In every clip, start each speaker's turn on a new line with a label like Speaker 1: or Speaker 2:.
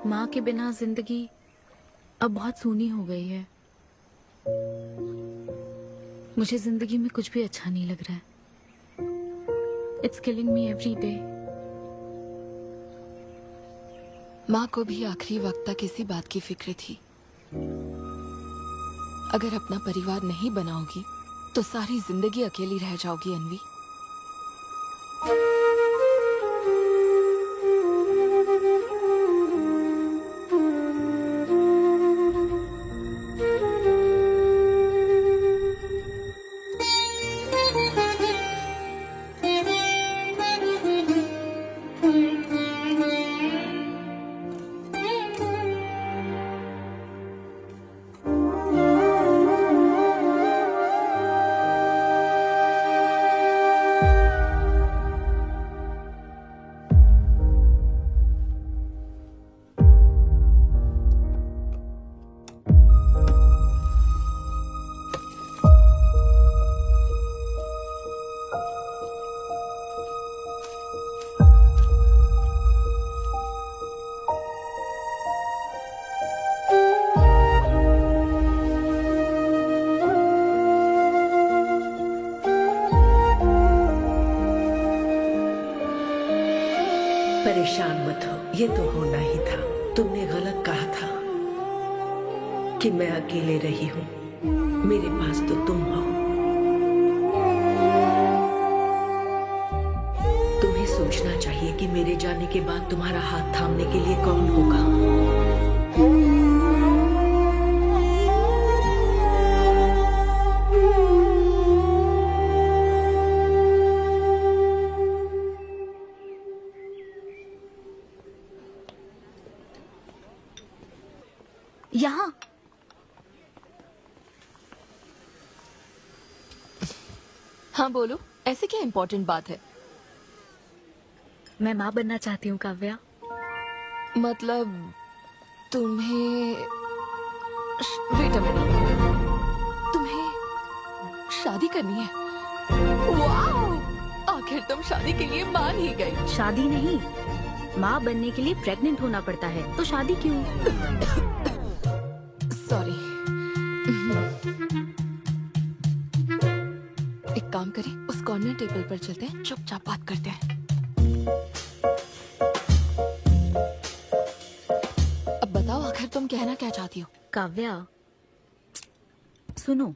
Speaker 1: माँ के बिना जिंदगी अब बहुत सूनी हो गई है। मुझे जिंदगी में कुछ भी अच्छा नहीं लग रहा है। It's killing me every day.
Speaker 2: माँ को भी आखिरी वक्त तक इसी बात की फिक्र थी। अगर अपना परिवार नहीं बनाओगी तो सारी जिंदगी अकेली रह जाओगी अन्वी।
Speaker 3: परेशान मत हो, ये तो होना ही था। तुमने गलत कहा था कि मैं अकेले रही हूँ। मेरे पास तो तुम हो। तुम्हें सोचना चाहिए कि मेरे जाने के बाद तुम्हारा हाथ थामने के लिए कौन होगा।
Speaker 1: यहाँ
Speaker 2: हाँ बोलो, ऐसे क्या इम्पोर्टेंट बात है?
Speaker 1: मैं माँ बनना चाहती हूँ काव्या।
Speaker 2: मतलब तुम्हें वेट अ मिनट, तुम्हें शादी करनी है? वाओ! आखिर तुम शादी के लिए मान ही गई।
Speaker 1: शादी नहीं, माँ बनने के लिए प्रेग्नेंट होना पड़ता है, तो शादी क्यों?
Speaker 2: सॉरी। एक काम करें, उस कॉर्नर टेबल पर चलते हैं, चुपचाप बात करते हैं। अब बताओ, आखिर तुम कहना क्या चाहती हो?
Speaker 1: काव्या सुनो,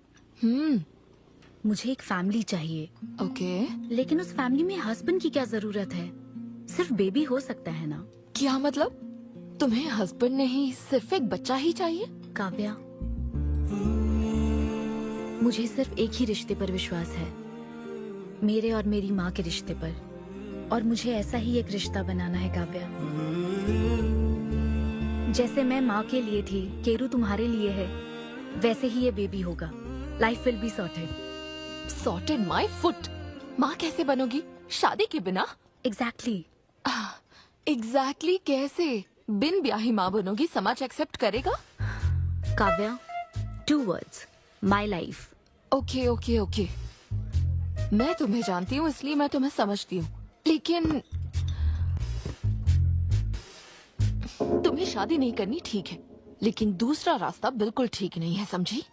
Speaker 1: मुझे एक फैमिली चाहिए।
Speaker 2: ओके।
Speaker 1: लेकिन उस फैमिली में हस्बैंड की क्या जरूरत है? सिर्फ बेबी हो सकता है ना?
Speaker 2: क्या मतलब? तुम्हें हस्बैंड नहीं, सिर्फ एक बच्चा ही चाहिए?
Speaker 1: काव्या, मुझे सिर्फ एक ही रिश्ते पर विश्वास है, मेरे और मेरी माँ के रिश्ते पर। और मुझे ऐसा ही एक रिश्ता बनाना है काव्या। जैसे मैं माँ के लिए थी, केरू तुम्हारे लिए है, वैसे ही ये बेबी होगा। Life will be sorted.
Speaker 2: Sorted my foot. माँ कैसे बनोगी शादी के बिना?
Speaker 1: एग्जैक्टली।
Speaker 2: एग्जैक्टली कैसे? बिन ब्याही माँ बनोगी, समाज एक्सेप्ट करेगा?
Speaker 1: Kavya, 2 words, my life.
Speaker 2: Okay okay okay, मैं तुम्हें जानती हूँ इसलिए मैं तुम्हें समझती हूँ, लेकिन तुम्हें शादी नहीं करनी ठीक है, लेकिन दूसरा रास्ता बिल्कुल ठीक नहीं है, समझी?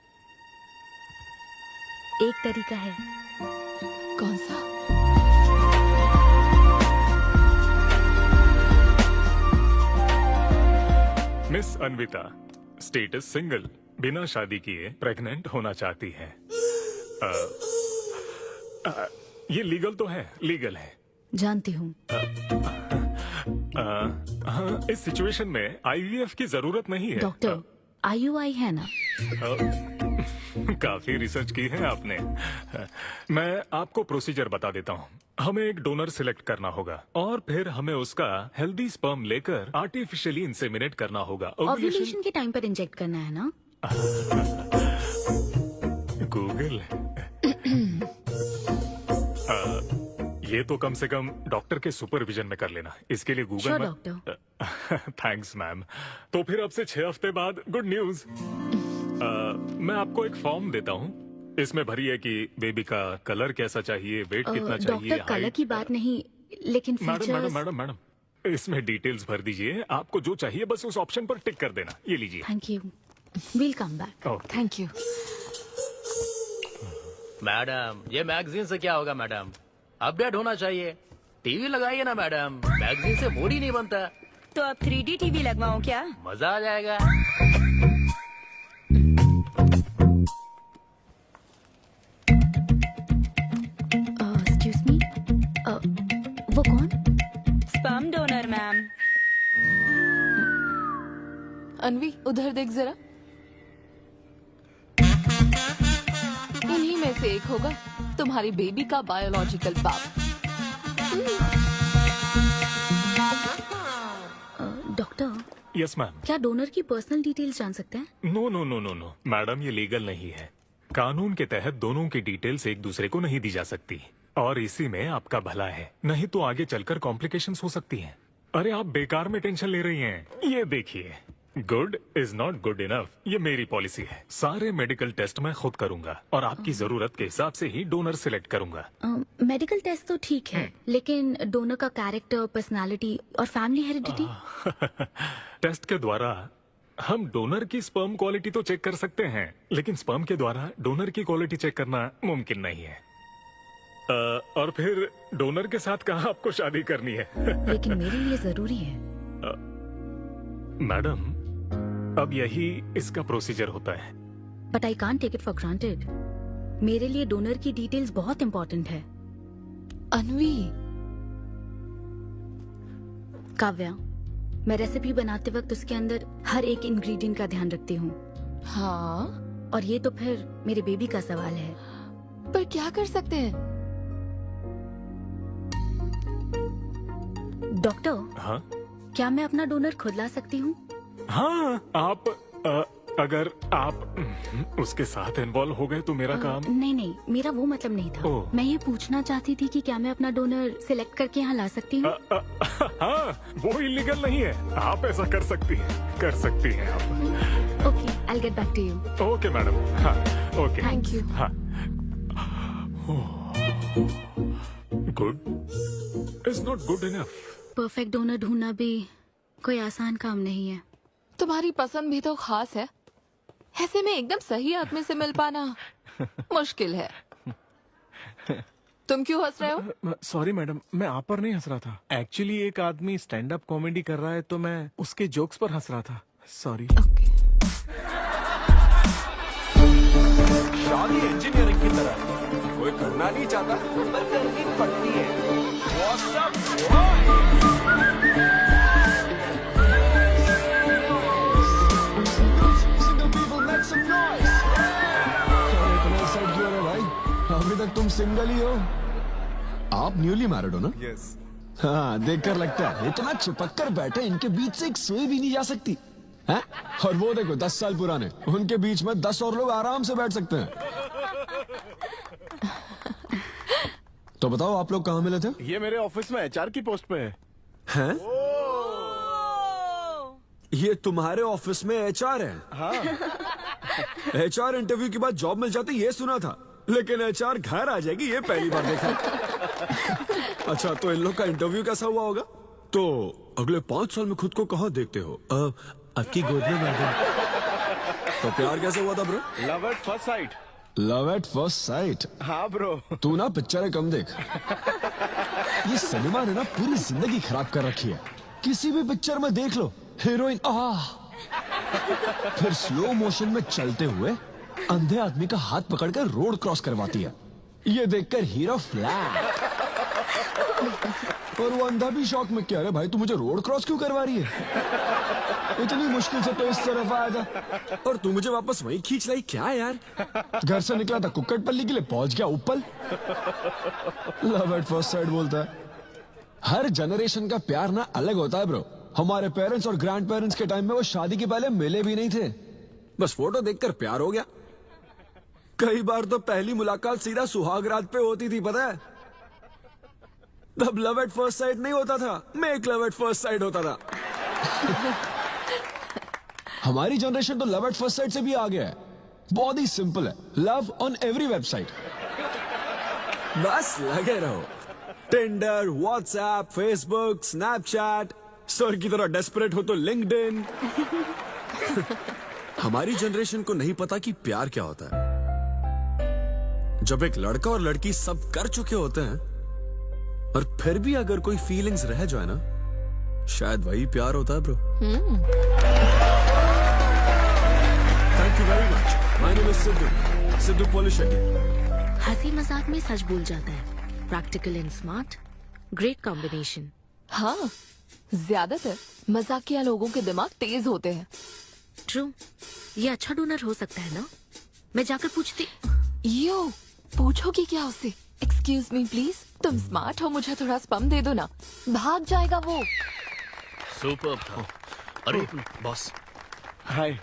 Speaker 1: एक तरीका है।
Speaker 2: कौन सा?
Speaker 4: मिस अन्विता, स्टेटस सिंगल, बिना शादी किए प्रेग्नेंट होना चाहती हैं। ये लीगल तो है? लीगल है।
Speaker 1: जानती हूँ।
Speaker 4: हाँ, इस सिचुएशन में आईवीएफ की जरूरत नहीं है।
Speaker 1: डॉक्टर, IUI है ना?
Speaker 4: काफी रिसर्च की है आपने। मैं आपको प्रोसीजर बता देता हूँ। हमें एक डोनर सिलेक्ट करना होगा और फिर हमें उसका हेल्दी स्पर्म लेकर आर्टिफिशियली इंसेमिनेट करना होगा।
Speaker 1: ओव्यूलेशन के टाइम पर इंजेक्ट करना है ना?
Speaker 4: गूगल। ये तो कम से कम डॉक्टर के सुपरविजन में कर लेना, इसके लिए गूगल
Speaker 1: Sure,
Speaker 4: में।
Speaker 1: डॉक्टर।
Speaker 4: Thanks ma'am. तो फिर अब से 6 हफ्ते बाद गुड न्यूज। मैं आपको एक फॉर्म देता हूँ, इसमें भरिए कि बेबी का कलर कैसा चाहिए, वेट कितना चाहिए,
Speaker 1: डॉक्टर, कलर की बात नहीं, लेकिन
Speaker 4: madam
Speaker 1: features.
Speaker 4: Madam madam madam, इसमें डिटेल्स भर दीजिए, आपको जो चाहिए बस उस ऑप्शन पर टिक कर देना। ये लीजिए।
Speaker 1: Thank you, will come back.
Speaker 4: Okay.
Speaker 2: Thank you.
Speaker 5: Madam, ये मैगजीन से क्या होगा मैडम? अपडेट होना चाहिए। टीवी लगाइए ना मैडम, मैगजीन से मूड ही नहीं बनता।
Speaker 6: तो अब 3D टीवी लगवाऊं क्या?
Speaker 5: मजा आ जाएगा।
Speaker 1: एक्सक्यूज मी, वो कौन?
Speaker 6: Sperm donor ma'am.
Speaker 2: अनवी, उधर देख जरा। इन्हीं में से एक होगा तुम्हारी बेबी का बायोलॉजिकल बाप।
Speaker 1: Doctor,
Speaker 4: yes ma'am.
Speaker 1: क्या डोनर की पर्सनल डिटेल्स जान सकते हैं?
Speaker 4: No no no no no madam, ये लीगल नहीं है। कानून के तहत दोनों की डिटेल्स एक दूसरे को नहीं दी जा सकती, और इसी में आपका भला है, नहीं तो आगे चलकर कॉम्प्लिकेशंस हो सकती हैं। अरे आप बेकार में टेंशन ले रही हैं। ये देखिए, good is not good enough, ये मेरी पॉलिसी है। सारे मेडिकल टेस्ट मैं खुद करूंगा और आपकी जरूरत के हिसाब से ही डोनर सिलेक्ट करूंगा।
Speaker 1: मेडिकल टेस्ट तो ठीक है, लेकिन डोनर का कैरेक्टर, पर्सनालिटी और फैमिली हेरिडिटी?
Speaker 4: टेस्ट के द्वारा हम डोनर की स्पर्म क्वालिटी तो चेक कर सकते हैं, लेकिन स्पर्म के द्वारा डोनर की क्वालिटी चेक करना मुमकिन नहीं है। और फिर डोनर के साथ कहाँ आपको शादी करनी है?
Speaker 1: लेकिन मेरे लिए जरूरी है।
Speaker 4: मैडम, अब यही इसका प्रोसीजर होता है।
Speaker 1: But I can't take it for granted. मेरे लिए डोनर की डिटेल्स बहुत इम्पोर्टेंट है।
Speaker 2: अनवी,
Speaker 1: काव्या, मैं रेसिपी बनाते वक्त उसके अंदर हर एक इंग्रेडिएंट का ध्यान रखती हूँ,
Speaker 2: हाँ,
Speaker 1: और ये तो फिर मेरे बेबी का सवाल है।
Speaker 2: पर क्या कर सकते हैं?
Speaker 1: डॉक्टर,
Speaker 4: हाँ
Speaker 1: क्या मैं अपना डोनर खुद ला सकती हूँ?
Speaker 4: हाँ, आप अगर आप उसके साथ इन्वॉल्व हो गए तो मेरा काम।
Speaker 1: नहीं नहीं, मेरा वो मतलब नहीं था।
Speaker 4: ओह।
Speaker 1: मैं ये पूछना चाहती थी कि क्या मैं अपना डोनर सिलेक्ट करके यहाँ ला सकती हूँ?
Speaker 4: हाँ, वो इलीगल नहीं है, आप ऐसा कर सकती हैं आप।
Speaker 1: Okay, I get back to you.
Speaker 4: Okay madam. हाँ ओके,
Speaker 2: थैंक यू।
Speaker 4: हाँ। Good is not good enough.
Speaker 1: Perfect donor ढूंढना भी कोई आसान काम नहीं है।
Speaker 2: तुम्हारी पसंद भी तो खास है, ऐसे में एकदम सही आदमी से मिल पाना मुश्किल है। तुम क्यों हंस रहे हो?
Speaker 7: सॉरी मैडम, मैं आप पर नहीं हंस रहा था। एक्चुअली एक आदमी स्टैंड अप कॉमेडी कर रहा है तो मैं उसके जोक्स पर हंस रहा था। सॉरी।
Speaker 2: ओके।
Speaker 8: शादी इंजीनियरिंग की तरह कोई करना नहीं चाहता पर करनी पड़ती है। What's up, boy? Single people make some noise.
Speaker 9: इतना एक्साइट क्यों हो रहे भाई? अभी तक तुम सिंगल ही हो। आप न्यूली मैरिड हो ना?
Speaker 8: Yes.
Speaker 9: हाँ, देखकर लगता है इतना चिपक कर बैठे, इनके बीच से एक सुई भी नहीं जा सकती है? और वो देखो 10 साल पुराने, उनके बीच में 10 और लोग आराम से बैठ सकते हैं। तो बताओ आप लोग कहाँ मिले थे?
Speaker 7: ये मेरे ऑफिस में एचआर की पोस्ट पे है।
Speaker 9: हैं? ये तुम्हारे ऑफिस में एचआर है?
Speaker 7: हाँ।
Speaker 9: एचआर इंटरव्यू के बाद जॉब मिल जाती ये सुना था, लेकिन एचआर घर आ जाएगी ये पहली बार देखा। अच्छा, तो इन लोग का इंटरव्यू कैसा हुआ होगा? तो अगले 5 साल में खुद को कहाँ देखते हो? आपकी गोद में मैडम। तो प्यार कैसे हुआ था bro?
Speaker 7: Love at first sight.
Speaker 9: Love at first sight?
Speaker 7: हाँ ब्रो।
Speaker 9: तू ना पिक्चरें कम देख। ये सिनेमा ने ना पूरी जिंदगी खराब कर रखी है। किसी भी पिक्चर में देख लो, हीरोइन फिर स्लो मोशन में चलते हुए अंधे आदमी का हाथ पकड़कर रोड क्रॉस करवाती है। ये देखकर हीरो फ्लैट, और वो अंधा भी शौक में, क्या रे भाई तू मुझे रोड क्रॉस क्यों करवा रही है? इतनी मुश्किल से तो इस तरफ आया था और तू मुझे वापस वहीं खींच लाई। क्या यार, घर से निकला था कुक्कटपल्ली के लिए, पहुंच गया ऊपर। लव एट फर्स्ट साइट बोलता है। हर जनरेशन का प्यार ना अलग होता है ब्रो। हमारे पेरेंट्स और ग्रैंड पेरेंट्स के टाइम में वो शादी के पहले मिले भी नहीं थे, बस फोटो देखकर प्यार हो गया। कई बार तो पहली मुलाकात सीधा सुहाग रात पे होती थी, पता है? तब लव एट फर्स्ट साइट नहीं होता था, make love at first sight होता था। हमारी जनरेशन तो लव एट फर्स्ट साइट से भी आगे है। बहुत ही सिंपल है, लव ऑन एवरी वेबसाइट। बस लगे रहो, Tinder, WhatsApp, Facebook, Snapchat, sir की तरह डेस्परेट हो तो लिंक्डइन। हमारी जनरेशन को नहीं पता कि प्यार क्या होता है। जब एक लड़का और लड़की सब कर चुके होते हैं और फिर भी अगर कोई फीलिंग्स रह जाए ना, शायद वही प्यार होता है bro. Thank you very much. My name is Siddhu Polishetty.
Speaker 1: हंसी मजाक में सच बोल जाता है। Practical and smart, great combination.
Speaker 2: हाँ, ज्यादातर मजाकिया लोगों के दिमाग तेज होते हैं।
Speaker 1: ट्रू। ये अच्छा डोनर हो सकता है ना? मैं जाकर पूछती।
Speaker 2: यो, पूछोगी क्या उससे? एक्सक्यूज मी प्लीज, तुम स्मार्ट हो, मुझे थोड़ा स्पम दे दो ना। भाग जाएगा वो।
Speaker 5: सुपर था। अरे boss.
Speaker 7: Hi.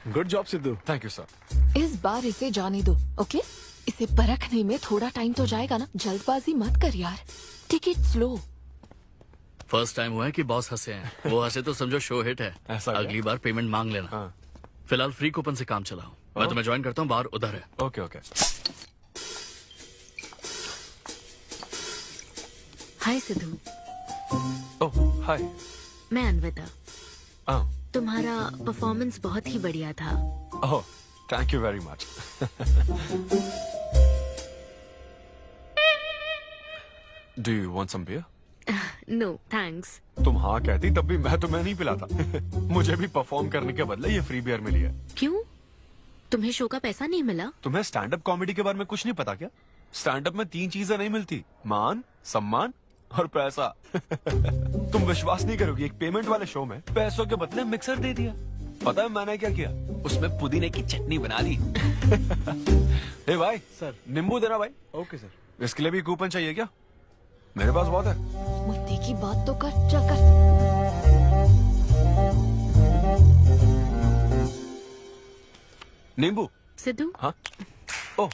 Speaker 7: Good job Sidhu.
Speaker 9: Thank you sir.
Speaker 2: इस बार इसे जाने दो, ओके? इसे परखने में थोड़ा टाइम तो जाएगा ना। जल्दबाजी मत कर यार, take it slow.
Speaker 5: First time हुआ है कि बॉस हंसे हैं। वो हंसे तो समझो शो हिट है।
Speaker 9: ऐसा क्या?
Speaker 5: अगली बार पेमेंट मांग लेना।
Speaker 9: हाँ।
Speaker 5: फिलहाल फ्री कूपन से काम चलाओ। मैं तुम्हें ज्वाइन करता हूँ, बाहर उधर है।
Speaker 9: Okay okay.
Speaker 1: Hi Siddhu.
Speaker 9: Oh hi.
Speaker 1: मैं अनविता।
Speaker 9: ओह
Speaker 1: तुम्हारा परफॉर्मेंस बहुत ही बढ़िया था।
Speaker 9: Oh thank you very much. Do you want some beer?
Speaker 1: No thanks.
Speaker 9: तुम हाँ कहती तब भी मैं तुम्हें नहीं पिलाता। मुझे भी परफॉर्म करने के बदले ये फ्री बियर मिली है।
Speaker 1: क्यों? तुम्हें शो का पैसा नहीं मिला?
Speaker 9: तुम्हें स्टैंड अप कॉमेडी के बारे में कुछ नहीं पता क्या? स्टैंड अप में 3 चीजें नहीं मिलती, मान, सम्मान और पैसा। तुम विश्वास नहीं करोगी, एक पेमेंट वाले शो में पैसों के बदले मिक्सर दे दिया। पता है मैंने क्या किया? उसमें पुदीने की चटनी बना दी। ए भाई
Speaker 7: सर।
Speaker 9: नींबू देना भाई।
Speaker 7: Okay sir.
Speaker 9: इसके लिए भी कूपन चाहिए क्या? मेरे पास बहुत है।
Speaker 2: मुद्दे की बात तो कर, चल कर।
Speaker 9: नींबू।
Speaker 1: सिद्धू।
Speaker 9: हाँ। ओह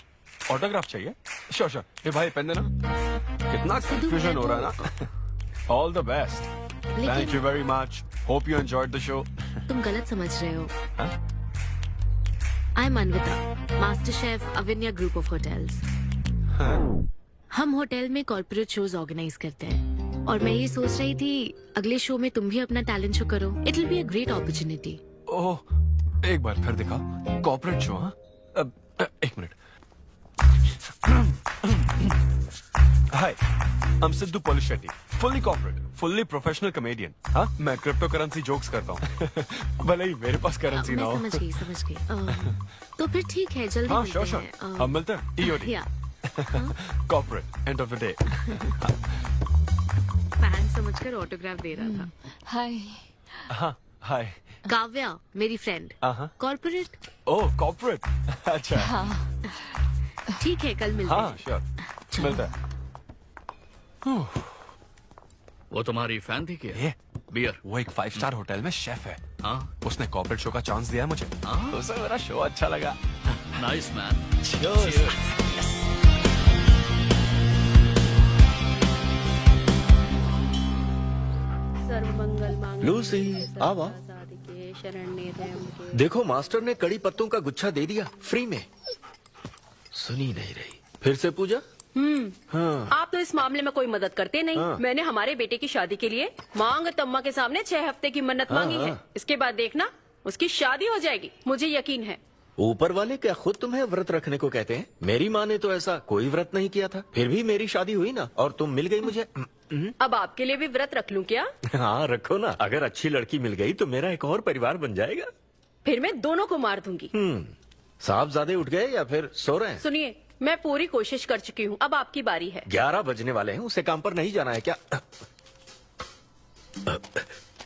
Speaker 9: ऑटोग्राफ चाहिए? Sure sure. ए भाई पेन देना। कितना कंफ्यूजन हो रहा है ना। All the best. Thank you very much. Hope you enjoyed the show.
Speaker 1: तुम गलत समझ रहे हो।
Speaker 9: हाँ?
Speaker 1: I am Anvita, master chef Avinya group of hotels. हम होटल में कॉर्पोरेट शोज ऑर्गेनाइज करते हैं और मैं ये सोच रही थी अगले शो में तुम भी अपना टैलेंट शो करो। It will be a great opportunity.
Speaker 9: Oh एक बार फिर दिखा। Corporate show? हाँ एक minute. Hi I am Siddhu Polishetty, fully corporate, fully professional comedian. हाँ मैं क्रिप्टो करेंसी जोक्स करता हूँ। भले ही मेरे पास करेंसी ना हो।
Speaker 1: मैं समझ गई। तो फिर ठीक है, जल्दी
Speaker 9: हाँ
Speaker 1: मिलते
Speaker 9: श्योर श्योर।
Speaker 1: हैं।
Speaker 9: हम मिलते हैं ईओडी।
Speaker 1: या
Speaker 9: corporate end of the day.
Speaker 1: Fan समझकर ऑटोग्राफ दे रहा था।
Speaker 2: हाय।
Speaker 9: हाँ हाय।
Speaker 1: काव्या मेरी फ्रेंड।
Speaker 9: हाँ।
Speaker 1: कॉर्पोरेट।
Speaker 9: ओह कॉर्पोरेट। अच्छा
Speaker 2: हाँ,
Speaker 1: ठीक है, कल मिलते
Speaker 9: हाँ
Speaker 1: हैं।
Speaker 9: श्योर मिलता है।
Speaker 5: वो तुम्हारी फैन थी क्या?
Speaker 9: ये
Speaker 5: बियर।
Speaker 9: वो एक 5 स्टार होटल में शेफ है।
Speaker 5: हाँ,
Speaker 9: उसने कॉर्पोरेट शो का चांस दिया है मुझे। उसे मेरा शो अच्छा लगा।
Speaker 5: Nice man.
Speaker 10: लूसी, आवा। देखो मास्टर ने कड़ी पत्तों का गुच्छा दे दिया फ्री में। सुनी नहीं रही। फिर से पूजा। हाँ।
Speaker 11: आप तो इस मामले में कोई मदद करते नहीं।
Speaker 10: हाँ।
Speaker 11: मैंने हमारे बेटे की शादी के लिए मांग तम्मा के सामने 6 हफ्ते की मन्नत मांगी है। इसके बाद देखना उसकी शादी हो जाएगी, मुझे यकीन है।
Speaker 10: ऊपर वाले क्या खुद तुम्हें व्रत रखने को कहते हैं? मेरी माँ ने तो ऐसा कोई व्रत नहीं किया था, फिर भी मेरी शादी हुई ना, और तुम मिल गई मुझे।
Speaker 11: अब आपके लिए भी व्रत रख लूं क्या?
Speaker 10: हाँ रखो ना, अगर अच्छी लड़की मिल गई तो मेरा एक और परिवार बन जाएगा।
Speaker 11: फिर मैं दोनों को मार दूंगी।
Speaker 10: साहबजादे उठ गए या फिर सो रहे हैं?
Speaker 11: सुनिए, मैं पूरी कोशिश कर चुकी हूँ, अब आपकी बारी है।
Speaker 10: 11 बजने वाले हैं, उसे काम पर नहीं जाना है क्या?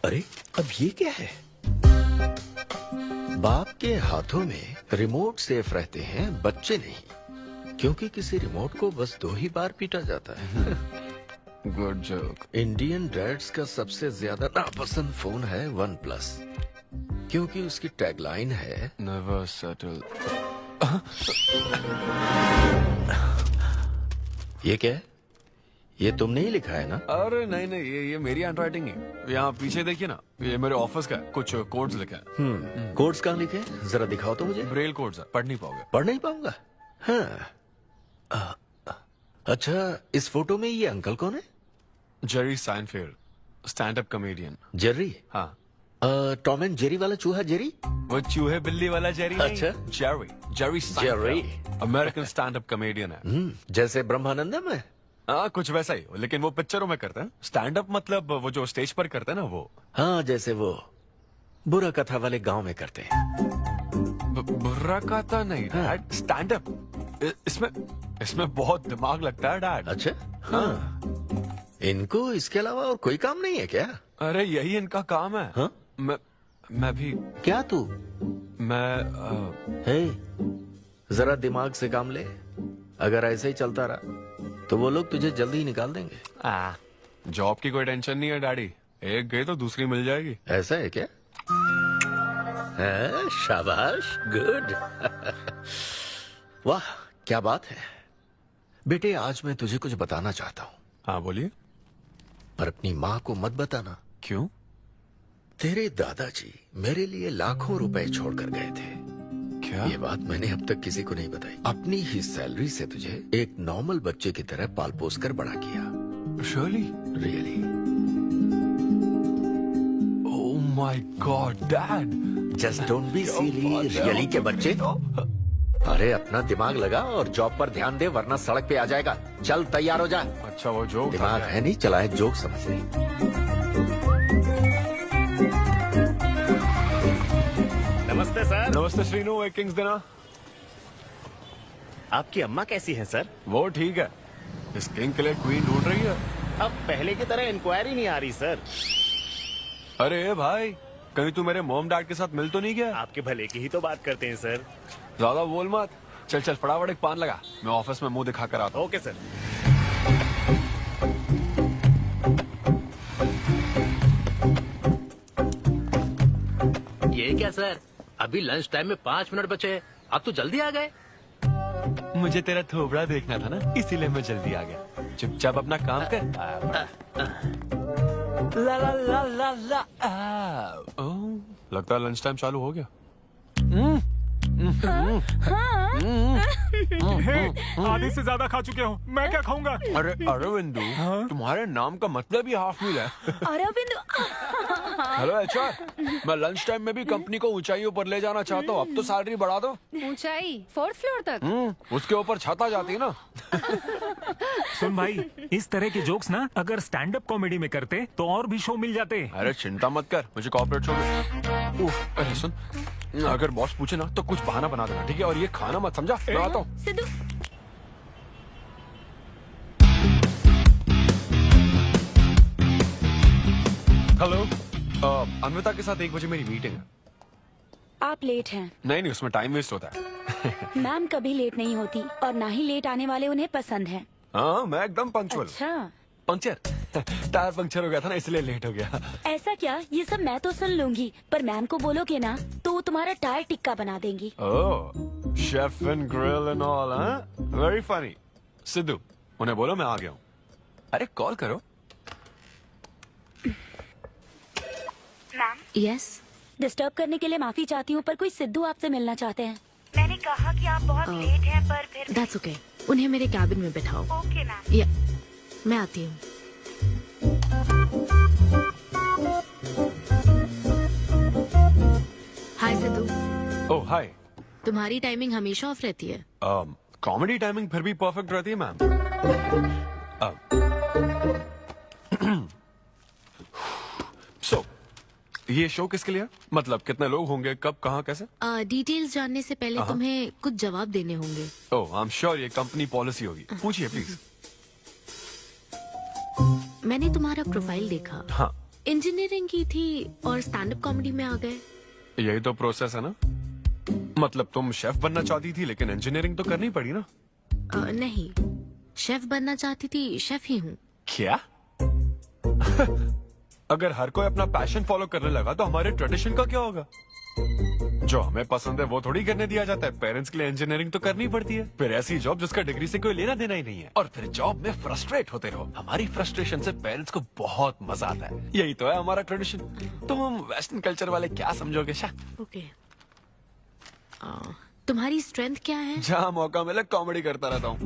Speaker 10: अरे अब ये क्या है? बाप के हाथों में रिमोट सेफ रहते हैं, बच्चे नहीं, क्योंकि किसी रिमोट को बस 2 ही बार पीटा जाता है।
Speaker 9: Good joke.
Speaker 10: इंडियन डैड्स का सबसे ज्यादा नापसंद फोन है OnePlus, क्योंकि उसकी टैगलाइन है
Speaker 9: नेवर सेटल।
Speaker 10: ये क्या है? ये तुमने ही लिखा है ना?
Speaker 9: अरे नहीं नहीं, ये मेरी हैंडराइटिंग है। यहाँ पीछे देखिए ना, ये मेरे ऑफिस का है, कुछ कोड्स लिखे हैं।
Speaker 10: कोड्स कहाँ लिखे हैं? जरा दिखाओ तो मुझे।
Speaker 9: ब्रेल कोड्स है, पढ़ नहीं पाओगे।
Speaker 10: पढ़ नहीं पाऊंगा? हाँ। अच्छा, इस फोटो में ये अंकल कौन है?
Speaker 9: Jerry Seinfeld,
Speaker 8: stand up comedian.
Speaker 10: Jerry?
Speaker 8: हाँ।
Speaker 10: टॉम एंड जेरी वाला चूहा जेरी?
Speaker 8: वो चूहे बिल्ली वाला जेरी नहीं।
Speaker 10: अच्छा।
Speaker 8: Jerry
Speaker 10: Jerry
Speaker 8: American stand up comedian है।
Speaker 10: जैसे ब्रह्मानंदम है?
Speaker 8: हाँ कुछ वैसा ही, लेकिन वो पिक्चरों में करते हैं। स्टैंड अप मतलब वो जो स्टेज पर करते हैं ना वो।
Speaker 10: हाँ जैसे वो बुरा कथा वाले गांव में करते हैं।
Speaker 8: बुरा कथा नहीं डैड, स्टैंड अप। इसमें बहुत दिमाग लगता है डैड।
Speaker 10: अच्छा हाँ। इनको इसके अलावा और कोई काम नहीं है क्या?
Speaker 8: अरे यही इनका काम है।
Speaker 10: हाँ?
Speaker 8: मैं भी।
Speaker 10: क्या तू?
Speaker 8: मैं
Speaker 10: हे, जरा दिमाग से काम ले। अगर ऐसे ही चलता रहा तो वो लोग तुझे जल्दी ही निकाल देंगे।
Speaker 8: जॉब की कोई टेंशन नहीं है डैडी, एक गई तो दूसरी मिल जाएगी।
Speaker 10: ऐसा है क्या? है, शाबाश, गुड। वाह क्या बात है बेटे। आज मैं तुझे कुछ बताना चाहता हूँ।
Speaker 8: हाँ बोलिए।
Speaker 10: पर अपनी माँ को मत बताना।
Speaker 8: क्यों?
Speaker 10: तेरे दादाजी मेरे लिए लाखों रुपए छोड़कर गए थे।
Speaker 8: क्या?
Speaker 10: ये बात मैंने अब तक किसी को नहीं बताई। अपनी ही सैलरी से तुझे एक नॉर्मल बच्चे की तरह पाल पोस कर बड़ा किया। Really?
Speaker 8: Oh my God dad,
Speaker 10: just don't be silly. Really के बच्चे? अरे अपना दिमाग लगा और जॉब पर ध्यान दे, वरना सड़क पे आ जाएगा। चल तैयार हो जा।
Speaker 8: अच्छा वो जोक
Speaker 10: दिमाग है नहीं, चला है जोक समझ नहीं।
Speaker 12: नमस्ते सर।
Speaker 8: नमस्ते श्रीनू, एक किंग्स देना।
Speaker 12: आपकी अम्मा कैसी हैं सर?
Speaker 8: वो ठीक है, इस किंग के लिए क्वीन ढूंढ रही है।
Speaker 12: अब पहले की तरह इंक्वायरी नहीं आ रही सर।
Speaker 8: अरे भाई, कहीं तू मेरे मॉम डैड के साथ मिल तो नहीं गया?
Speaker 12: आपके भले की ही तो बात करते हैं सर।
Speaker 8: ज्यादा बोल मत। चल चल फटाफट एक पान लगा, मैं ऑफिस में मुंह दिखा कर आता हूँ।
Speaker 12: Okay sir.
Speaker 5: ये क्या सर, अभी लंच टाइम में 5 मिनट बचे हैं, आप तो जल्दी आ गए।
Speaker 8: मुझे तेरा थोबड़ा देखना था ना, इसीलिए मैं जल्दी आ गया। चुपचाप अपना काम कर। ला ला ला ला ला। लगता है लंच टाइम चालू हो गया।
Speaker 4: आधे से ज्यादा खा चुके हो, मैं क्या खाऊंगा?
Speaker 8: अरे अरविंदु, तुम्हारे नाम का मतलब ही हाफ मील है।
Speaker 2: अरविंद।
Speaker 8: हेलो एचआर, मैं लंच टाइम में भी कंपनी को ऊंचाइयों पर ले जाना चाहता हूँ। अब तो सैलरी बढ़ा दो।
Speaker 11: ऊंचाई 4th फ्लोर तक?
Speaker 8: उसके ऊपर छत आ जाती है ना।
Speaker 4: सुन भाई, इस तरह के जोक्स ना अगर स्टैंड अप कॉमेडी में करते तो और भी शो मिल जाते।
Speaker 8: अरे चिंता मत कर, मुझे कॉर्पोरेट शो में। अरे सुन, अगर बॉस पूछे ना तो कुछ बहाना बना देना, ठीक है? और ये खाना मत, समझा? मैं आता हूँ।
Speaker 2: सिद्धू।
Speaker 8: हेलो, अन्विता के साथ 1 बजे मेरी मीटिंग है।
Speaker 6: आप लेट हैं।
Speaker 8: नहीं, उसमें टाइम वेस्ट होता है।
Speaker 6: मैम कभी लेट नहीं होती और ना ही लेट आने वाले उन्हें पसंद है।
Speaker 8: हाँ, मैं एकदम पंक्चुअल।
Speaker 6: अच्छा।
Speaker 8: पंक्चर टायर पंक्चर हो गया था ना, इसलिए लेट हो गया।
Speaker 6: ऐसा क्या? ये सब मैं तो सुन लूंगी, पर मैम को बोलोगे ना तो वो तुम्हारा टायर टिक्का बना देंगी।
Speaker 8: Oh, chef and grill and all, हाँ? Very funny. सिद्धू, उन्हें बोलो मैं आ गया हूँ। अरे कॉल करो।
Speaker 6: मैम।
Speaker 1: यस।
Speaker 6: डिस्टर्ब करने के लिए माफी चाहती हूँ, पर कोई सिद्धू आपसे मिलना चाहते हैं।
Speaker 13: मैंने कहा कि आप बहुत लेट हैं, पर फिर।
Speaker 1: दैट्स ओके, उन्हें मेरे कैबिन में बैठाओ।
Speaker 13: Okay ma'am.
Speaker 1: या मैं आती हूँ। हाय सिद्धू।
Speaker 8: ओह हाय।
Speaker 1: तुम्हारी टाइमिंग हमेशा ऑफ रहती है?
Speaker 8: कॉमेडी टाइमिंग फिर भी परफेक्ट रहती है मैम। सो ये शो किसके लिए? मतलब कितने लोग होंगे, कब, कहाँ, कैसे?
Speaker 1: डिटेल्स जानने से पहले तुम्हें कुछ जवाब देने होंगे।
Speaker 8: ओह आई एम श्योर ये कंपनी पॉलिसी होगी। पूछिए प्लीज।
Speaker 1: मैंने तुम्हारा प्रोफाइल देखा।
Speaker 8: हाँ।
Speaker 1: इंजीनियरिंग की थी और स्टैंड अप कॉमेडी में आ गए।
Speaker 8: यही तो प्रोसेस है ना। मतलब तुम शेफ बनना चाहती थी, लेकिन इंजीनियरिंग तो करनी पड़ी ना।
Speaker 1: नहीं, शेफ बनना चाहती थी, शेफ ही हूँ।
Speaker 8: क्या? अगर हर कोई अपना पैशन फॉलो करने लगा तो हमारे ट्रेडिशन का क्या होगा? जो हमें पसंद है वो थोड़ी करने दिया जाता है। पेरेंट्स के लिए इंजीनियरिंग तो करनी पड़ती है, फिर ऐसी जॉब जिसका डिग्री से कोई लेना देना ही नहीं है, और फिर जॉब में फ्रस्ट्रेट होते रहो। हमारी फ्रस्ट्रेशन से पेरेंट्स को बहुत मजा आता है। यही तो है हमारा ट्रेडिशन। तुम वेस्टर्न कल्चर वाले क्या समझोगे?
Speaker 1: ओके। तुम्हारी स्ट्रेंथ क्या है?
Speaker 8: जहाँ मौका मिले कॉमेडी करता रहता हूँ।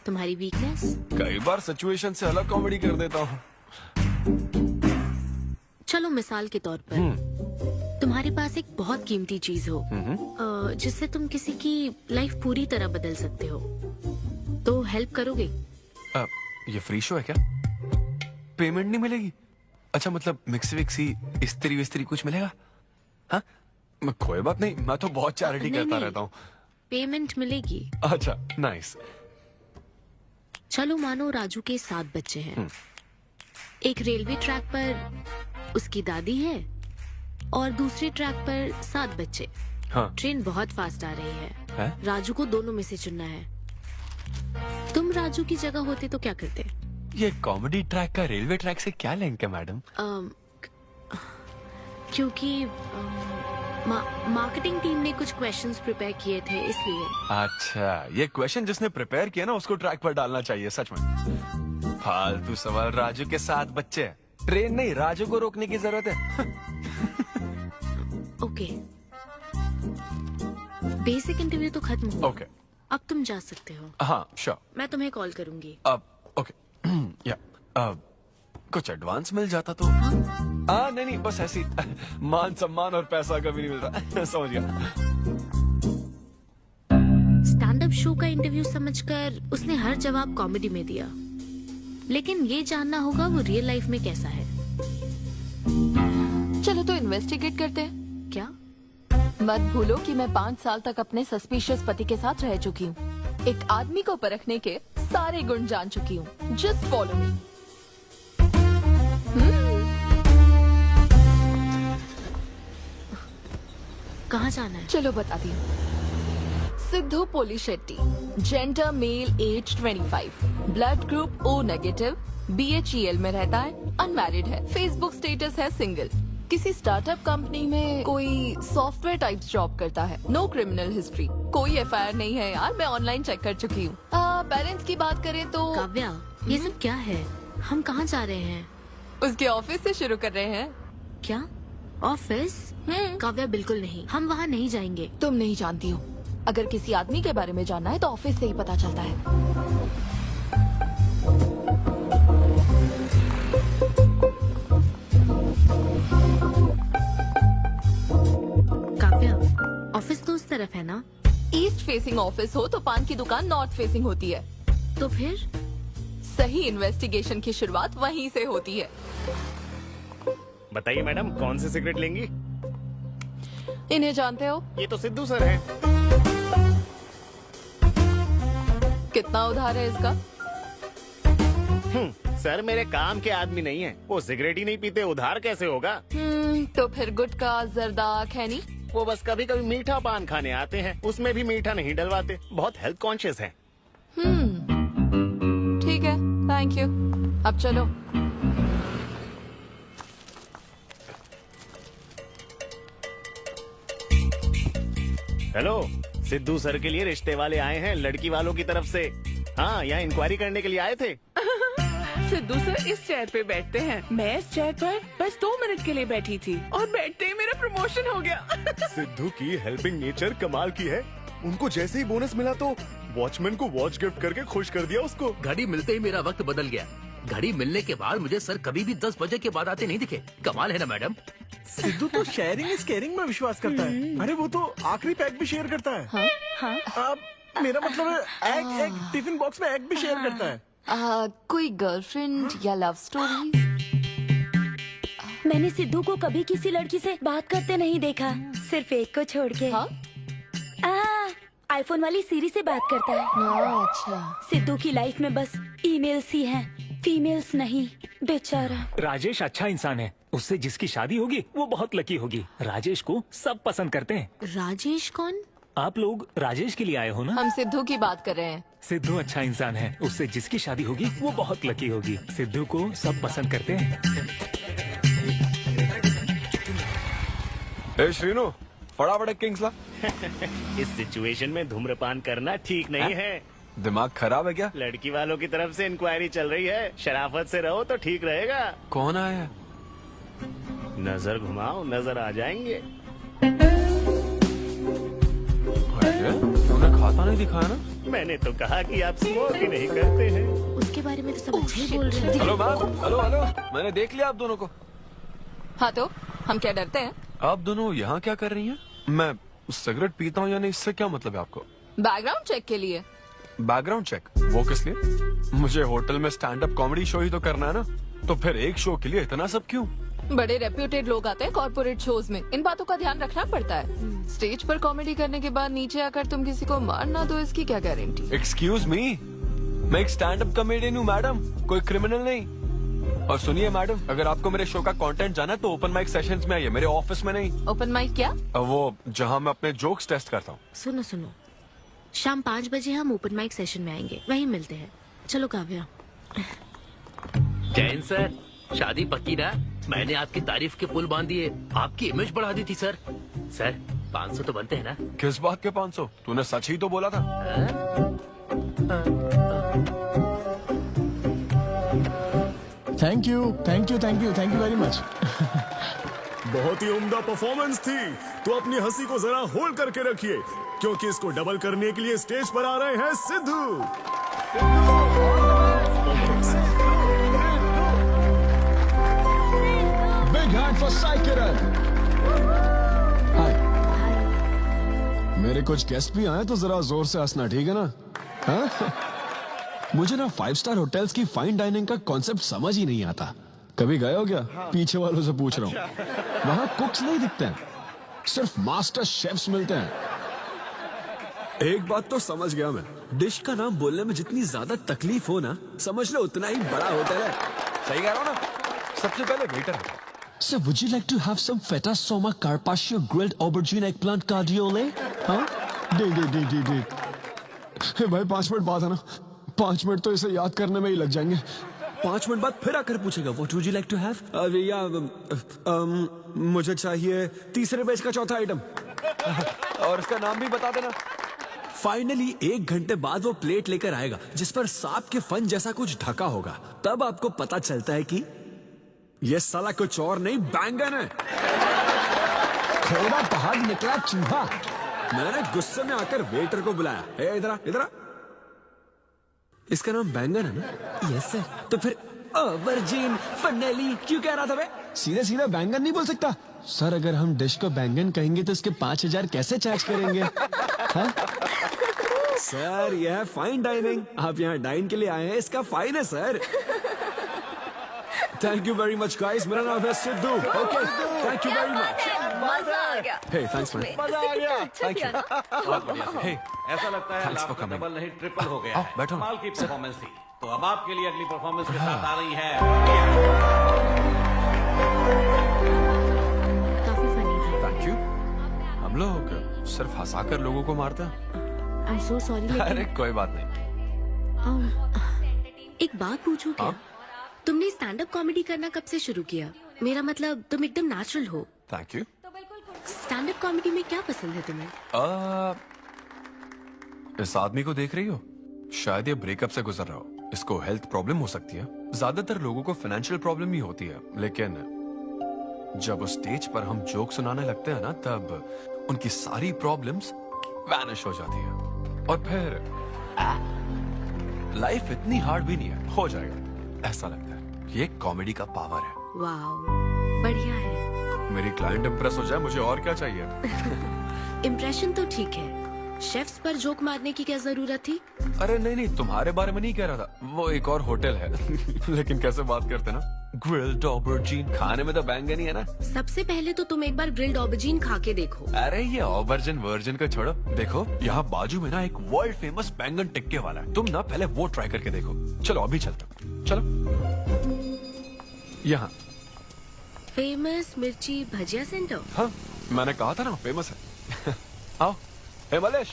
Speaker 1: तुम्हारी वीकनेस?
Speaker 8: कई बार सिचुएशन से अलग कॉमेडी कर देता हूँ।
Speaker 1: चलो मिसाल के तौर पर तुम्हारे पास एक बहुत कीमती चीज हो जिससे तुम किसी की लाइफ पूरी तरह बदल सकते हो, तो हेल्प करोगे?
Speaker 8: ये फ्री शो है क्या? पेमेंट नहीं मिलेगी? अच्छा, मतलब मिक्सी विक्सी इस्त्री विस्त्री कुछ मिलेगा? हाँ, कोई बात नहीं, मैं तो बहुत चैरिटी करता रहता हूँ।
Speaker 1: पेमेंट मिलेगी।
Speaker 8: अच्छा, नाइस।
Speaker 1: चलो मानो राजू के 7 बच्चे हैं। एक रेलवे ट्रैक पर उसकी दादी है और दूसरे ट्रैक पर 7 बच्चे।
Speaker 8: हाँ।
Speaker 1: ट्रेन बहुत फास्ट आ रही है। राजू को दोनों में से चुनना है। तुम राजू की जगह होते तो क्या करते?
Speaker 8: ये कॉमेडी ट्रैक का रेलवे ट्रैक से क्या लिंक है मैडम?
Speaker 1: क्योंकि मार्केटिंग टीम ने कुछ क्वेश्चंस प्रिपेयर किए थे, इसलिए।
Speaker 8: अच्छा, ये क्वेश्चन जिसने प्रिपेयर किया ना उसको ट्रैक पर डालना चाहिए, सच में। फालतू सवाल। राजू के 7 बच्चे हैं, ट्रेन नहीं, राजू को रोकने की जरूरत है।
Speaker 1: ओके, बेसिक इंटरव्यू तो खत्म हुआ।
Speaker 8: ओके,
Speaker 1: अब तुम जा सकते हो।
Speaker 8: हाँ श्योर।
Speaker 1: मैं तुम्हें कॉल करूंगी।
Speaker 8: अब ओके या कुछ एडवांस मिल जाता तो। नहीं, बस ऐसी मान सम्मान और पैसा कभी नहीं मिलता। समझ गया।
Speaker 1: स्टैंड अप शो का इंटरव्यू समझकर उसने हर जवाब कॉमेडी में दिया, लेकिन ये जानना होगा वो रियल लाइफ में कैसा है।
Speaker 2: चलो तो इन्वेस्टिगेट करते हैं।
Speaker 1: क्या?
Speaker 2: मत भूलो कि मैं 5 साल तक अपने सस्पिशियस पति के साथ रह चुकी हूँ। एक आदमी को परखने के सारे गुण जान चुकी हूँ। Just follow me.
Speaker 1: कहाँ जाना है?
Speaker 2: चलो बताती हूँ। Siddhu Polishetty, gender male, age 25, blood group O negative, BHEL में रहता है, अनमैरिड है, फेसबुक स्टेटस है सिंगल, किसी स्टार्टअप कंपनी में कोई सॉफ्टवेयर टाइप्स जॉब करता है, नो क्रिमिनल हिस्ट्री, कोई FIR नहीं है यार, मैं ऑनलाइन चेक कर चुकी हूँ। पेरेंट्स की बात करें तो
Speaker 1: काव्या, ये सब क्या है? हम कहाँ जा रहे हैं?
Speaker 2: उसके ऑफिस से शुरू कर रहे हैं।
Speaker 1: क्या ऑफिस? काव्या बिल्कुल नहीं, हम वहाँ नहीं जाएंगे।
Speaker 2: तुम नहीं जानती हो, अगर किसी आदमी के बारे में जानना है तो ऑफिस से ही पता चलता है।
Speaker 1: ऑफिस तो उस तरफ है ना?
Speaker 2: ईस्ट फेसिंग ऑफिस हो तो पान की दुकान नॉर्थ फेसिंग होती है।
Speaker 1: तो फिर
Speaker 2: सही इन्वेस्टिगेशन की शुरुआत वहीं से होती है।
Speaker 12: बताइए मैडम, कौन सी सिगरेट लेंगी?
Speaker 2: इन्हें जानते हो?
Speaker 12: ये तो सिद्धू सर है।
Speaker 2: कितना उधार है इसका?
Speaker 12: सर मेरे काम के आदमी नहीं है, वो सिगरेट ही नहीं पीते, उधार कैसे होगा?
Speaker 2: तो फिर गुटखा जर्दा खैनी?
Speaker 12: वो बस कभी कभी मीठा पान खाने आते हैं, उसमें भी मीठा नहीं डलवाते, बहुत हेल्थ कॉन्शियस है।
Speaker 2: ठीक है, थैंक यू। अब चलो।
Speaker 12: हेलो, सिद्धू सर के लिए रिश्ते वाले आए हैं, लड़की वालों की तरफ से। हाँ, यहाँ इंक्वायरी करने के लिए आए थे।
Speaker 14: सिद्धू सर इस चेयर पे बैठते हैं, मैं इस चेयर पर बस 2 मिनट के लिए बैठी थी और बैठते ही मेरा प्रमोशन हो गया।
Speaker 15: सिद्धू की हेल्पिंग नेचर कमाल की है। उनको जैसे ही बोनस मिला तो वॉचमैन को वॉच गिफ्ट करके खुश कर दिया उसको।
Speaker 5: घड़ी मिलते ही मेरा वक्त बदल गया। घड़ी मिलने के बाद मुझे सर कभी भी 10 बजे के बाद आते नहीं दिखे। कमाल है ना मैडम?
Speaker 7: सिद्धू तो शेयरिंग इज केयरिंग में विश्वास करता है। अरे वो तो आखिरी पैक भी शेयर करता है। हाँ? मेरा मतलब है एग टिफिन बॉक्स में एग भी शेयर करता है।
Speaker 2: कोई गर्लफ्रेंड या लव स्टोरी?
Speaker 6: मैंने सिद्धू को कभी किसी लड़की से बात करते नहीं देखा, सिर्फ एक को छोड़ के। आईफोन वाली सीरी से बात करता है।
Speaker 2: अच्छा।
Speaker 6: सिद्धू की लाइफ में बस ईमेल्स ही हैं, फीमेल्स नहीं, बेचारा।
Speaker 4: राजेश अच्छा इंसान है, उससे जिसकी शादी होगी वो बहुत लकी होगी। राजेश को सब पसंद करते हैं।
Speaker 1: राजेश कौन?
Speaker 4: आप लोग राजेश के लिए आए हो ना?
Speaker 2: हम सिद्धू की बात कर रहे हैं।
Speaker 4: सिद्धू अच्छा इंसान है, उससे जिसकी शादी होगी वो बहुत लकी होगी। सिद्धू को सब पसंद करते हैं।
Speaker 8: श्रीनु, फटाफट एक किंग्स ला।
Speaker 12: इस सिचुएशन में धूम्रपान करना ठीक नहीं है।
Speaker 8: दिमाग खराब है क्या?
Speaker 12: लड़की वालों की तरफ से इंक्वायरी चल रही है, शराफत से रहो तो ठीक रहेगा।
Speaker 8: कौन आया?
Speaker 12: नजर घुमाओ, नजर आ जाएंगे।
Speaker 8: तूने खाता नहीं दिखाया ना?
Speaker 12: मैंने तो कहा कि आप स्मोक ही नहीं करते हैं।
Speaker 1: उसके बारे में तो सब अच्छे ही बोल रहे हैं।
Speaker 8: हेलो मैम, हेलो हेलो, मैंने देख लिया आप दोनों को।
Speaker 2: हाँ तो हम क्या डरते हैं?
Speaker 8: आप दोनों यहाँ क्या कर रही हैं? मैं सिगरेट पीता हूँ या नहीं, इससे क्या मतलब है आपको?
Speaker 2: बैकग्राउंड चेक के लिए।
Speaker 8: Background check? वो किस लिए? मुझे होटल में स्टैंड अप कॉमेडी शो ही तो करना है ना, तो फिर एक शो के लिए इतना सब क्यों?
Speaker 2: बड़े रेप्यूटेड लोग आते हैं कॉर्पोरेट शोज में, इन बातों का ध्यान रखना पड़ता है। स्टेज पर कॉमेडी करने के बाद नीचे आकर तुम किसी को मार ना दो, इसकी क्या गारंटी?
Speaker 8: एक्सक्यूज मी, मैं एक स्टैंड अप कॉमेडियन हूँ मैडम, कोई क्रिमिनल नहीं। और सुनिए मैडम, अगर आपको मेरे शो का कंटेंट जाना है तो ओपन माइक सेशंस में आइए, मेरे ऑफिस में नहीं।
Speaker 2: ओपन माइक क्या?
Speaker 8: वो जहाँ मैं अपने जोक्स टेस्ट करता हूँ।
Speaker 1: सुनो सुनो, शाम 5 बजे हम ओपन माइक सेशन में आएंगे, वहीं मिलते हैं। चलो काव्या।
Speaker 5: जैन सर, शादी पक्की ना? मैंने आपकी तारीफ के पुल बांध दिए, आपकी इमेज बढ़ा दी थी सर। सर 500 तो बनते हैं ना?
Speaker 8: किस बात के 500? तूने सच ही तो बोला था।
Speaker 9: Thank you very much.
Speaker 15: बहुत ही उम्दा परफॉर्मेंस थी। तो अपनी हंसी को जरा होल्ड करके रखिए, क्योंकि इसको डबल करने के लिए स्टेज पर आ रहे हैं Sidhu.
Speaker 9: Big hand for Sai Kiran. Hi. मेरे कुछ गेस्ट भी आए तो जरा जोर से हंसना, ठीक है ना? हाँ? मुझे ना 5 स्टार होटल्स की फाइन डाइनिंग का कॉन्सेप्ट समझ ही नहीं आता। कभी गए हो क्या? पीछे वालों से पूछ रहा हूँ। वहाँ कुक्स नहीं दिखते हैं, सिर्फ मास्टर शेफ्स मिलते हैं। एक बात तो समझ गया मैं, डिश का नाम बोलने में जितनी ज्यादा तकलीफ हो ना, समझ लो उतना ही बड़ा होटल है।
Speaker 8: सही कह रहा हूँ ना? सबसे पहले वेटर है।
Speaker 9: So would you like to have some feta soma carpaccio grilled aubergine eggplant cardiole? हाँ? दे। हे भाई 5 मिनट बाद है ना, 5 मिनट तो इसे याद करने में ही लग जाएंगे। 5 मिनट बाद फिर आकर पूछेगा What would you like to have? मुझे चाहिए तीसरे पेज का चौथा आइटम।
Speaker 8: और इसका नाम भी बता देना।
Speaker 9: फाइनली 1 घंटे बाद वो प्लेट लेकर आएगा जिस पर सांप के फन जैसा कुछ ढका होगा। तब आपको पता चलता है कि ये साला कुछ और नहीं, बैंगन है। थोड़ा बाहर निकला चूहा। मैंने गुस्से में आकर वेटर को बुलाया, ए इधर आ। इसका नाम बैंगन है ना? Yes sir. तो फिर ऑबरजीन फनेली क्यों कह रहा था बे? सीधे बैंगन नहीं बोल सकता सर। अगर हम डिश को बैंगन कहेंगे तो इसके 5000 कैसे चार्ज करेंगे? हाँ? सर यह है फाइन डाइनिंग, आप यहाँ डाइन के लिए आए हैं, इसका फाइन है sir. Thank you very much guys, मेरा नाम है Sidhu. Okay, thank you very much.
Speaker 2: मजा आ गया।
Speaker 9: हे थैंक्स मैन।
Speaker 15: मजा आ गया।
Speaker 9: Thank you.
Speaker 8: हे
Speaker 12: ऐसा लगता है
Speaker 8: Thanks for
Speaker 12: लाभ
Speaker 8: coming.
Speaker 12: डबल नहीं ट्रिपल हो गया है।
Speaker 8: बैठो।
Speaker 12: कमाल की परफॉर्मेंस थी। तो अब आपके लिए अगली परफॉर्मेंस के साथ आ रही है।
Speaker 1: काफी फनी था।
Speaker 8: Thank you. हम लोग सिर्फ हंसाकर लोगों को मारते हैं।
Speaker 1: I am so sorry.
Speaker 8: अरे कोई बात नहीं।
Speaker 1: एक बात पूछूं क्या? तुमने स्टैंड अप कॉमेडी करना कब से शुरू किया? मेरा मतलब तुम एकदम नेचुरल हो।
Speaker 8: Thank you.
Speaker 1: Stand up comedy में क्या पसंद है तुम्हें?
Speaker 8: इस आदमी को देख रही हो? शायद ये ब्रेकअप से गुजर रहा हो। इसको हेल्थ प्रॉब्लम हो सकती है। ज्यादातर लोगों को फाइनेंशियल प्रॉब्लम ही होती है, लेकिन जब उस स्टेज पर हम जोक सुनाने लगते हैं ना, तब उनकी सारी प्रॉब्लम्स वैनिश हो जाती है। और फिर लाइफ इतनी हार्ड भी नहीं है, हो जाएगा ऐसा लगता है। ये कॉमेडी का पावर है।
Speaker 1: वाओ, बढ़िया है।
Speaker 8: मेरी क्लाइंट इंप्रेस हो जाए, मुझे और क्या चाहिए?
Speaker 1: इम्प्रेशन तो ठीक है, शेफ्स पर जोक मारने की क्या जरूरत थी?
Speaker 8: अरे नहीं, तुम्हारे बारे में नहीं कह रहा था। वो एक और होटल है। लेकिन कैसे बात करते ना, ग्रिल्ड ऑबरजीन खाने में तो बैंगन ही है ना।
Speaker 1: सबसे पहले तो तुम एक बार ग्रिल्ड ऑबरजीन खा के देखो।
Speaker 8: अरे ये ऑबरजीन वर्जिन को छोड़ो, देखो यहाँ बाजू में ना एक वर्ल्ड फेमस बैंगन टिक्के वाला है। तुम ना पहले वो ट्राई करके देखो। चलो अभी चलता, चलो यहाँ।
Speaker 1: फेमस मिर्ची भजिया सेंटर।
Speaker 8: हाँ, मैंने कहा था ना फेमस है। आओ। हे मलेश।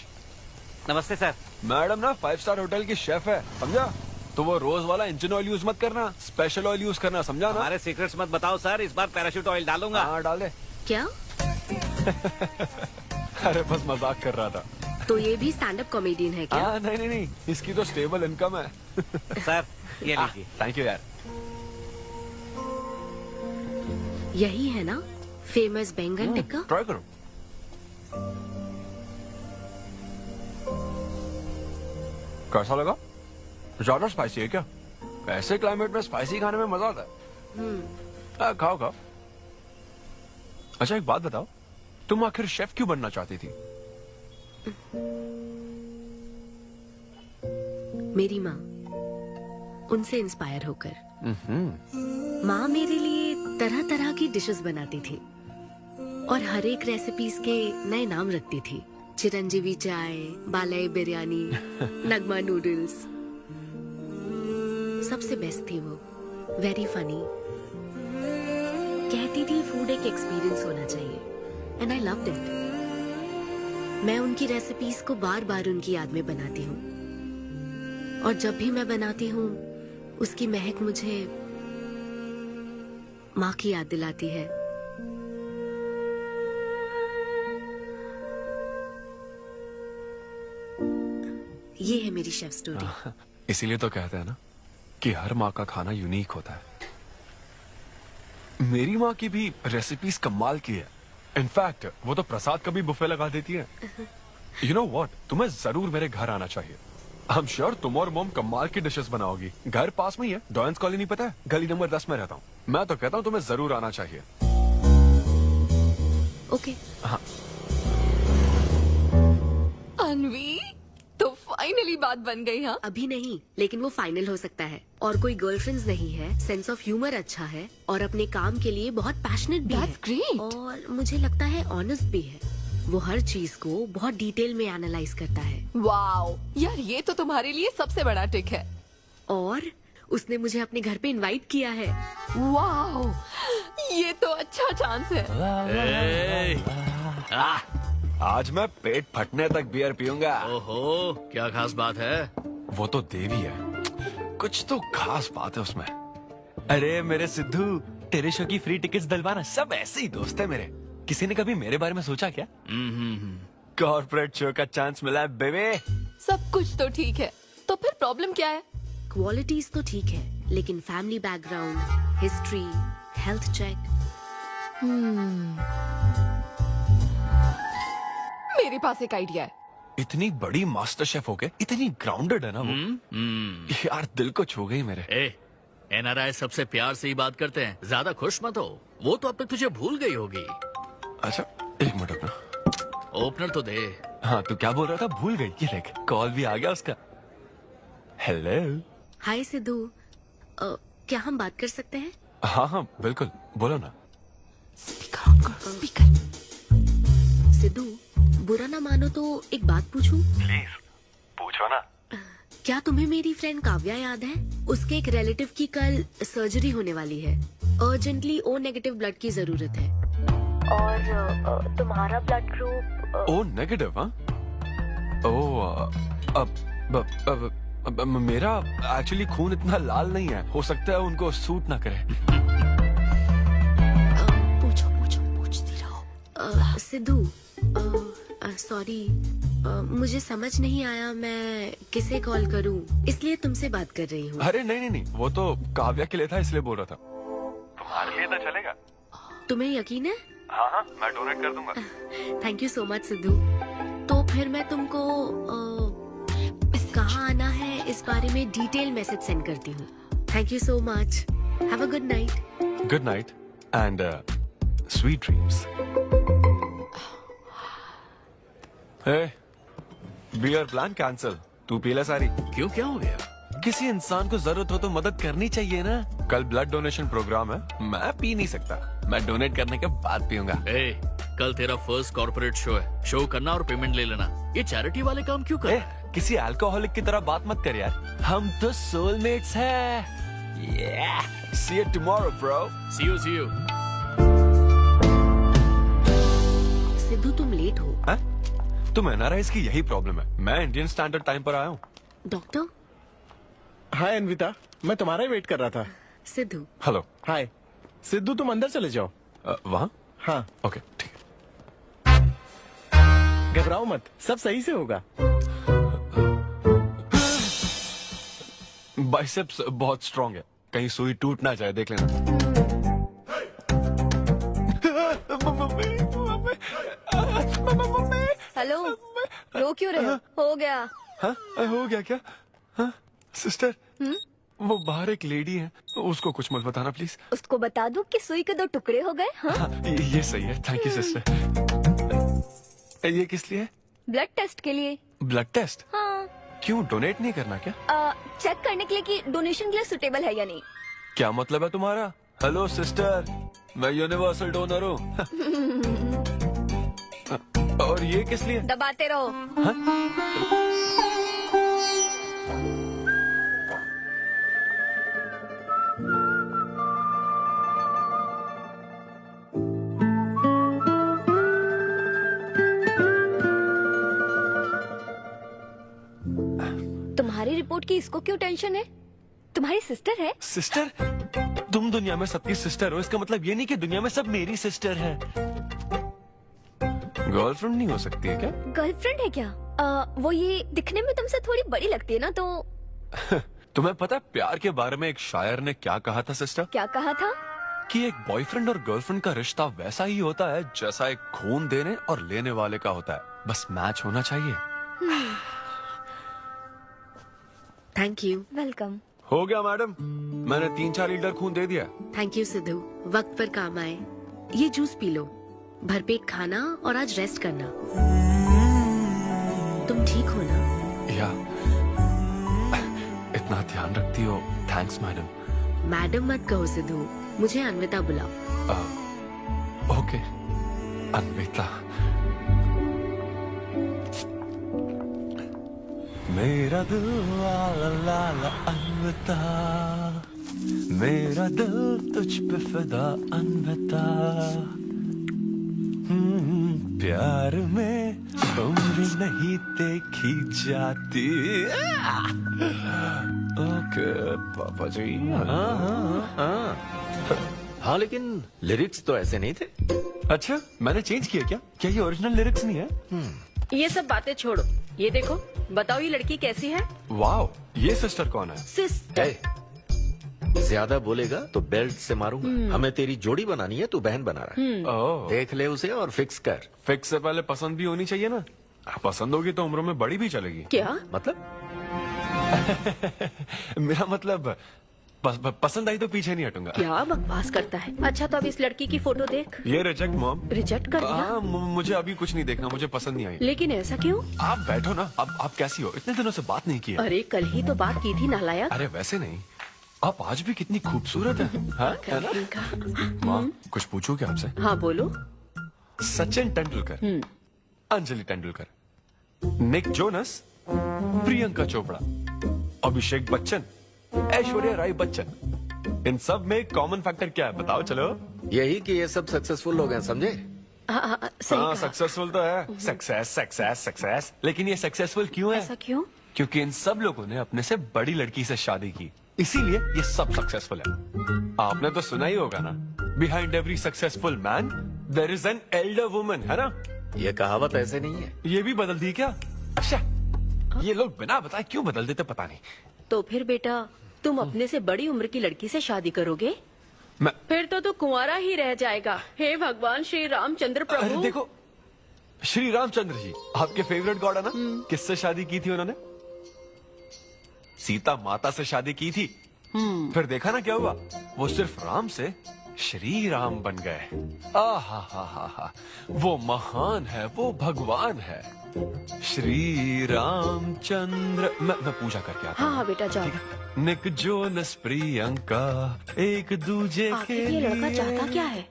Speaker 12: नमस्ते सर।
Speaker 8: मैडम ना 5 स्टार होटल की शेफ है, समझा? तो वो रोज वाला इंजन ऑयल यूज मत करना, स्पेशल ऑयल यूज करना, समझा ना?
Speaker 12: हमारे सीक्रेट्स मत बताओ सर, इस बार पैराशूट ऑयल डालूंगा।
Speaker 8: हाँ डाल दे।
Speaker 1: क्या?
Speaker 8: अरे बस मजाक कर रहा था।
Speaker 1: तो ये भी स्टैंड अप कॉमेडियन है क्या?
Speaker 8: नहीं, इसकी तो स्टेबल इनकम है।
Speaker 12: सर ये लीजिए।
Speaker 8: थैंक यू यार।
Speaker 1: यही है ना फेमस बैंगन टिक्का?
Speaker 8: ट्राई करो। कैसा लगा? ज्यादा स्पाइसी है क्या? ऐसे क्लाइमेट में स्पाइसी खाने में मजा आता है। खाओ। अच्छा एक बात बताओ, तुम आखिर शेफ क्यों बनना चाहती थी?
Speaker 1: मेरी माँ, उनसे इंस्पायर होकर। माँ मेरे लिए तरह तरह की डिशेस बनाती थी और हर एक रेसिपीज के नए नाम रखती थी। चिरंजीवी चाय, बालाई बिरयानी, नगमा नूडल्स, सबसे बेस्ट थी वो। Very funny. कहती थी फूड एक एक्सपीरियंस होना चाहिए एंड आई लव्ड इट। मैं उनकी रेसिपीज को बार बार उनकी याद में बनाती हूँ और जब भी मैं बनाती हूँ उसकी महक मुझे माँ की याद दिलाती है। ये है मेरी शेफ स्टोरी।
Speaker 8: इसीलिए तो कहते हैं ना कि हर माँ का खाना यूनिक होता है। मेरी माँ की भी रेसिपीज कमाल की है। इनफैक्ट वो तो प्रसाद का भी बुफे लगा देती है। यू नो व्हाट, तुम्हें जरूर मेरे घर आना चाहिए। आई एम श्योर तुम और मोम कमाल की डिशेस बनाओगी। घर पास में ही है, डॉयंस कॉलोनी पता है, गली नंबर 10 में रहता हूँ। मैं तो कहता हूँ तुम्हें जरूर आना चाहिए।
Speaker 1: ओके।
Speaker 8: हाँ।
Speaker 2: अनवी, तो फाइनली बात बन गई। हाँ,
Speaker 1: अभी नहीं, लेकिन वो फाइनल हो सकता है। और कोई गर्लफ्रेंड्स नहीं है, सेंस ऑफ ह्यूमर अच्छा है और अपने काम के लिए बहुत पैशनेट भी है।
Speaker 2: ग्रेट।
Speaker 1: और मुझे लगता है ऑनेस्ट भी है। वो हर चीज को बहुत डिटेल में एनालाइज करता है।
Speaker 2: वाओ यार, ये तो तुम्हारे लिए सबसे बड़ा टिक है।
Speaker 1: और उसने मुझे अपने घर पे इनवाइट किया है।
Speaker 2: वाओ, ये तो अच्छा चांस है।
Speaker 8: आज मैं पेट फटने तक बियर पीऊंगा।
Speaker 5: ओहो, क्या खास बात है?
Speaker 8: वो तो देवी है, कुछ तो खास बात है उसमें। अरे मेरे सिद्धू, तेरे शो की फ्री टिकट्स दिलवाना, सब ऐसे ही दोस्त है मेरे। किसी ने कभी मेरे बारे में सोचा क्या? कॉर्पोरेट शो का चांस मिला है बेबे।
Speaker 2: सब कुछ तो ठीक है, तो फिर प्रॉब्लम क्या है?
Speaker 1: क्वालिटीज तो ठीक है, लेकिन family background, history, health check.
Speaker 2: मेरे पास एक आइडिया है।
Speaker 8: इतनी बड़ी मास्टर शेफ हो गए, इतनी ग्राउंडेड है ना वो। यार दिल को छू गई मेरे।
Speaker 5: एनआरआई सबसे प्यार से ही बात करते हैं, ज्यादा खुश मत हो। वो तो अब तक तुझे भूल गई होगी।
Speaker 8: अच्छा एक मिनट अपना
Speaker 5: ओपनर तो दे।
Speaker 8: हाँ तू क्या बोल रहा था? भूल गई? ये देख, कॉल भी आ गया उसका। हेलो।
Speaker 1: हाय सिद्धू, क्या हम बात कर सकते हैं?
Speaker 8: हाँ हाँ बिल्कुल, बोलो ना।
Speaker 1: स्पीकर। सिद्धू, बुरा ना मानो तो एक बात पूछूं?
Speaker 8: प्लीज पूछो ना।
Speaker 1: क्या तुम्हें मेरी फ्रेंड काव्या याद है? उसके एक रिलेटिव की कल सर्जरी होने वाली है। अर्जेंटली O नेगेटिव ब्लड की जरूरत है।
Speaker 13: और तुम्हारा ब्लड ग्रुप?
Speaker 8: O negative? हाँ। अब मेरा एक्चुअली खून इतना लाल नहीं है, हो सकता है उनको सूट ना करे।
Speaker 1: पूछती रहो। सिद्धू, सॉरी, मुझे समझ नहीं आया मैं किसे कॉल करूं, इसलिए तुमसे बात कर रही हूँ।
Speaker 8: अरे नहीं, वो तो काव्या के लिए था, इसलिए बोल रहा था। तुम्हारे लिए तो चलेगा?
Speaker 1: तुम्हें यकीन है?
Speaker 8: हाँ, मैं डोनेट कर दूंगा।
Speaker 1: Thank you so much Sidhu. तो फिर मैं तुमको कहाँ आना है इस बारे में डिटेल मैसेज सेंड करती हूँ। Thank you so much. Have a good night.
Speaker 8: Good night and sweet dreams. Beer plan cancel. तू पी ले सारी।
Speaker 5: क्यों, क्या हो गया?
Speaker 8: किसी इंसान को जरूरत हो तो मदद करनी चाहिए ना। कल ब्लड डोनेशन प्रोग्राम है, मैं पी नहीं सकता। मैं डोनेट करने के बाद पीऊंगा।
Speaker 5: कल तेरा फर्स्ट कॉर्पोरेट शो है, शो करना और पेमेंट ले लेना। ये चैरिटी वाले काम क्यों कर?
Speaker 8: किसी अल्कोहलिक की तरह बात मत कर यार, हम तो सोलमेट्स हैं। See you tomorrow, bro.
Speaker 5: See you.
Speaker 1: Sidhu तुम लेट हो।
Speaker 8: तुम एनआरआईज की यही प्रॉब्लम है। मैं इंडियन स्टैंडर्ड टाइम पर आया हूँ।
Speaker 1: डॉक्टर।
Speaker 7: हाय अनविता, मैं तुम्हारा ही वेट कर रहा था।
Speaker 1: सिद्धू।
Speaker 8: हेलो।
Speaker 7: हाय सिद्धू, तुम अंदर चले जाओ।
Speaker 8: वहाँ?
Speaker 7: हाँ
Speaker 8: ओके ठीक है।
Speaker 7: घबराओ मत, सब सही से होगा।
Speaker 8: बाइसेप्स बहुत स्ट्रांग है, कहीं सुई टूट ना जाए, देख लेना।
Speaker 13: हेलो, रो क्यों रहे हो? हो गया।
Speaker 8: हाँ, हो गया क्या? हाँ, सिस्टर, वो बाहर एक लेडी है, उसको कुछ मत बताना प्लीज।
Speaker 16: उसको बता दूं कि सुई के 2 टुकड़े हो गए। हाँ?
Speaker 8: हाँ, ये सही है, थैंक यू सिस्टर। ये किस लिए?
Speaker 16: ब्लड टेस्ट के लिए।
Speaker 8: Blood test?
Speaker 16: हाँ।
Speaker 8: क्यों, डोनेट नहीं करना क्या?
Speaker 16: चेक करने के लिए कि डोनेशन के लिए सुटेबल है या नहीं।
Speaker 8: क्या मतलब है तुम्हारा? हेलो सिस्टर, मैं यूनिवर्सल डोनर हूँ। और ये किस लिए?
Speaker 16: दबाते रहो।
Speaker 8: हाँ?
Speaker 16: तुम्हारी रिपोर्ट की इसको क्यों टेंशन है? तुम्हारी सिस्टर है।
Speaker 8: सिस्टर? तुम दुनिया में सबकी सिस्टर हो, इसका मतलब ये नहीं कि दुनिया में सब मेरी सिस्टर है। गर्लफ्रेंड नहीं हो सकती है क्या?
Speaker 16: गर्लफ्रेंड है क्या? वो ये दिखने में तुमसे थोड़ी बड़ी लगती है ना, तो
Speaker 8: तुम्हें पता है प्यार के बारे में एक शायर ने क्या कहा था सिस्टर?
Speaker 16: क्या कहा था?
Speaker 8: कि एक बॉयफ्रेंड और गर्लफ्रेंड का रिश्ता वैसा ही होता है जैसा एक खून देने और लेने वाले का होता है, बस मैच होना चाहिए।
Speaker 1: Thank you.
Speaker 16: वेलकम।
Speaker 8: हो गया मैडम, मैंने 3-4 लीटर खून दे दिया।
Speaker 1: थैंक यू सिद्धू, वक्त पर काम आए। ये जूस पी लो, भरपेट खाना और आज रेस्ट करना। तुम ठीक हो ना?
Speaker 8: या इतना ध्यान रखती हो, थैंक्स मैडम।
Speaker 1: मैडम मत कहो सिद्धू, मुझे अन्विता बुलाओ।
Speaker 8: ओके अन्विता। मेरा दिल ला ला ला अन्विता, मेरा दिल तुझ पे फिदा अन्विता। प्यार में उम्र नहीं देखी जाती। ओके पापा जी।
Speaker 10: हाँ लेकिन लिरिक्स तो ऐसे नहीं थे।
Speaker 8: अच्छा, मैंने चेंज किया क्या? क्या ये ओरिजिनल लिरिक्स नहीं है?
Speaker 11: ये सब बातें छोड़ो, ये देखो, बताओ ये लड़की कैसी है?
Speaker 8: वाओ, ये सिस्टर कौन है?
Speaker 11: सिस्टर।
Speaker 10: ज्यादा बोलेगा तो बेल्ट से मारूंगा। हमें तेरी जोड़ी बनानी है, तू बहन बना रहा है। देख ले उसे और फिक्स कर।
Speaker 8: फिक्स से पहले पसंद भी होनी चाहिए ना। पसंद होगी तो उम्र में बड़ी भी चलेगी।
Speaker 11: क्या
Speaker 10: मतलब?
Speaker 8: मेरा मतलब पसंद आई तो पीछे नहीं हटूंगा।
Speaker 11: क्या बकवास करता है। अच्छा तो अब इस लड़की की फोटो देख।
Speaker 8: ये रिजेक्ट मॉम।
Speaker 11: रिजेक्ट कर दिया?
Speaker 8: हाँ, मुझे अभी कुछ नहीं देखना, मुझे पसंद नहीं आई।
Speaker 11: लेकिन ऐसा क्यों?
Speaker 8: आप बैठो ना। अब आप कैसी हो? इतने दिनों से बात नहीं की है।
Speaker 11: अरे कल ही तो बात की थी नालायक।
Speaker 8: अरे वैसे नहीं, आप आज भी कितनी खूबसूरत है, हाँ? है ना? माँ कुछ पूछूं क्या आपसे?
Speaker 11: हाँ बोलो।
Speaker 8: सचिन तेंदुलकर, अंजलि तेंदुलकर, निक जोनस, प्रियंका चोपड़ा, अभिषेक बच्चन, ऐश्वर्या राय बच्चन, इन सब में कॉमन फैक्टर क्या है बताओ? चलो
Speaker 10: यही कि ये सब सक्सेसफुल लोग हैं, समझे?
Speaker 11: हाँ
Speaker 8: सक्सेसफुल तो है। सक्सेस सक्सेस सक्सेस, लेकिन ये सक्सेसफुल क्यों है?
Speaker 11: ऐसा क्यों?
Speaker 8: क्योंकि इन सब लोगों ने अपने से बड़ी लड़की से शादी की, इसीलिए ये सब सक्सेसफुल है। आपने तो सुना ही होगा ना, behind every successful man there is an elder woman, है ना?
Speaker 10: ये कहावत ऐसे नहीं है।
Speaker 8: ये भी बदल दी क्या? अच्छा, ये लोग बिना बताए क्यों बदल देते पता नहीं।
Speaker 11: तो फिर बेटा तुम अपने से बड़ी उम्र की लड़की से शादी करोगे? फिर तो तू कुंवारा ही रह जाएगा। हे भगवान श्री रामचंद्र प्रभु।
Speaker 8: अरे देखो, श्री रामचंद्र जी आपके फेवरेट गॉड है ना? किससे शादी की थी उन्होंने? सीता माता से शादी की थी। फिर देखा ना क्या हुआ, वो सिर्फ राम से श्री राम बन गए। हा, वो महान है, वो भगवान है श्री रामचंद्र। मैं पूजा करके आता हूँ।
Speaker 11: हाँ बेटा जाओ।
Speaker 8: निक जोनस प्रियंका एक दूजे के
Speaker 11: आखिर ये लड़का चाहता क्या है?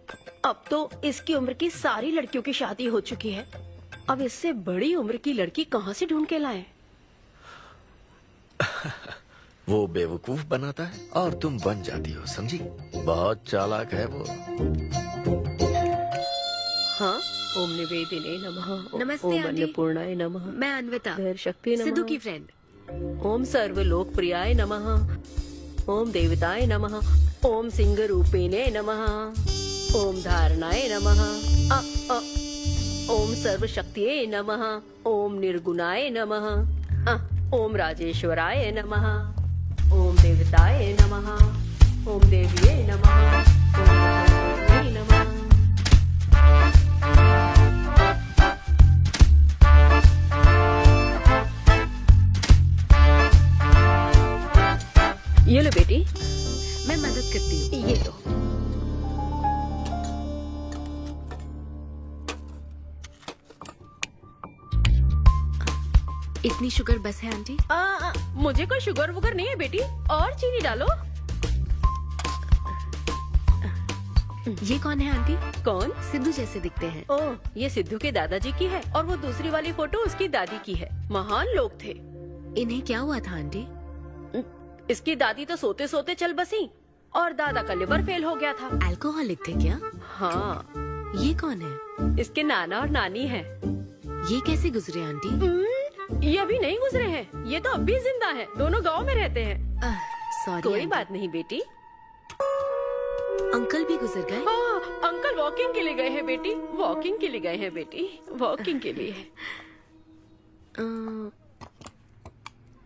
Speaker 11: अब तो इसकी उम्र की सारी लड़कियों की शादी हो चुकी है, अब इससे बड़ी उम्र की लड़की कहाँ से ढूंढ के लाए?
Speaker 10: वो बेवकूफ बनाता है और तुम बन जाती हो, समझी? बहुत चालाक है वो।
Speaker 11: हाँ, ओम निवेदिने नमः।
Speaker 1: नमस्ते
Speaker 11: ओम
Speaker 1: आंटी।
Speaker 11: अन्नपूर्णाय नमः।
Speaker 1: मैं अन्विता,
Speaker 11: शक्ति नमः।
Speaker 1: सिद्धू की फ्रेंड।
Speaker 11: ओम सर्वलोकप्रियाय नमः। ओम देवताय नमः। ओम सिंह रूपेणे नमः। ओम धारणाय नमः। ओम सर्वशक्तिये नमः। ओम निर्गुणाय नमः। ओम राजेश्वराय नमः। ओम देवताय नमः। ओम देव्ये नमः। ओम भगवते नमः। ये लो बेटे,
Speaker 1: इतनी शुगर बस है आंटी?
Speaker 11: मुझे कोई शुगर वुगर नहीं है बेटी, और चीनी डालो।
Speaker 1: ये कौन है आंटी?
Speaker 11: कौन?
Speaker 1: सिद्धू जैसे दिखते हैं।
Speaker 11: ओह, ये सिद्धू के दादाजी की है और वो दूसरी वाली फोटो उसकी दादी की है। महान लोग थे।
Speaker 1: इन्हें क्या हुआ था आंटी?
Speaker 11: इसकी दादी तो सोते सोते चल बसी और दादा का लिवर फेल हो गया था।
Speaker 1: अल्कोहलिक थे क्या?
Speaker 11: हाँ।
Speaker 1: ये कौन है?
Speaker 11: इसके नाना और नानी है।
Speaker 1: ये कैसे गुजरे आंटी?
Speaker 11: ये अभी नहीं गुजरे हैं, ये तो अब भी जिंदा है। दोनों गांव में रहते हैं।
Speaker 1: सॉरी।
Speaker 11: कोई बात नहीं बेटी।
Speaker 1: अंकल भी गुजर गए?
Speaker 11: हाँ, अंकल वॉकिंग के लिए गए हैं बेटी, वॉकिंग के लिए गए हैं बेटी, वॉकिंग के लिए।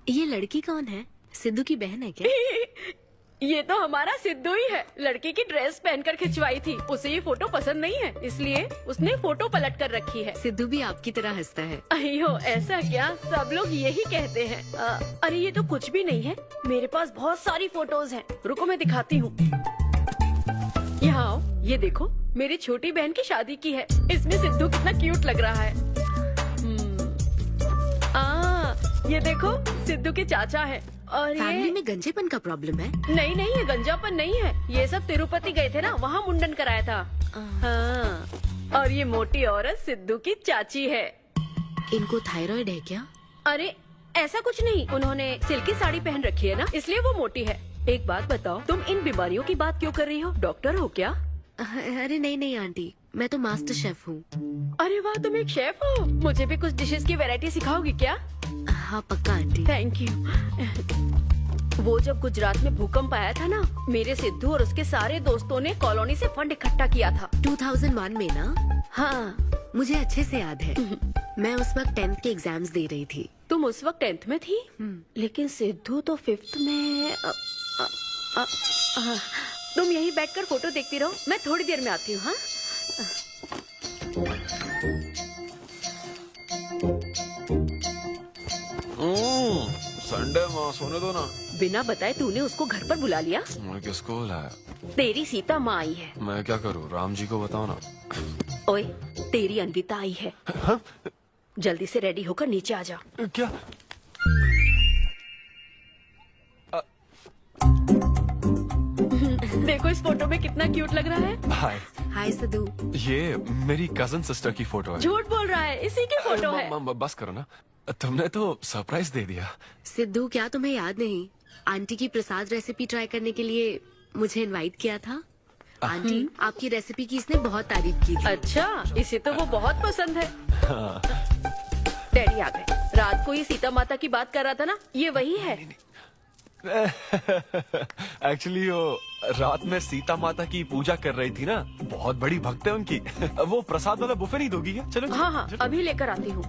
Speaker 1: ये लड़की कौन है? सिद्धू की बहन है क्या?
Speaker 11: ये तो हमारा सिद्धू ही है। लड़की की ड्रेस पहनकर खिंचवाई थी, उसे ये फोटो पसंद नहीं है, इसलिए उसने फोटो पलट कर रखी है।
Speaker 1: सिद्धू भी आपकी तरह हंसता है।
Speaker 11: अयो, ऐसा क्या? सब लोग यही कहते हैं। अरे ये तो कुछ भी नहीं है, मेरे पास बहुत सारी फोटोज हैं। रुको मैं दिखाती हूँ। यहाँ आओ, ये देखो, मेरी छोटी बहन की शादी की है। इसमें सिद्धू कितना क्यूट लग रहा है। ये देखो, सिद्धू के चाचा है। और
Speaker 1: फैमिली में गंजेपन का प्रॉब्लम है?
Speaker 11: नहीं नहीं, ये गंजापन नहीं है। ये सब तिरुपति गए थे ना, वहाँ मुंडन कराया था। हाँ। और ये मोटी औरत सिद्धू की चाची है।
Speaker 1: इनको थायराइड है क्या?
Speaker 11: अरे ऐसा कुछ नहीं, उन्होंने सिल्की साड़ी पहन रखी है ना, इसलिए वो मोटी है। एक बात बताओ, तुम इन बीमारियों की बात क्यों कर रही हो? डॉक्टर हो क्या?
Speaker 1: अरे नहीं नहीं आंटी, मैं तो मास्टर शेफ हूँ।
Speaker 11: अरे वाह, तुम एक शेफ हो। मुझे भी कुछ डिशेस की वैरायटी सिखाओगी क्या?
Speaker 1: हाँ पक्का आंटी।
Speaker 11: Thank you. वो जब गुजरात में भूकंप आया था ना, मेरे सिद्धू और उसके सारे दोस्तों ने कॉलोनी से फंड इकट्ठा किया था।
Speaker 1: 2001 में ना?
Speaker 11: हाँ,
Speaker 1: मुझे अच्छे से याद है। मैं उस वक्त 10th के एग्जाम्स दे रही थी।
Speaker 11: तुम उस वक्त 10th में थी? लेकिन सिद्धू तो 5th में। तुम यहीं बैठकर फोटो देखती रहो, मैं थोड़ी देर में आती हूँ। हाँ,
Speaker 8: संडे माँ, सोने दो ना।
Speaker 11: बिना बताए तूने उसको घर पर बुला लिया?
Speaker 8: मैं किसको बुलाया?
Speaker 11: तेरी सीता माँ आई है।
Speaker 8: मैं क्या करूँ? राम जी को बताओ ना।
Speaker 11: ओए, तेरी अन्विता आई है।
Speaker 8: हाँ?
Speaker 11: जल्दी से रेडी होकर नीचे आ जा।
Speaker 8: क्या?
Speaker 11: देखो इस फोटो में कितना क्यूट लग रहा है।
Speaker 8: हाय।
Speaker 1: हाय सिद्धू।
Speaker 8: ये मेरी कजन सिस्टर की फोटो है।
Speaker 11: झूठ बोल रहा है, इसी की फोटो है।
Speaker 8: बस करो ना, तुमने तो सरप्राइज दे दिया।
Speaker 1: सिद्धू, क्या तुम्हें याद नहीं, आंटी की प्रसाद रेसिपी ट्राई करने के लिए मुझे इनवाइट किया था? आंटी, आपकी रेसिपी की इसने बहुत तारीफ की थी।
Speaker 11: अच्छा, इसे तो वो बहुत पसंद है। डैडी आ गए। रात को ये सीता माता की बात कर रहा था ना, ये वही है।
Speaker 8: एक्चुअली वो रात में सीता माता की पूजा कर रही थी ना, बहुत बड़ी भक्त है उनकी। वो प्रसाद वाला बुफे नहीं दोगी क्या? चलो।
Speaker 11: हाँ हाँ, अभी लेकर आती हूँ।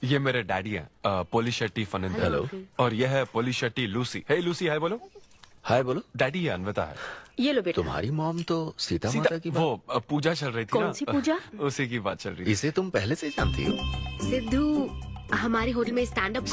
Speaker 8: ये मेरे डैडी हैं, पोली शेट्टी फनिंदर।
Speaker 10: हेलो।
Speaker 8: और ये है पोली शेट्टी लूसी। हे लूसी, हाय बोलो।
Speaker 10: हाय बोलो।
Speaker 8: डैडी ये अन्विता है।
Speaker 11: ये लो बेटा।
Speaker 10: तुम्हारी मॉम तो सीता माता की बात।
Speaker 8: वो पूजा चल रही थी ना।
Speaker 11: कौन सी पूजा?
Speaker 8: उसी की बात चल रही थी।
Speaker 10: इसे तुम पहले से जानती हो?
Speaker 1: सिद्धू, हमारे होटल में स्टैंड अप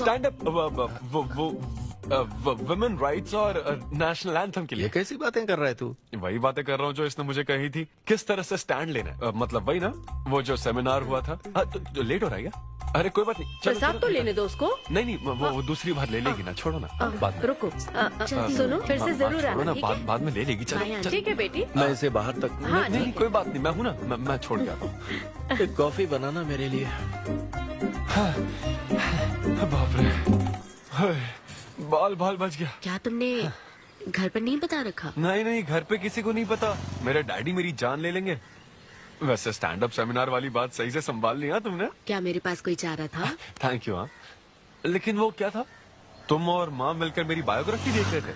Speaker 8: वुमेन राइट्स और नेशनल एंथम के लिए।
Speaker 10: ये कैसी बातें कर रहा है तू?
Speaker 8: वही बातें कर रहा हूँ जो इसने मुझे कही थी, किस तरह से स्टैंड लेना है। मतलब वही ना, वो जो सेमिनार हुआ था। तो लेट हो रहा है क्या? अरे कोई बात नहीं,
Speaker 11: प्रसाद तो लेने दो उसको।
Speaker 8: नहीं, वो दूसरी बार ले लेगी ना, छोड़ो ना। बाद
Speaker 11: रुको, सुनो, फिर से जरूर आना।
Speaker 8: बाद में ले लेगी। चलो
Speaker 11: ठीक है बेटी।
Speaker 10: मैं इसे बाहर तक।
Speaker 8: नहीं, कोई बात नहीं, मैं हूँ ना, मैं छोड़ के आता हूँ।
Speaker 10: एक कॉफी बनाना मेरे लिए।
Speaker 8: बाप रे, बाल बच गया।
Speaker 1: क्या तुमने घर पर नहीं बता रखा?
Speaker 8: नहीं, घर पे किसी को नहीं पता। मेरे डैडी मेरी जान ले लेंगे। वैसे स्टैंड अप सेमिनार वाली बात सही से संभाल लिया तुमने।
Speaker 1: क्या मेरे पास कोई चारा था?
Speaker 8: Thank you. हाँ, लेकिन वो क्या था? तुम और माँ मिलकर मेरी बायोग्राफी देख रहे थे।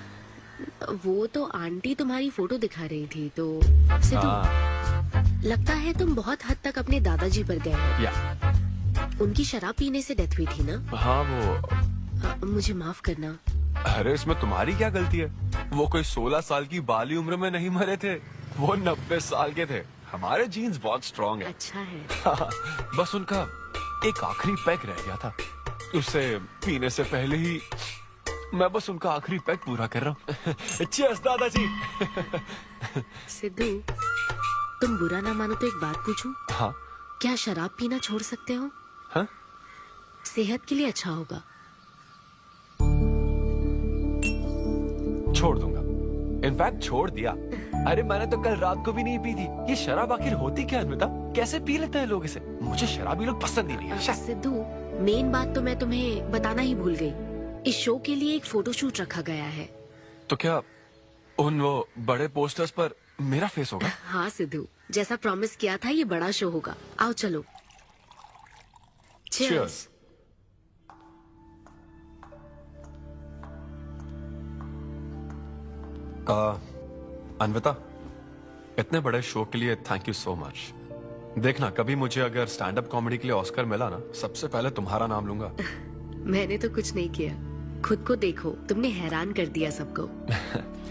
Speaker 1: वो तो आंटी तुम्हारी फोटो दिखा रही थी। तो सिद्धू, लगता है तुम बहुत हद तक अपने दादाजी पर गए हो।
Speaker 8: या
Speaker 1: उनकी शराब पीने से डेथ हुई थी ना?
Speaker 8: हाँ, वो
Speaker 1: मुझे माफ करना।
Speaker 8: अरे इसमें तुम्हारी क्या गलती है? वो कोई 16 साल की बाली उम्र में नहीं मरे थे, वो 90 साल के थे। हमारे जीन्स बहुत स्ट्रॉन्ग है।
Speaker 1: अच्छा है।
Speaker 8: बस उनका एक आखिरी पैक रह गया था, उसे पीने से पहले ही मैं बस उनका आखिरी पैक पूरा कर रहा हूँ। चीयर्स दादाजी।
Speaker 1: सिद्धू, तुम बुरा ना मानो तो एक बात पूछूं?
Speaker 8: हाँ।
Speaker 1: क्या शराब पीना छोड़ सकते हो?
Speaker 8: हाँ?
Speaker 1: सेहत के लिए अच्छा होगा।
Speaker 8: छोड़ दूंगा, इनफैक्ट छोड़ दिया। अरे मैंने तो कल रात को भी नहीं पी थी। ये शराब आखिर होती क्या है अन्विता? कैसे पी लेते हैं लोग इसे? मुझे शराबी लोग पसंद ही नहीं है।
Speaker 1: सिद्धू, मेन बात तो मैं तुम्हें बताना ही भूल गई। इस शो के लिए एक फोटोशूट रखा गया है।
Speaker 8: तो क्या उन वो बड़े पोस्टर्स पर मेरा फेस होगा?
Speaker 1: हाँ सिद्धू, जैसा प्रॉमिस किया था ये बड़ा शो होगा। आओ चलो। Cheers.
Speaker 8: अन्विता, इतने बड़े शो के लिए थैंक यू सो मच। देखना कभी मुझे अगर स्टैंड अप कॉमेडी के लिए ऑस्कर मिला ना, सबसे पहले तुम्हारा नाम लूंगा।
Speaker 1: मैंने तो कुछ नहीं किया, खुद को देखो, तुमने हैरान कर दिया सबको।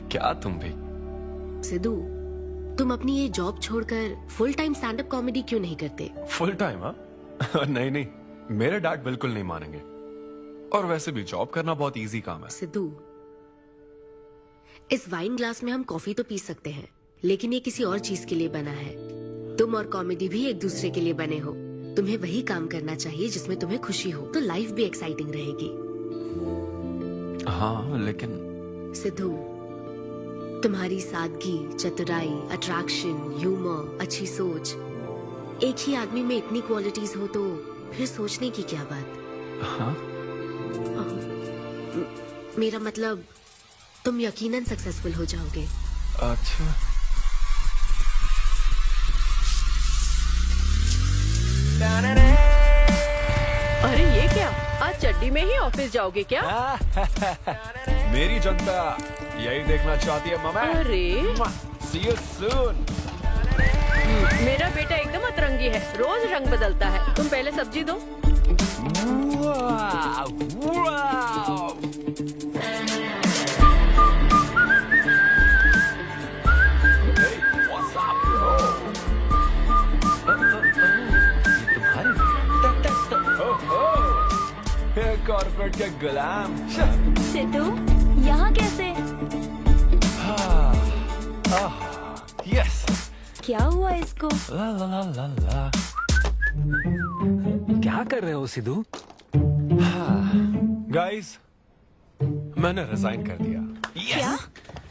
Speaker 8: क्या तुम भी?
Speaker 1: सिद्धू, तुम अपनी ये जॉब छोड़कर full time stand up comedy क्यों नहीं करते?
Speaker 8: Full time? हाँ नहीं नहीं, मेरे डैड बिल्कुल नहीं मानेंगे। और वैसे भी जॉब करना बहुत इजी काम है।
Speaker 1: सिद्धू, इस वाइन ग्लास में हम कॉफी तो पी सकते हैं, लेकिन ये किसी और चीज के लिए बना है। तुम और कॉमेडी भी एक दूसरे के लिए बने हो। तुम्हें वही काम करना चाहिए जिसमें तुम्हें खुशी हो, तो लाइफ भी एक्साइटिंग रहेगी।
Speaker 8: हाँ लेकिन
Speaker 1: सिद्धू, तुम्हारी सादगी, चतुराई, अट्रैक्शन, ह्यूमर, अच्छी सोच, एक ही आदमी में इतनी क्वालिटीज हो तो फिर सोचने की क्या बात?
Speaker 8: हाँ?
Speaker 1: मेरा मतलब तुम यकीनन सक्सेसफुल हो जाओगे।
Speaker 8: अच्छा।
Speaker 11: अरे ये क्या, आज चड्डी में ही ऑफिस जाओगे क्या?
Speaker 8: मेरी जनता यही देखना चाहती है मामा।
Speaker 11: अरे
Speaker 8: See you soon।
Speaker 11: मेरा बेटा एकदम अतरंगी है, रोज रंग बदलता है। तुम पहले सब्जी दो।
Speaker 8: कॉर्पोरेट के गुलाम।
Speaker 6: सिद्धू, यहाँ कैसे?
Speaker 8: यस।
Speaker 6: क्या हुआ इसको?
Speaker 8: ला ला ला ला ला।
Speaker 4: क्या कर रहे हो सिद्धू?
Speaker 8: गाइस, मैंने रिजाइन कर दिया।
Speaker 6: क्या?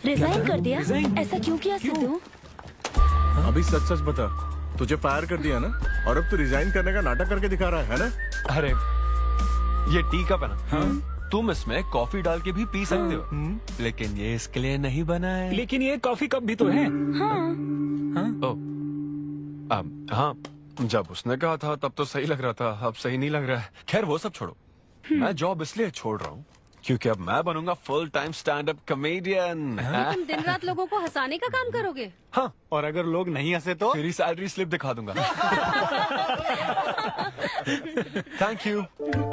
Speaker 6: रिजाइन कर दिया? ऐसा क्यों किया सिद्धू?
Speaker 7: अभी सच सच बता, तुझे फायर कर दिया ना, और अब तू रिजाइन करने का नाटक करके दिखा रहा है ना?
Speaker 8: अरे ये टी कप है ना? हाँ? तुम इसमें कॉफी डाल के भी पी सकते हो, लेकिन ये इसके लिए नहीं बना है।
Speaker 4: लेकिन ये कॉफी कप भी तो है।
Speaker 6: हाँ।
Speaker 8: हाँ, जब उसने कहा था तब तो सही लग रहा था, अब सही नहीं लग रहा है। खैर वो सब छोड़ो, मैं जॉब इसलिए छोड़ रहा हूँ क्योंकि अब मैं बनूंगा full time stand up comedian.
Speaker 11: तुम दिन रात लोगों को हंसाने का काम करोगे?
Speaker 8: हाँ,
Speaker 7: और अगर लोग नहीं हंसे तो
Speaker 8: तेरी सैलरी स्लिप दिखा दूंगा। Thank you.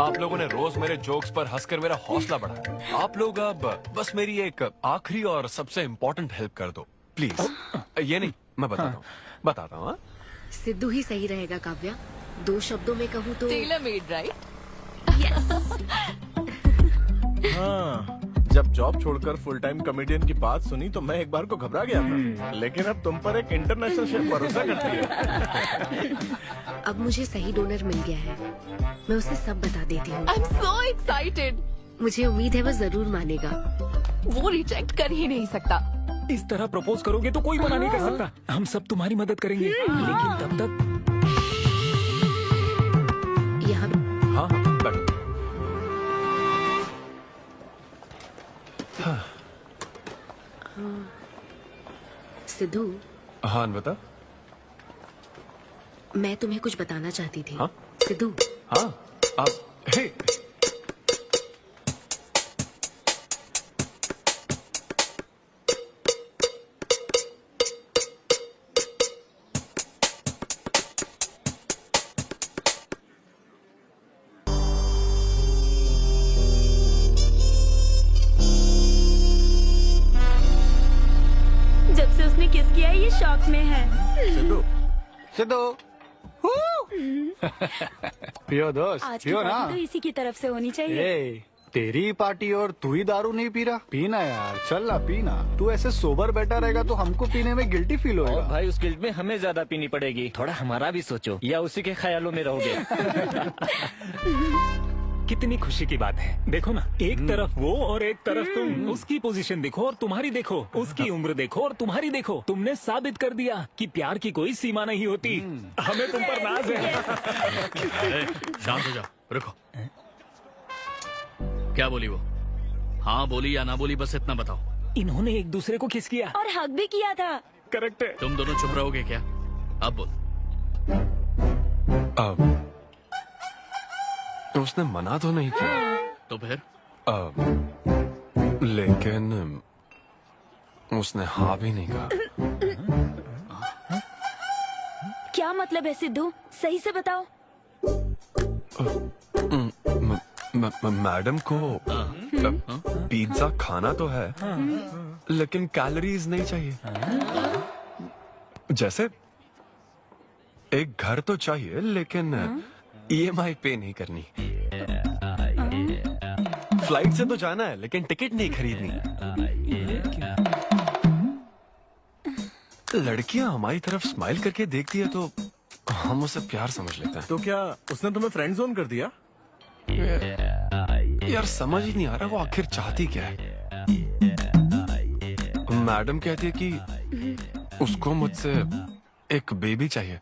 Speaker 8: आप लोगों ने रोज मेरे जोक्स पर हंसकर मेरा हौसला बढ़ाया। आप लोग अब बस मेरी एक आखिरी और सबसे इम्पोर्टेंट हेल्प कर दो प्लीज। ये नहीं, मैं बताता हूँ।
Speaker 1: सिद्धू ही सही रहेगा काव्या। 2 शब्दों में कहूँ तो
Speaker 2: टेलर मेड, राइट?
Speaker 7: हाँ, जब जॉब छोड़कर फुल टाइम कॉमेडियन की बात सुनी तो मैं एक बार को घबरा गया था, लेकिन अब तुम पर एक इंटरनेशनल शेफ भरोसा करती है।
Speaker 1: अब मुझे सही डोनर मिल गया है, मैं उसे सब बता देती हूँ।
Speaker 2: I'm so excited।
Speaker 1: मुझे उम्मीद है वो जरूर मानेगा।
Speaker 2: वो रिजेक्ट कर ही नहीं सकता।
Speaker 4: इस तरह प्रपोज करोगे तो कोई मना नहीं कर सकता। हम सब तुम्हारी मदद करेंगे, लेकिन तब तक
Speaker 1: यहाँ।
Speaker 8: हाँ बैठो।
Speaker 1: सिद्धू।
Speaker 8: हाँ बता।
Speaker 1: मैं तुम्हें कुछ बताना चाहती थी।
Speaker 8: हाँ?
Speaker 1: सिद्धू।
Speaker 8: हाँ आप हे।
Speaker 6: जब से उसने किस किया ये शॉक में है।
Speaker 17: सिद्धू, सिद्धू। पियो दोस्त,
Speaker 6: आज की
Speaker 17: पियो ना।
Speaker 6: पार्टी तो इसी की तरफ से होनी चाहिए।
Speaker 17: ए, तेरी पार्टी और तू ही दारू नहीं पी रहा। पीना यार, चल ना पीना। तू ऐसे सोबर बैठा रहेगा तो हमको पीने में गिल्टी फील होगा।
Speaker 12: भाई उस गिल्ट में हमें ज्यादा पीनी पड़ेगी। थोड़ा हमारा भी सोचो, या उसी के ख्यालों में रहोगे।
Speaker 4: कितनी खुशी की बात है। देखो ना, एक तरफ वो और एक तरफ तुम। उसकी पोजीशन देखो और तुम्हारी देखो, उसकी उम्र देखो और तुम्हारी देखो। तुमने साबित कर दिया कि प्यार की कोई सीमा नहीं होती। हमें तुम पर नाज है।
Speaker 5: शांत हो जाओ, रुको। क्या बोली वो? हाँ बोली या ना बोली, बस इतना बताओ।
Speaker 4: इन्होंने एक दूसरे को किस किया
Speaker 6: और हक भी किया था।
Speaker 4: करेक्ट है।
Speaker 5: तुम दोनों चुप रहोगे क्या? अब बोल।
Speaker 8: उसने मना तो नहीं किया।
Speaker 5: तो फिर?
Speaker 8: लेकिन उसने हाँ भी नहीं कहा।
Speaker 6: क्या मतलब है सिद्धू, सही से बताओ।
Speaker 8: मैडम को पिज्जा खाना तो है, लेकिन कैलोरीज नहीं चाहिए। जैसे एक घर तो चाहिए, लेकिन EMI पे नहीं करनी। फ्लाइट से तो जाना है, लेकिन टिकट नहीं खरीदनी। लड़कियां हमारी तरफ स्माइल करके देखती है तो हम उसे प्यार समझ लेते हैं।
Speaker 7: तो क्या उसने तुम्हें फ्रेंड जोन कर दिया?
Speaker 8: यार समझ ही नहीं आ रहा वो आखिर चाहती क्या है। मैडम कहती है कि उसको मुझसे एक बेबी चाहिए,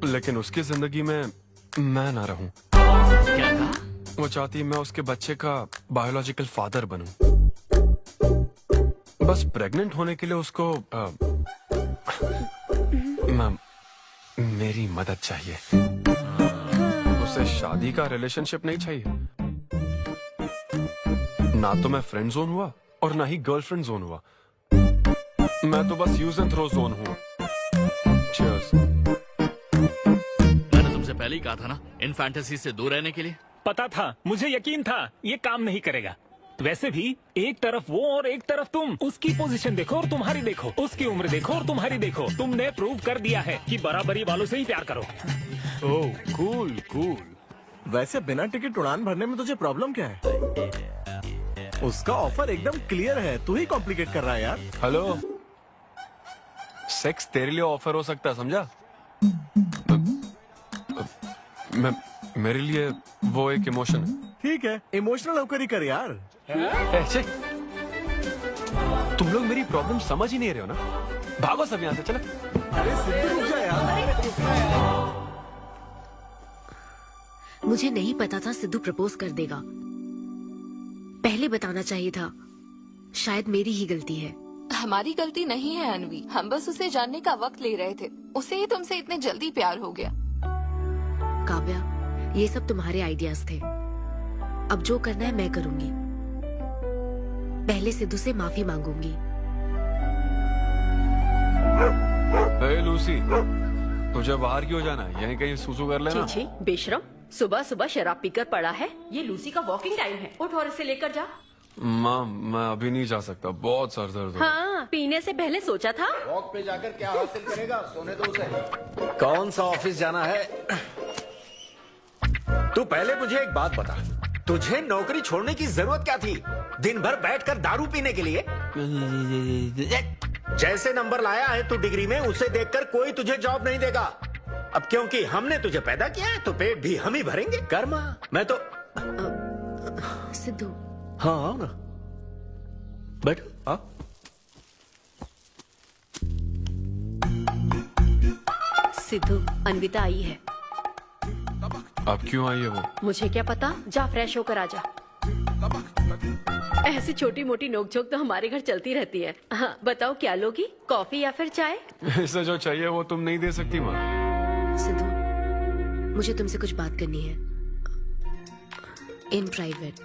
Speaker 8: लेकिन उसकी जिंदगी में मैं ना रहूं। वो चाहती है मैं उसके बच्चे का बायोलॉजिकल फादर बनूं। बस प्रेग्नेंट होने के लिए उसको मेरी मदद चाहिए। उसे शादी का रिलेशनशिप नहीं चाहिए। ना तो मैं फ्रेंड जोन हुआ और ना ही गर्लफ्रेंड जोन हुआ। मैं तो बस यूज एंड थ्रो जोन हूँ। Cheers।
Speaker 5: मैंने तुमसे पहले ही कहा था ना, इन फैंटेसी से दूर रहने के लिए।
Speaker 4: पता था, मुझे यकीन था ये काम नहीं करेगा। वैसे भी एक तरफ वो और एक तरफ तुम। उसकी पोजीशन देखो और तुम्हारी देखो, उसकी उम्र देखो और तुम्हारी देखो। तुमने प्रूव कर दिया है कि बराबरी वालों से ही प्यार करो।
Speaker 7: ओह कूल कूल। वैसे बिना टिकट उड़ान भरने में तुझे प्रॉब्लम क्या है? उसका ऑफर एकदम क्लियर है, तू ही कॉम्प्लिकेट कर रहा है यार।
Speaker 8: हेलो, सेक्स तेरे लिए ऑफर हो सकता है, समझा? मेरे लिए वो एक इमोशन है।
Speaker 7: ठीक है, इमोशनल होकर ही कर यार।
Speaker 8: तुम लोग मेरी प्रॉब्लम समझ ही नहीं रहे हो ना। भागो सब यहाँ से, चलो।
Speaker 7: अरे सिद्धू रुक जा यार।
Speaker 1: मुझे नहीं पता था सिद्धू प्रपोज कर देगा। पहले बताना चाहिए था। शायद मेरी ही गलती है।
Speaker 2: हमारी गलती नहीं है अनवी, हम बस उसे जानने का वक्त ले रहे थे। उसे ही तुमसे इतने जल्दी प्यार हो गया।
Speaker 1: काव्या, ये सब तुम्हारे आइडियाज थे। अब जो करना है मैं करूंगी। पहले सिद्धू से माफी मांगूंगी।
Speaker 8: हे लूसी, तुझे बाहर क्यों जाना है? यहीं कहीं सुसु कर लेना।
Speaker 11: छी बेशरम, सुबह सुबह शराब पीकर पड़ा है। ये लूसी का वॉकिंग टाइम है, उठ और इसे लेकर जा।
Speaker 8: माँ, मैं अभी नहीं जा सकता, बहुत सर दर्द हो।
Speaker 11: हाँ, पीने से पहले सोचा था।
Speaker 10: वॉक पे जाकर क्या हासिल करेगा? सोने दो उसे। कौन सा ऑफिस जाना है? तू पहले मुझे एक बात बता, तुझे नौकरी छोड़ने की जरूरत क्या थी? दिन भर बैठकर दारू पीने के लिए? जैसे नंबर लाया है तू डिग्री में, उसे देखकर कोई तुझे जॉब नहीं देगा। अब क्योंकि हमने तुझे पैदा किया है तो पेट भी हम ही भरेंगे। कर्मा, मैं तो
Speaker 1: सिद्धू।
Speaker 10: हाँ आओ ना, बैठो। आओ।
Speaker 11: सिद्धू, अन्विता आई है।
Speaker 8: अब क्यों आई है वो?
Speaker 11: मुझे क्या पता, जा फ्रेश होकर आ जा। ऐसी छोटी मोटी नोकझोंक तो हमारे घर चलती रहती है। हाँ, बताओ क्या लोगी, कॉफी या फिर चाय?
Speaker 8: इसे जो चाहिए वो तुम नहीं दे सकती माँ।
Speaker 1: सिद्धू, मुझे तुमसे कुछ बात करनी है, in private.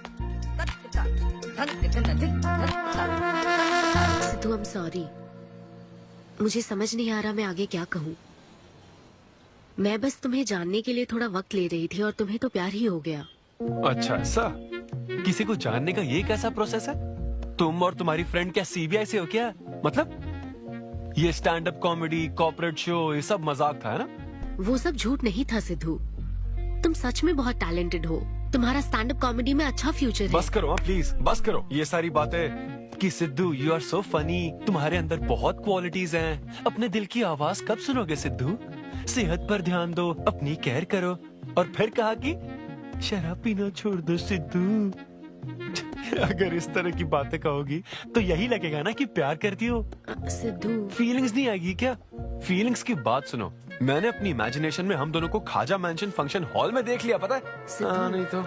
Speaker 1: Sidhu, I am sorry. मुझे समझ नहीं आ रहा मैं आगे क्या कहूँ। मैं बस तुम्हें जानने के लिए थोड़ा वक्त ले रही थी और तुम्हें तो प्यार ही हो गया।
Speaker 8: अच्छा ऐसा? किसी को जानने का ये कैसा प्रोसेस है? तुम और तुम्हारी फ्रेंड क्या CBI से हो क्या? मतलब ये stand up comedy, corporate show, ये सब मजाक था, है ना?
Speaker 1: वो सब झूठ नहीं था सिद्धू। तुम सच में बहुत टैलेंटेड हो। तुम्हारा स्टैंड अप कॉमेडी में अच्छा फ्यूचर है।
Speaker 8: बस करो प्लीज, बस करो ये सारी बातें कि Sidhu you are so funny, तुम्हारे अंदर बहुत क्वालिटीज हैं। अपने दिल की आवाज कब सुनोगे सिद्धू? सेहत पर ध्यान दो, अपनी केयर करो। और फिर कहा कि शराब पीना छोड़ दो सिद्धू। अगर इस तरह की बातें कहोगी तो यही लगेगा ना कि प्यार करती हो।
Speaker 1: सिद्धू,
Speaker 8: फीलिंग्स नहीं आएगी क्या? फीलिंग्स की बात सुनो, मैंने अपनी इमेजिनेशन में हम दोनों को खाजा मैंशन फंक्शन हॉल में देख लिया, पता है? नहीं तो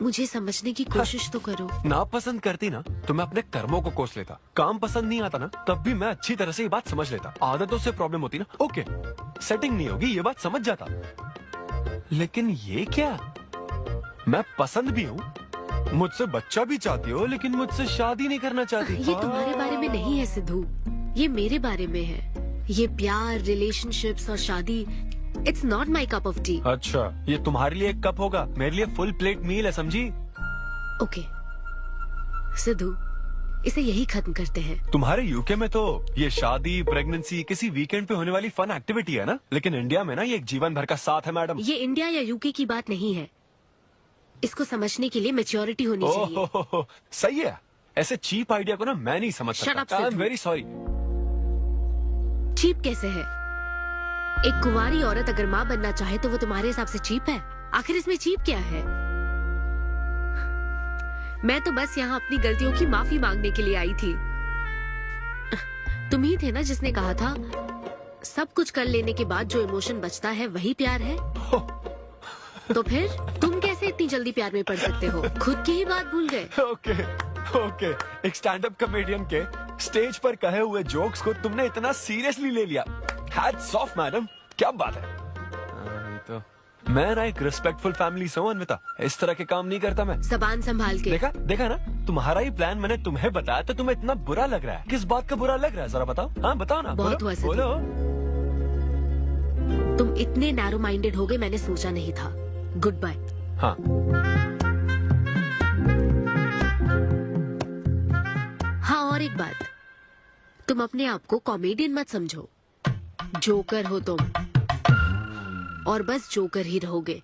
Speaker 1: मुझे समझने की कोशिश तो करो।
Speaker 8: ना पसंद करती ना तो मैं अपने कर्मों को कोस लेता। काम पसंद नहीं आता ना तब भी मैं अच्छी तरह से ये बात समझ लेता। आदतों से प्रॉब्लम होती ना, ओके सेटिंग नहीं होगी ये बात समझ जाता। लेकिन ये क्या, मैं पसंद भी हूँ, मुझसे बच्चा भी चाहती हो, लेकिन मुझसे शादी नहीं करना चाहती।
Speaker 1: ये तुम्हारे बारे में नहीं है सिद्धू, ये मेरे बारे में है। ये प्यार, रिलेशनशिप्स और शादी, it's not my cup of T.
Speaker 8: अच्छा, ये तुम्हारे लिए एक कप होगा, मेरे लिए फुल प्लेट मील है, समझी?
Speaker 1: ओके सिद्धू, इसे यही खत्म करते हैं।
Speaker 8: तुम्हारे यूके में तो ये शादी, प्रेगनेंसी किसी वीकेंड पे होने वाली फन एक्टिविटी है ना, लेकिन इंडिया में ना ये एक जीवन भर का साथ है मैडम।
Speaker 1: ये इंडिया या यूके की बात नहीं है, इसको समझने के लिए मैच्योरिटी होनी चाहिए।
Speaker 8: सही है, ऐसे चीप आइडिया को ना मैं नहीं समझ सकता। I am very sorry.
Speaker 1: Cheap कैसे है? एक कुंवारी औरत अगर माँ बनना चाहे तो वो तुम्हारे हिसाब से चीप है? आखिर इसमें चीप क्या है? मैं तो बस यहाँ अपनी गलतियों की माफी मांगने के लिए आई थी। तुम ही थे ना जिसने कहा था सब कुछ कर लेने के बाद जो इमोशन बचता है वही प्यार है। तो फिर तुम कैसे इतनी जल्दी प्यार में पड़ सकते हो? खुद की ही बात भूल गए।
Speaker 8: ओके, एक स्टैंड अप कॉमेडियन के स्टेज पर कहे हुए जोक्स को तुमने इतना सीरियसली ले लिया। हैट्स ऑफ मैडम, क्या बात है। नहीं तो मैं ना एक रिस्पेक्टफुल फैमिली से हूं अनविता, इस तरह के काम नहीं करता मैं।
Speaker 1: जबान संभाल के।
Speaker 8: देखा ना, तुम्हारा ही प्लान मैंने तुम्हें बताया तो तुम्हें इतना बुरा लग रहा है। किस बात का बुरा लग रहा है जरा बताओ। हाँ बताओ ना।
Speaker 1: बहुत हुआ सिद्धू।
Speaker 8: बोलो।
Speaker 1: तुम इतने नैरो माइंडेड हो गए मैंने सोचा नहीं था। Good bye.
Speaker 8: हाँ
Speaker 1: हाँ, और एक बात, तुम अपने आप को कॉमेडियन मत समझो, जोकर हो तुम, और बस जोकर ही रहोगे।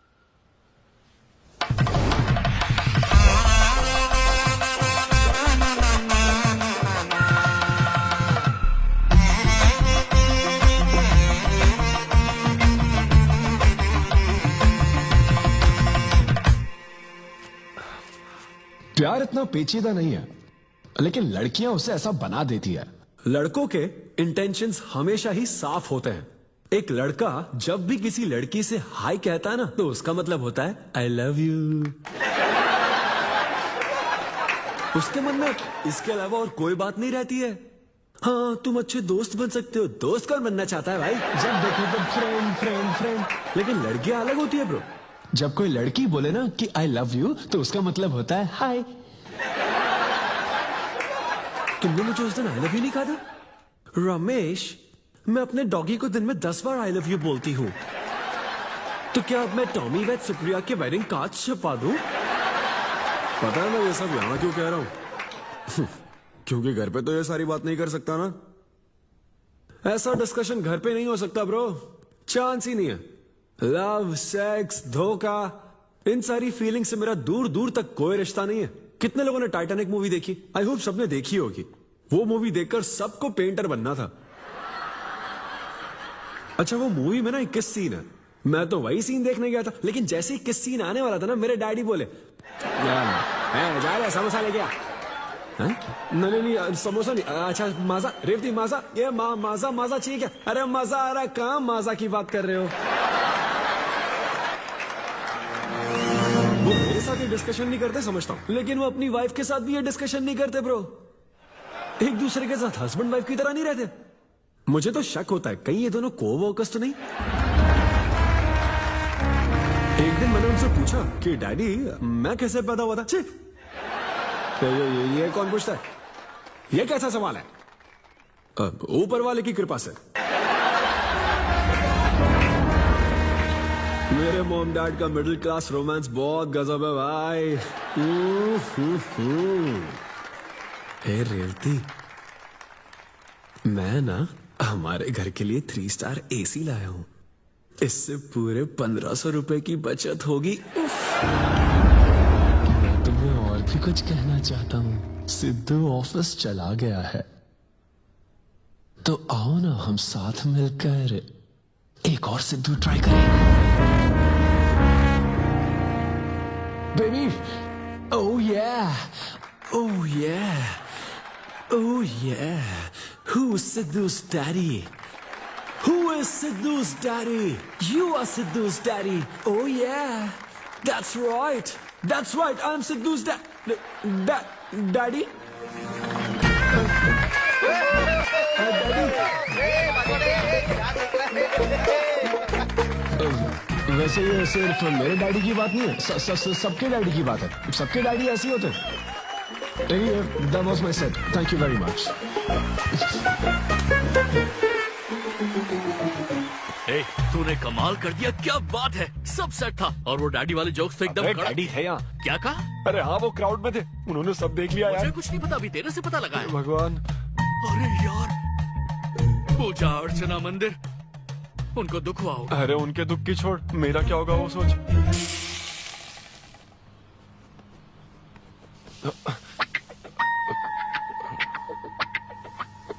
Speaker 9: प्यार इतना पेचीदा नहीं है, लेकिन लड़कियां उसे ऐसा बना देती है।
Speaker 15: लड़कों के इंटेंशंस हमेशा ही साफ होते हैं। एक लड़का जब भी किसी लड़की से हाय कहता है ना, तो उसका मतलब होता है आई लव यू। उसके मन में इसके अलावा और कोई बात नहीं रहती है। हाँ, तुम अच्छे दोस्त बन सकते हो। दोस्त कौन बनना चाहता है भाई? जब देखो तो फ्रेंड फ्रेंड फ्रेंड। लेकिन लड़कियां अलग होती है ब्रो।
Speaker 9: जब कोई लड़की बोले ना कि आई लव यू, तो उसका मतलब होता है हाय।
Speaker 15: तुमने मुझे उस दिन आई लव यू नहीं कहा था? रमेश, मैं अपने डॉगी को दिन में 10 बार आई लव यू बोलती हूँ। तो क्या अब मैं टॉमी वेट सुप्रिया के वेडिंग कार्ड छपवा दूं? पता है मैं ये सब यहाँ क्यों कह रहा हूँ? क्योंकि घर पे तो ये सारी बात नहीं कर सकता ना। ऐसा डिस्कशन घर पे नहीं हो सकता ब्रो, चांस ही नहीं है। लव, सेक्स, धोखा, इन सारी फीलिंग से मेरा दूर दूर तक कोई रिश्ता नहीं है। कितने लोगों ने टाइटैनिक मूवी देखी? आई होप सबने देखी होगी। वो मूवी देखकर सबको पेंटर बनना था। अच्छा, वो मूवी में ना 21 सीन है। मैं तो वही सीन देखने गया था, लेकिन जैसे ही 21 सीन आने वाला था ना, मेरे डैडी बोले जा रहे समोसा लेके आ। नहीं समोसा नहीं। अच्छा माजा, रेवती माजा, ये माजा माजा ठीक है। अरे मजा आ रहा, कहाँ माजा की बात कर रहे हो? वो मेरे साथ ये डिस्कशन नहीं करते समझता हूँ, लेकिन वो अपनी वाइफ के साथ भी ये डिस्कशन नहीं करते ब्रो। एक दूसरे के साथ हस्बैंड वाइफ की तरह नहीं रहते। मुझे तो शक होता है कहीं ये दोनों को-वर्कर्स तो नहीं। एक दिन मैंने उनसे पूछा कि डैडी मैं कैसे पैदा हुआ था? तो ये कौन पूछता है? ये कैसा सवाल है? ऊपर वाले की कृपा से। मेरे मॉम डैड का मिडिल क्लास रोमांस बहुत गजब है भाई। हे रेवती, मैं ना हमारे घर के लिए 3 स्टार AC लाया हूं। इससे पूरे 1500 रुपए की बचत होगी।
Speaker 9: मैं तुम्हें और भी कुछ कहना चाहता हूँ। सिद्धू ऑफिस चला गया है, तो आओ ना हम साथ मिलकर एक और सिद्धू ट्राई करें। Baby. Oh yeah. Oh yeah. Oh yeah. Who's Sidhu's daddy? Who is Sidhu's daddy? You are Sidhu's daddy. Oh yeah. That's right. That's right. I'm Sidhu's daddy. वैसे ये सिर्फ मेरे डैडी की बात नहीं है, सबके डैडी की बात है। सबके डैडी ऐसे ही होते हैं। Anyway, that was my set. Thank you very much.
Speaker 18: तूने कमाल कर दिया, क्या बात है, सब सेट था। और वो डैडी वाले जोक्स तो एकदम
Speaker 8: डैडी थे यहाँ।
Speaker 18: क्या कहा?
Speaker 8: अरे हाँ, वो क्राउड में थे, उन्होंने सब देख लिया यार।
Speaker 18: मुझे कुछ नहीं पता, अभी तेरे से पता लगा है।
Speaker 8: भगवान।
Speaker 18: अरे यार, पूजा अर्चना मंदिर, उनको दुख हुआ होगा।
Speaker 8: अरे उनके दुख की छोड़, मेरा क्या होगा वो सोच।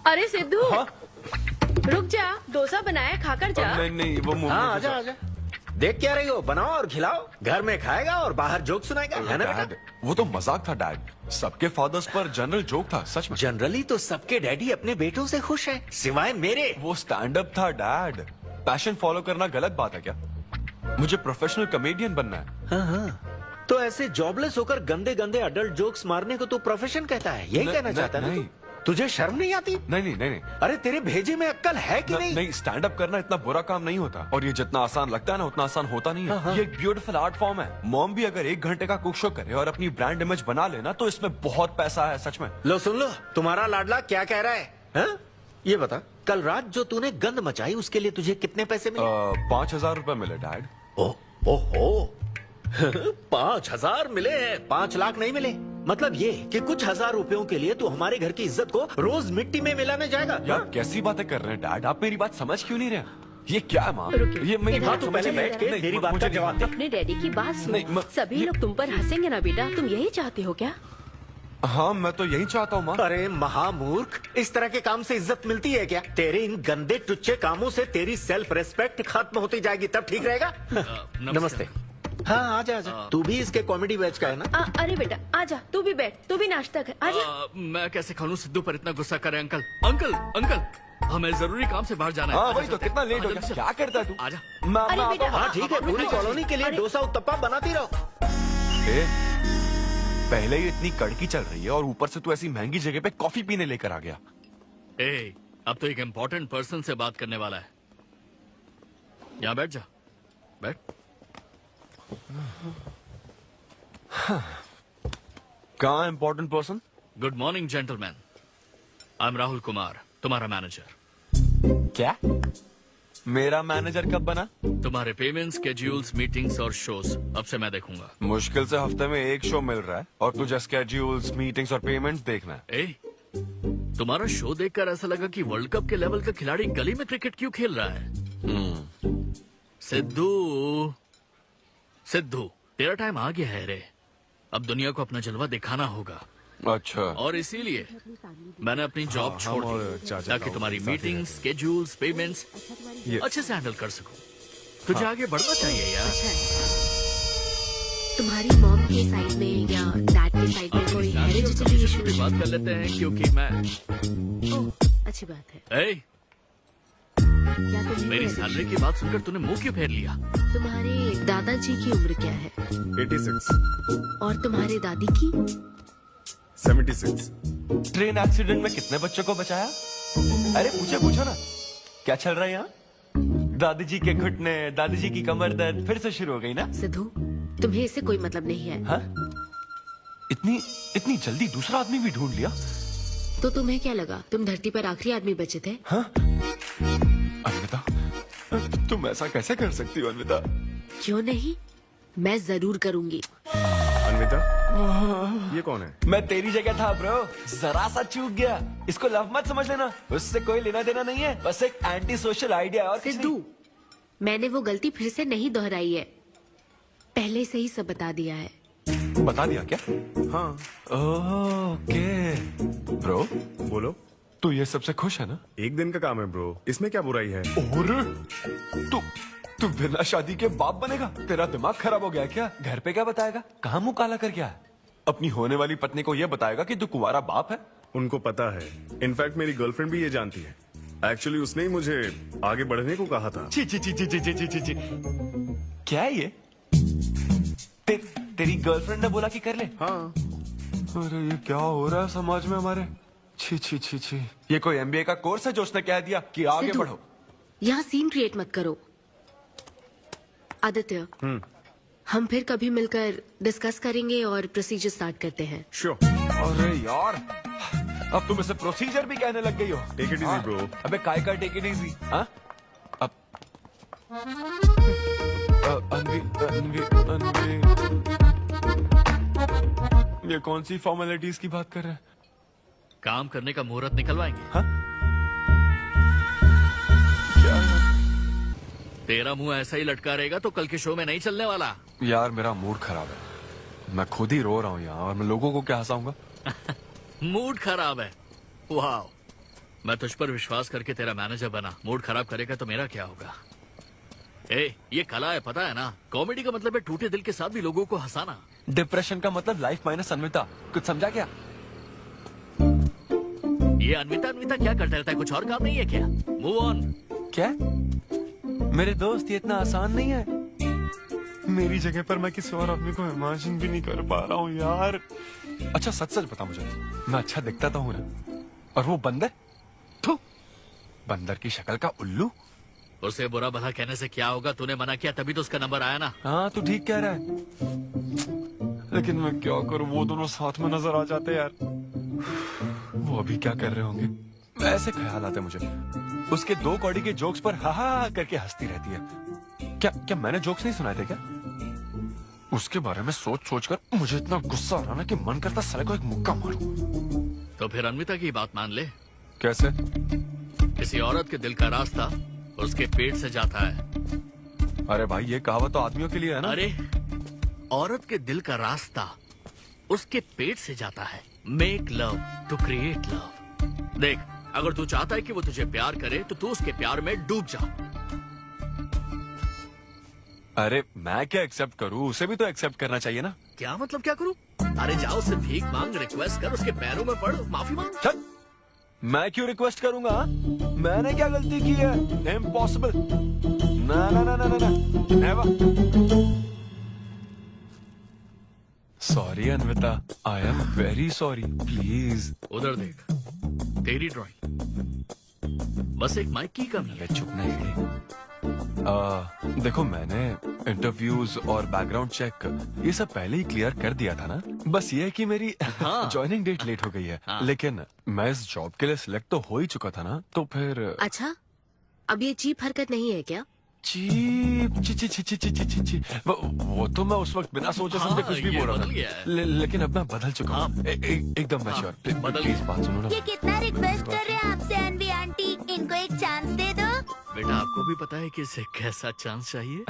Speaker 11: अरे सिद्धू, रुक जा, डोसा बनाया, खाकर जा।
Speaker 8: नहीं वो मुंह
Speaker 10: हाँ, आजा आजा। देख क्या रही हो, बनाओ और खिलाओ। घर में खाएगा और बाहर जोक सुनाएगा, है ना बेटा?
Speaker 8: वो तो मजाक था डैड, सबके फादर्स पर जनरल जोक था, सच में।
Speaker 10: जनरली तो सबके डैडी अपने बेटों से खुश हैं, सिवाय मेरे।
Speaker 8: वो स्टैंड अप था डैड। पैशन फॉलो करना गलत बात है क्या? मुझे प्रोफेशनल कॉमेडियन बनना है।
Speaker 10: हाँ हाँ, तो ऐसे जॉबलेस होकर गंदे गंदे अडल्ट जोक्स मारने को तू प्रोफेशन कहता है, यही कहना चाहता है ना? तुझे शर्म नहीं आती?
Speaker 8: नहीं।
Speaker 10: अरे तेरे भेजे में अक्कल है कि नहीं?
Speaker 8: नहीं, स्टैंड अप करना इतना बुरा काम नहीं होता, और ये जितना आसान लगता है ना उतना आसान होता नहीं है। ये एक ब्यूटीफुल आर्ट फॉर्म है। मॉम भी अगर 1 घंटे का कुक शो करे और अपनी ब्रांड इमेज बना लेना तो इसमें बहुत पैसा है, सच में।
Speaker 10: लो सुन लो, तुम्हारा लाडला क्या कह रहा है, हा? ये बता, कल रात जो तूने गंद मचाई उसके लिए तुझे कितने पैसे मिले?
Speaker 8: 5,000 रुपए मिले डैड।
Speaker 10: ओहो 5,000 मिले हैं, 5 लाख नहीं मिले। मतलब ये कि कुछ हजार रुपयों के लिए तू हमारे घर की इज्जत को रोज मिट्टी में मिलाने जाएगा?
Speaker 8: यार कैसी बातें कर रहे हैं डैड, आप मेरी बात समझ क्यों नहीं रहे? ये क्या है माँ? ये मेरी बात
Speaker 10: तू पहले बैठ के मेरी बात का जवाब दे।
Speaker 11: अपने डैडी की बात सुन। सभी लोग तुम पर हंसेंगे ना बेटा, तुम यही चाहते हो क्या?
Speaker 8: हाँ, मैं तो यही चाहता हूँ माँ।
Speaker 10: अरे महामूर्ख, इस तरह के काम से इज्जत मिलती है क्या? तेरे इन गंदे टुच्चे कामों से तेरी सेल्फ रेस्पेक्ट खत्म होती जाएगी, तब ठीक रहेगा। नमस्ते। हाँ आजा आजा, तू भी इसके कॉमेडी बैच का है ना?
Speaker 11: अरे बेटा आजा, तू भी बैठ, तू भी नाश्ता कर, आजा।
Speaker 18: मैं कैसे खा लूं, सिद्धू पर इतना गुस्सा करे। अंकल अंकल अंकल, हमें जरूरी काम से बाहर जाना है।
Speaker 8: हाँ वही तो, कितना लेट हो गया, क्या करता है तू?
Speaker 18: आजा।
Speaker 11: अरे बेटा,
Speaker 10: हाँ ठीक है, पूरी कॉलोनी के लिए डोसा उत्तप्पा बनाती रहो।
Speaker 8: पहले ही इतनी कड़की चल रही है और ऊपर से तू ऐसी महंगी जगह पे कॉफी पीने लेकर आ गया।
Speaker 18: अब तो एक इम्पोर्टेंट पर्सन से बात करने वाला है। यहाँ बैठ जा, बैठ।
Speaker 8: कहाँ important person?
Speaker 18: Good morning gentleman, I am Rahul Kumar, तुम्हारा मैनेजर।
Speaker 8: क्या? मेरा मैनेजर कब बना?
Speaker 18: तुम्हारे पेमेंट, स्केड्यूल्स, मीटिंग्स और शोज अब से मैं देखूंगा।
Speaker 8: मुश्किल से हफ्ते में 1 शो मिल रहा है और तुझे स्केड्यूल्स, मीटिंग्स और पेमेंट्स देखना है।
Speaker 18: तुम्हारा शो देखकर ऐसा लगा कि वर्ल्ड कप के लेवल का खिलाड़ी गली में क्रिकेट क्यों खेल रहा है। सिद्धू तेरा टाइम आ गया है रे, अब दुनिया को अपना जलवा दिखाना होगा।
Speaker 8: अच्छा।
Speaker 18: और इसीलिए मैंने अपनी जॉब छोड़ दी ताकि तुम्हारी मीटिंग्स, स्केड्यूल्स, पेमेंट्स अच्छे से हैंडल कर सकूं। तुझे आगे बढ़ना चाहिए यार।
Speaker 1: तुम्हारी मॉम के साइड में या डैड के साइड में कोई हेरिडिटरी इशू?
Speaker 18: बात कर लेते हैं क्योंकि मैं
Speaker 1: अच्छी बात है।
Speaker 18: मेरी सैलरी की बात सुनकर तूने मुंह क्यों फेर लिया?
Speaker 1: तुम्हारे दादाजी की उम्र क्या है?
Speaker 19: 86।
Speaker 1: और तुम्हारे दादी की?
Speaker 19: 76।
Speaker 8: ट्रेन एक्सीडेंट में कितने बच्चों को बचाया? अरे पूछो ना, क्या चल रहा है यहाँ? दादी जी के घुटने, दादी जी की कमर दर्द फिर से शुरू हो गई ना?
Speaker 1: सिद्धू, तुम्हें इससे कोई मतलब नहीं है।
Speaker 8: हाँ? इतनी जल्दी दूसरा आदमी भी ढूंढ लिया?
Speaker 1: तो तुम्हें क्या लगा तुम धरती पर आखिरी आदमी बचे थे?
Speaker 8: हाँ? अन्विता, तुम ऐसा कैसे कर सकती हो अन्विता?
Speaker 1: क्यों नहीं, मैं जरूर करूंगी।
Speaker 19: अन्विता, ये कौन है?
Speaker 8: मैं तेरी जगह था ब्रो, जरा सा चूक गया। इसको लव मत समझ लेना, उससे कोई लेना देना नहीं है, बस एक एंटी सोशल आइडिया। और
Speaker 1: सिद्धू, मैंने वो गलती फिर से नहीं दोहराई है, पहले से ही सब बता दिया है।
Speaker 8: बता दिया क्या?
Speaker 19: हाँ।
Speaker 8: ओके ब्रो,
Speaker 19: बोलो।
Speaker 8: तू ये सबसे खुश है ना?
Speaker 19: एक दिन का काम है ब्रो, इसमें क्या बुराई है?
Speaker 8: और तू बिना शादी के बाप बनेगा? तेरा दिमाग खराब हो गया क्या? घर पे क्या बताएगा? कहाँ मुंह काला कर गया है? अपनी होने वाली पत्नी को यह बताएगा कि तू कुंवारा बाप है?
Speaker 19: उनको पता है, इनफैक्ट मेरी गर्लफ्रेंड भी ये जानती है। एक्चुअली उसने ही मुझे आगे बढ़ने को कहा था।
Speaker 8: ची ची ची ची ची ची ची ची ची। क्या है ये? तेरी गर्लफ्रेंड ने बोला कि कर ले?
Speaker 19: हाँ।
Speaker 8: अरे ये क्या हो रहा है समाज में हमारे? छी छी छी छी। ये कोई MBA का कोर्स है जो उसने कह दिया कि आगे
Speaker 1: सिद्धू,
Speaker 8: बढ़ो?
Speaker 1: यहाँ सीन क्रिएट मत करो। आदित्य, हम फिर कभी मिलकर डिस्कस करेंगे और प्रोसीजर स्टार्ट करते हैं।
Speaker 19: श्योर।
Speaker 8: अरे यार, अब तुम इसे प्रोसीजर भी कहने लग गई हो।
Speaker 19: Take it easy bro.
Speaker 8: अबे काय का टेक इट इजी? हाँ? अब अनवी ये कौन सी फॉर्मेलिटीज की बात कर रहे हैं?
Speaker 18: काम करने का मुहूर्त निकलवाएंगे।
Speaker 8: हाँ?
Speaker 18: तेरा मुंह ऐसा ही लटका रहेगा तो कल के शो में नहीं चलने वाला।
Speaker 8: यार मेरा मूड खराब है, मैं खुद ही रो रहा हूँ यहाँ, और मैं लोगों को क्या हंसाऊंगा?
Speaker 18: मूड खराब है? वाह, मैं तुझ पर विश्वास करके तेरा मैनेजर बना, मूड खराब करेगा तो मेरा क्या होगा? ये कला है, पता है ना? कॉमेडी का मतलब है टूटे दिल के साथ भी लोगों को हंसाना।
Speaker 8: डिप्रेशन का मतलब लाइफ माइनस अनविता, कुछ समझा क्या?
Speaker 18: ये अनविता क्या करता रहता है? कुछ और काम नहीं है क्या? Move on.
Speaker 8: क्या मेरे दोस्त, ये इतना आसान नहीं है। मेरी जगह पर मैं किसी और आदमी को इमेजिन भी नहीं कर पा रहा हूँ यार। अच्छा सच बता मुझे, मैं अच्छा दिखता तो हूँ ना? और वो बंदर, बंदर की शक्ल का उल्लू।
Speaker 18: उसे बुरा भला कहने से क्या होगा? तूने मना किया तभी तो उसका नंबर आया ना।
Speaker 8: हाँ तू ठीक कह रहा है, लेकिन मैं क्या करूँ, वो दोनों साथ में नजर आ जाते यार। वो अभी क्या कर रहे होंगे? ऐसे ख्याल आते मुझे, उसके 2 कौड़ी के जोक्स पर हा हा करके हंसती रहती है। क्या मैंने जोक्स नहीं सुनाए थे क्या? उसके बारे में सोच कर मुझे इतना गुस्सा आ रहा ना कि मन करता साले को एक मुक्का मारूं।
Speaker 18: तो फिर अनविता की बात मान ले।
Speaker 8: कैसे?
Speaker 18: किसी औरत के दिल का रास्ता उसके पेट से जाता है।
Speaker 8: अरे भाई ये कहावत तो आदमियों के लिए है ना?
Speaker 18: अरे औरत के दिल का रास्ता उसके पेट से जाता है। Make love to create love. देख, अगर तू चाहता है कि वो तुझे प्यार करे तो तू उसके प्यार में डूब जा।
Speaker 8: अरे मैं क्या एक्सेप्ट करूं? उसे भी तो एक्सेप्ट करना चाहिए ना।
Speaker 18: क्या मतलब क्या करूं? अरे जाओ उससे भीख मांग, रिक्वेस्ट कर, उसके पैरों में पड़, माफी मांग।
Speaker 8: चल, मैं क्यों रिक्वेस्ट करूंगा? मैंने क्या गलती की है? इम्पॉसिबल। ना ना ना ना ना never. Sorry Anvita, I am very sorry, please.
Speaker 18: उधर देख, तेरी ड्राइंग, बस एक माइक की कमी है।
Speaker 8: चुप नहीं। देखो मैंने इंटरव्यूज और बैकग्राउंड चेक ये सब पहले ही क्लियर कर दिया था ना। बस ये है कि मेरी ज्वाइनिंग डेट लेट हो गई है। लेकिन मैं इस जॉब के लिए सिलेक्ट तो हो ही चुका था ना, तो फिर।
Speaker 1: अच्छा, अब ये चीप हरकत नहीं है क्या?
Speaker 8: चीप ची ची ची ची ची ची ची वो तो मैं उस वक्त बिना सोचे समझे कुछ भी बोल रहा था, लेकिन अब मैं बदल चुका हूँ। एकदम मैच्योर। प्लीज बात सुनो ना।
Speaker 6: ये कितना रिक्वेस्ट कर रहे हैं आपसे अनवी आंटी, इनको एक चांस दे दो।
Speaker 18: बेटा आपको भी पता है कि इसे कैसा चांस चाहिए?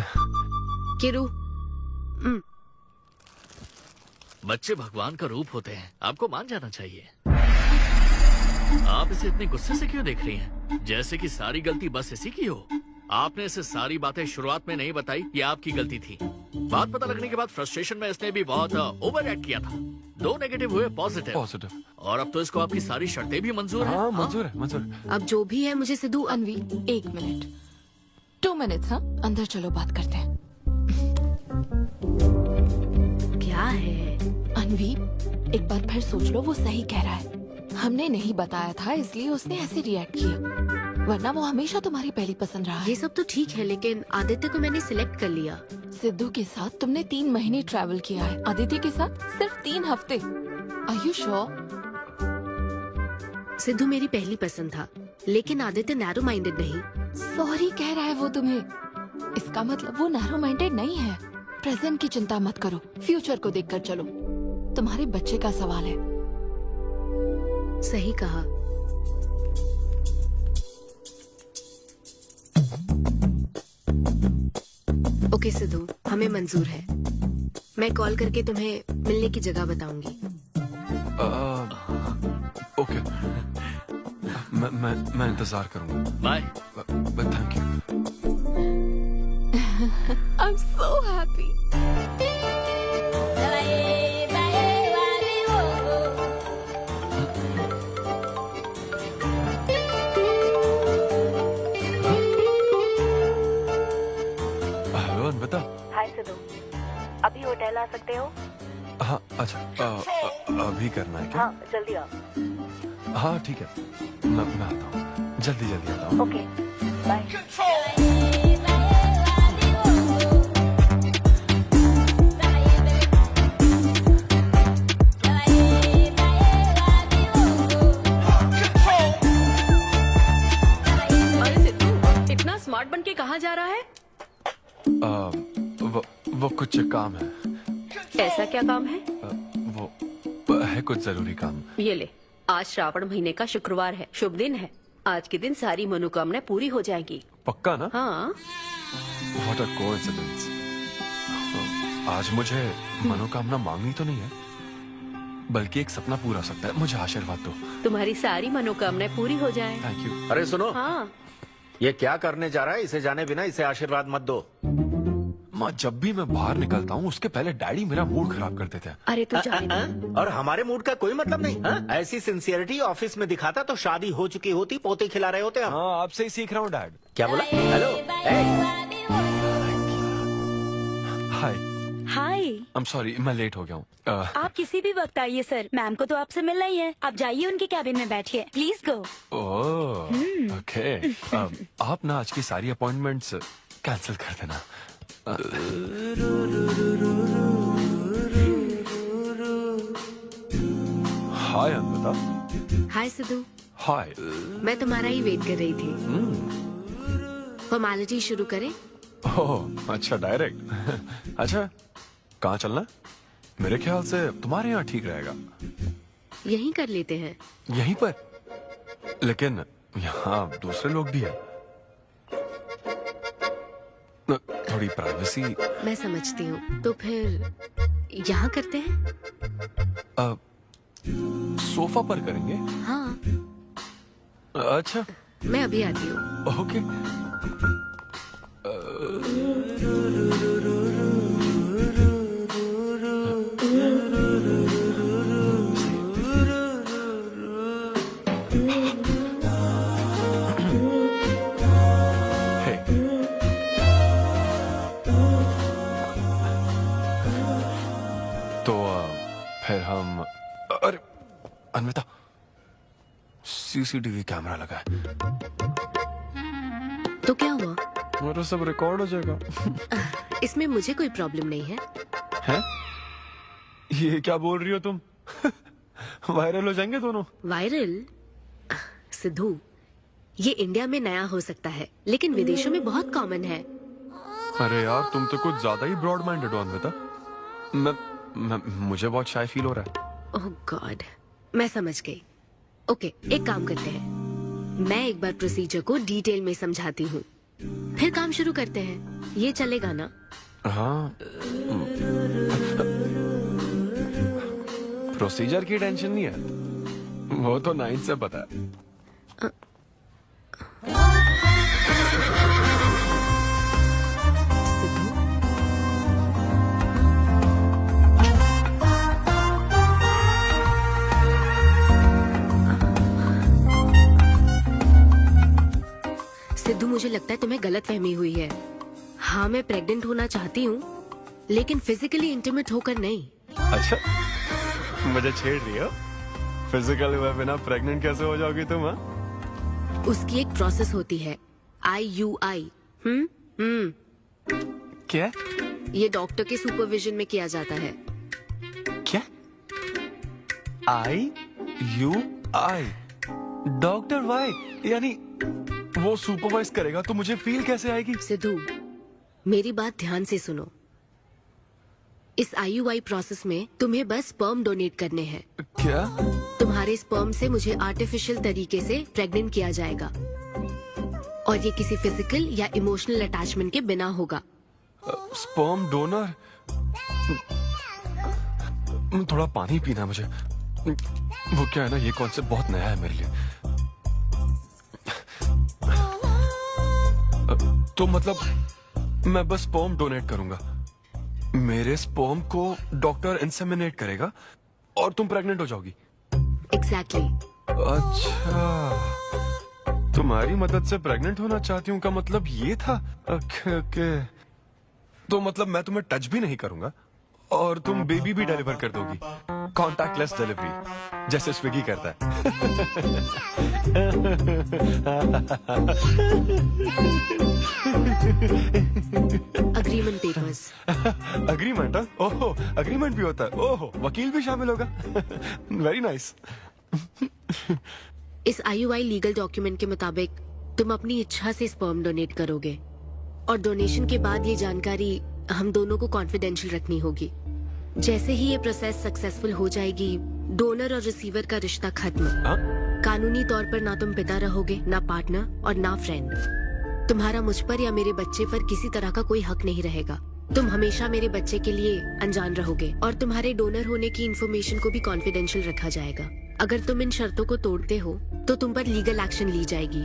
Speaker 1: किरू,
Speaker 18: बच्चे भगवान का रूप होते हैं, आपको मान जाना चाहिए। आप इसे इतने गुस्से से क्यों देख रही हैं? जैसे कि सारी गलती बस इसी की हो। आपने इसे सारी बातें शुरुआत में नहीं बताई, ये आपकी गलती थी। बात पता लगने के बाद फ्रस्ट्रेशन में इसने भी बहुत ओवर एक्ट किया था। 2 नेगेटिव हुए पॉजिटिव, और अब तो इसको आपकी सारी शर्तें भी मंजूर हैं।
Speaker 8: मंजूर है, मंजूर।
Speaker 1: अब जो भी है मुझे सिद्धू।
Speaker 2: अनवी 1 मिनट, 2 मिनट्स। हाँ, अंदर चलो, बात करते हैं।
Speaker 1: क्या है
Speaker 2: अनवी, एक बार फिर सोच लो, वो सही कह रहा है। हमने नहीं बताया था इसलिए उसने ऐसे रिएक्ट किया, वरना वो हमेशा तुम्हारी पहली पसंद रहा है।
Speaker 1: ये सब तो ठीक है, लेकिन आदित्य को मैंने सिलेक्ट कर लिया।
Speaker 2: सिद्धू के साथ तुमने 3 महीने ट्रैवल किया है, आदित्य के साथ सिर्फ 3 हफ्ते। Are you sure?
Speaker 1: सिद्धू मेरी पहली पसंद था, लेकिन आदित्य नैरो माइंडेड नहीं।
Speaker 2: सॉरी कह रहा है वो तुम्हें, इसका मतलब वो नैरो माइंडेड नहीं है। प्रेजेंट की चिंता मत करो, फ्यूचर को देखकर चलो। तुम्हारे बच्चे का सवाल है।
Speaker 1: सही कहा। ओके सिद्धू, हमें मंजूर है। मैं कॉल करके तुम्हें मिलने की जगह बताऊंगी।
Speaker 8: ओके, मैं इंतजार करूंगा।
Speaker 18: Bye.
Speaker 8: Thank you.
Speaker 2: I'm so happy.
Speaker 8: Hello Anvita.
Speaker 13: Hi Siddhu, अभी होटल आ सकते हो?
Speaker 8: हाँ अच्छा, अभी करना है क्या?
Speaker 13: हाँ जल्दी आओ।
Speaker 8: हाँ ठीक है, मैं आता हूँ, जल्दी जल्दी आता हूँ।
Speaker 13: Okay bye.
Speaker 11: अरे सिद्धू, इतना स्मार्ट बन के कहाँ जा रहा है?
Speaker 8: वो कुछ काम है।
Speaker 11: ऐसा क्या काम है?
Speaker 8: वो है कुछ जरूरी काम।
Speaker 11: ये ले, आज श्रावण महीने का शुक्रवार है, शुभ दिन है। आज के दिन सारी मनोकामनाएं पूरी हो जाएंगी।
Speaker 8: पक्का ना?
Speaker 11: हाँ।
Speaker 8: What a coincidence। आज मुझे मनोकामना मांगनी तो नहीं है, बल्कि एक सपना पूरा हो सकता है। मुझे आशीर्वाद दो।
Speaker 11: तुम्हारी सारी मनोकामनाएं पूरी हो जाएं।
Speaker 8: Thank you.
Speaker 10: अरे सुनो,
Speaker 11: हाँ।
Speaker 10: ये क्या करने जा रहा है? इसे जाने बिना इसे आशीर्वाद मत दो।
Speaker 8: माँ, जब भी मैं बाहर निकलता हूँ उसके पहले डैडी मेरा मूड खराब कर देते हैं।
Speaker 11: अरे तू जाने दे।
Speaker 10: और हमारे मूड का कोई मतलब नहीं। हाँ? ऐसी सिंसियरिटी ऑफिस में दिखाता तो शादी हो चुकी होती, पोते खिला रहे होते हम।
Speaker 8: हाँ, आपसे ही सीख रहा हूँ डैड।
Speaker 10: क्या बोला? Hello.
Speaker 8: Hi.
Speaker 6: Hi.
Speaker 8: I am sorry, मैं लेट हो गया हूँ।
Speaker 6: आप किसी भी वक्त आइए सर, मैम को तो आपसे मिलना ही है। आप जाइए उनके कैबिन में बैठिए, प्लीज गो।
Speaker 8: Oh okay. आप ना आज की सारी अपॉइंटमेंट्स कैंसिल कर देना। हाय अनविता।
Speaker 1: हाय सिद्धू,
Speaker 8: हाय।
Speaker 1: मैं तुम्हारा ही वेट कर रही थी। फॉर्मेलिटी शुरू करें?
Speaker 8: ओह अच्छा, डायरेक्ट। अच्छा, कहाँ चलना? मेरे ख्याल से तुम्हारे यहाँ ठीक रहेगा।
Speaker 1: यहीं कर लेते हैं।
Speaker 8: यहीं पर? लेकिन यहाँ दूसरे लोग भी हैं। थोड़ी प्राइवेसी।
Speaker 1: मैं समझती हूँ, तो फिर यहाँ करते हैं?
Speaker 8: सोफा पर करेंगे?
Speaker 1: हाँ।
Speaker 8: अच्छा,
Speaker 1: मैं अभी आती हूँ।
Speaker 8: ओके। फिर हम, अरे अनविता, सीसीटीवी कैमरा लगा है।
Speaker 1: तो क्या हुआ?
Speaker 8: मेरा सब रिकॉर्ड हो जाएगा।
Speaker 1: इसमें मुझे कोई प्रॉब्लम नहीं है।
Speaker 8: हैं? ये क्या बोल रही हो तुम? वायरल हो जाएंगे दोनों।
Speaker 1: वायरल? सिद्धू, ये इंडिया में नया हो सकता है, लेकिन विदेशों में बहुत कॉमन है।
Speaker 8: अरे यार, तुम तो कुछ ज्यादा ही ब्रॉड माइंडेड हो अनविता। मुझे बहुत शाय फील हो रहा है।
Speaker 1: ओह गॉड, मैं समझ गई। ओके, एक काम करते हैं, मैं एक बार प्रोसीजर को डिटेल में समझाती हूँ, फिर काम शुरू करते हैं। ये चलेगा ना?
Speaker 8: हाँ। प्रोसीजर की टेंशन नहीं है, वो तो 9 से पता है।
Speaker 1: सिद्धू, मुझे लगता है तुम्हें गलतफहमी हुई है। हाँ, मैं प्रेग्नेंट होना चाहती हूँ, लेकिन फिजिकली इंटीमेट होकर नहीं।
Speaker 8: अच्छा, मुझे छेड़ रही हो? फिजिकल हुए बिना प्रेग्नेंट कैसे हो जाओगी तुम? हाँ,
Speaker 1: उसकी एक प्रोसेस होती है, IUI।
Speaker 8: क्या?
Speaker 1: ये डॉक्टर के सुपरविजन में किया जाता है।
Speaker 8: क्या? IUI? Doctor why? यानी वो सुपरवाइज करेगा तो मुझे फील कैसे आएगी?
Speaker 1: सिद्धू, मेरी बात ध्यान से सुनो। इस IUI प्रोसेस में तुम्हें बस स्पर्म डोनेट करने हैं।
Speaker 8: क्या?
Speaker 1: तुम्हारे स्पर्म से मुझे आर्टिफिशियल तरीके से प्रेग्नेंट किया जाएगा, और ये किसी फिजिकल या इमोशनल अटैचमेंट के बिना होगा।
Speaker 8: Sperm donor? थोड़ा पानी पीना है मुझे। वो क्या है ना, ये कॉन्सेप्ट बहुत नया है मेरे लिए। तो मतलब मैं बस स्पर्म डोनेट करूंगा। मेरे स्पर्म को डॉक्टर इंसेमिनेट करेगा और तुम प्रेग्नेंट हो जाओगी।
Speaker 1: एग्जैक्टली।
Speaker 8: अच्छा, तुम्हारी मदद से प्रेग्नेंट होना चाहती हूँ का मतलब ये था? ओके। तो मतलब मैं तुम्हें टच भी नहीं करूंगा और तुम बेबी भी डिलीवर कर दोगी। कॉन्टैक्टलेस डिलीवरी, जैसे स्विगी करता है।
Speaker 1: Agreement papers.
Speaker 8: अग्रीमेंट? ओहो, अग्रीमेंट भी होता है। ओहो, वकील भी शामिल होगा। Very nice.
Speaker 1: इस IUI लीगल डॉक्यूमेंट के मुताबिक तुम अपनी इच्छा से स्पर्म डोनेट करोगे और डोनेशन के बाद ये जानकारी हम दोनों को कॉन्फिडेंशियल रखनी होगी। जैसे ही ये प्रोसेस सक्सेसफुल हो जाएगी, डोनर और रिसीवर का रिश्ता खत्म। कानूनी तौर पर ना तुम पिता रहोगे, ना पार्टनर और ना फ्रेंड। तुम्हारा मुझ पर या मेरे बच्चे पर किसी तरह का कोई हक नहीं रहेगा। तुम हमेशा मेरे बच्चे के लिए अनजान रहोगे और तुम्हारे डोनर होने की इन्फॉर्मेशन को भी कॉन्फिडेंशियल रखा जाएगा। अगर तुम इन शर्तों को तोड़ते हो तो तुम पर लीगल एक्शन ली जाएगी।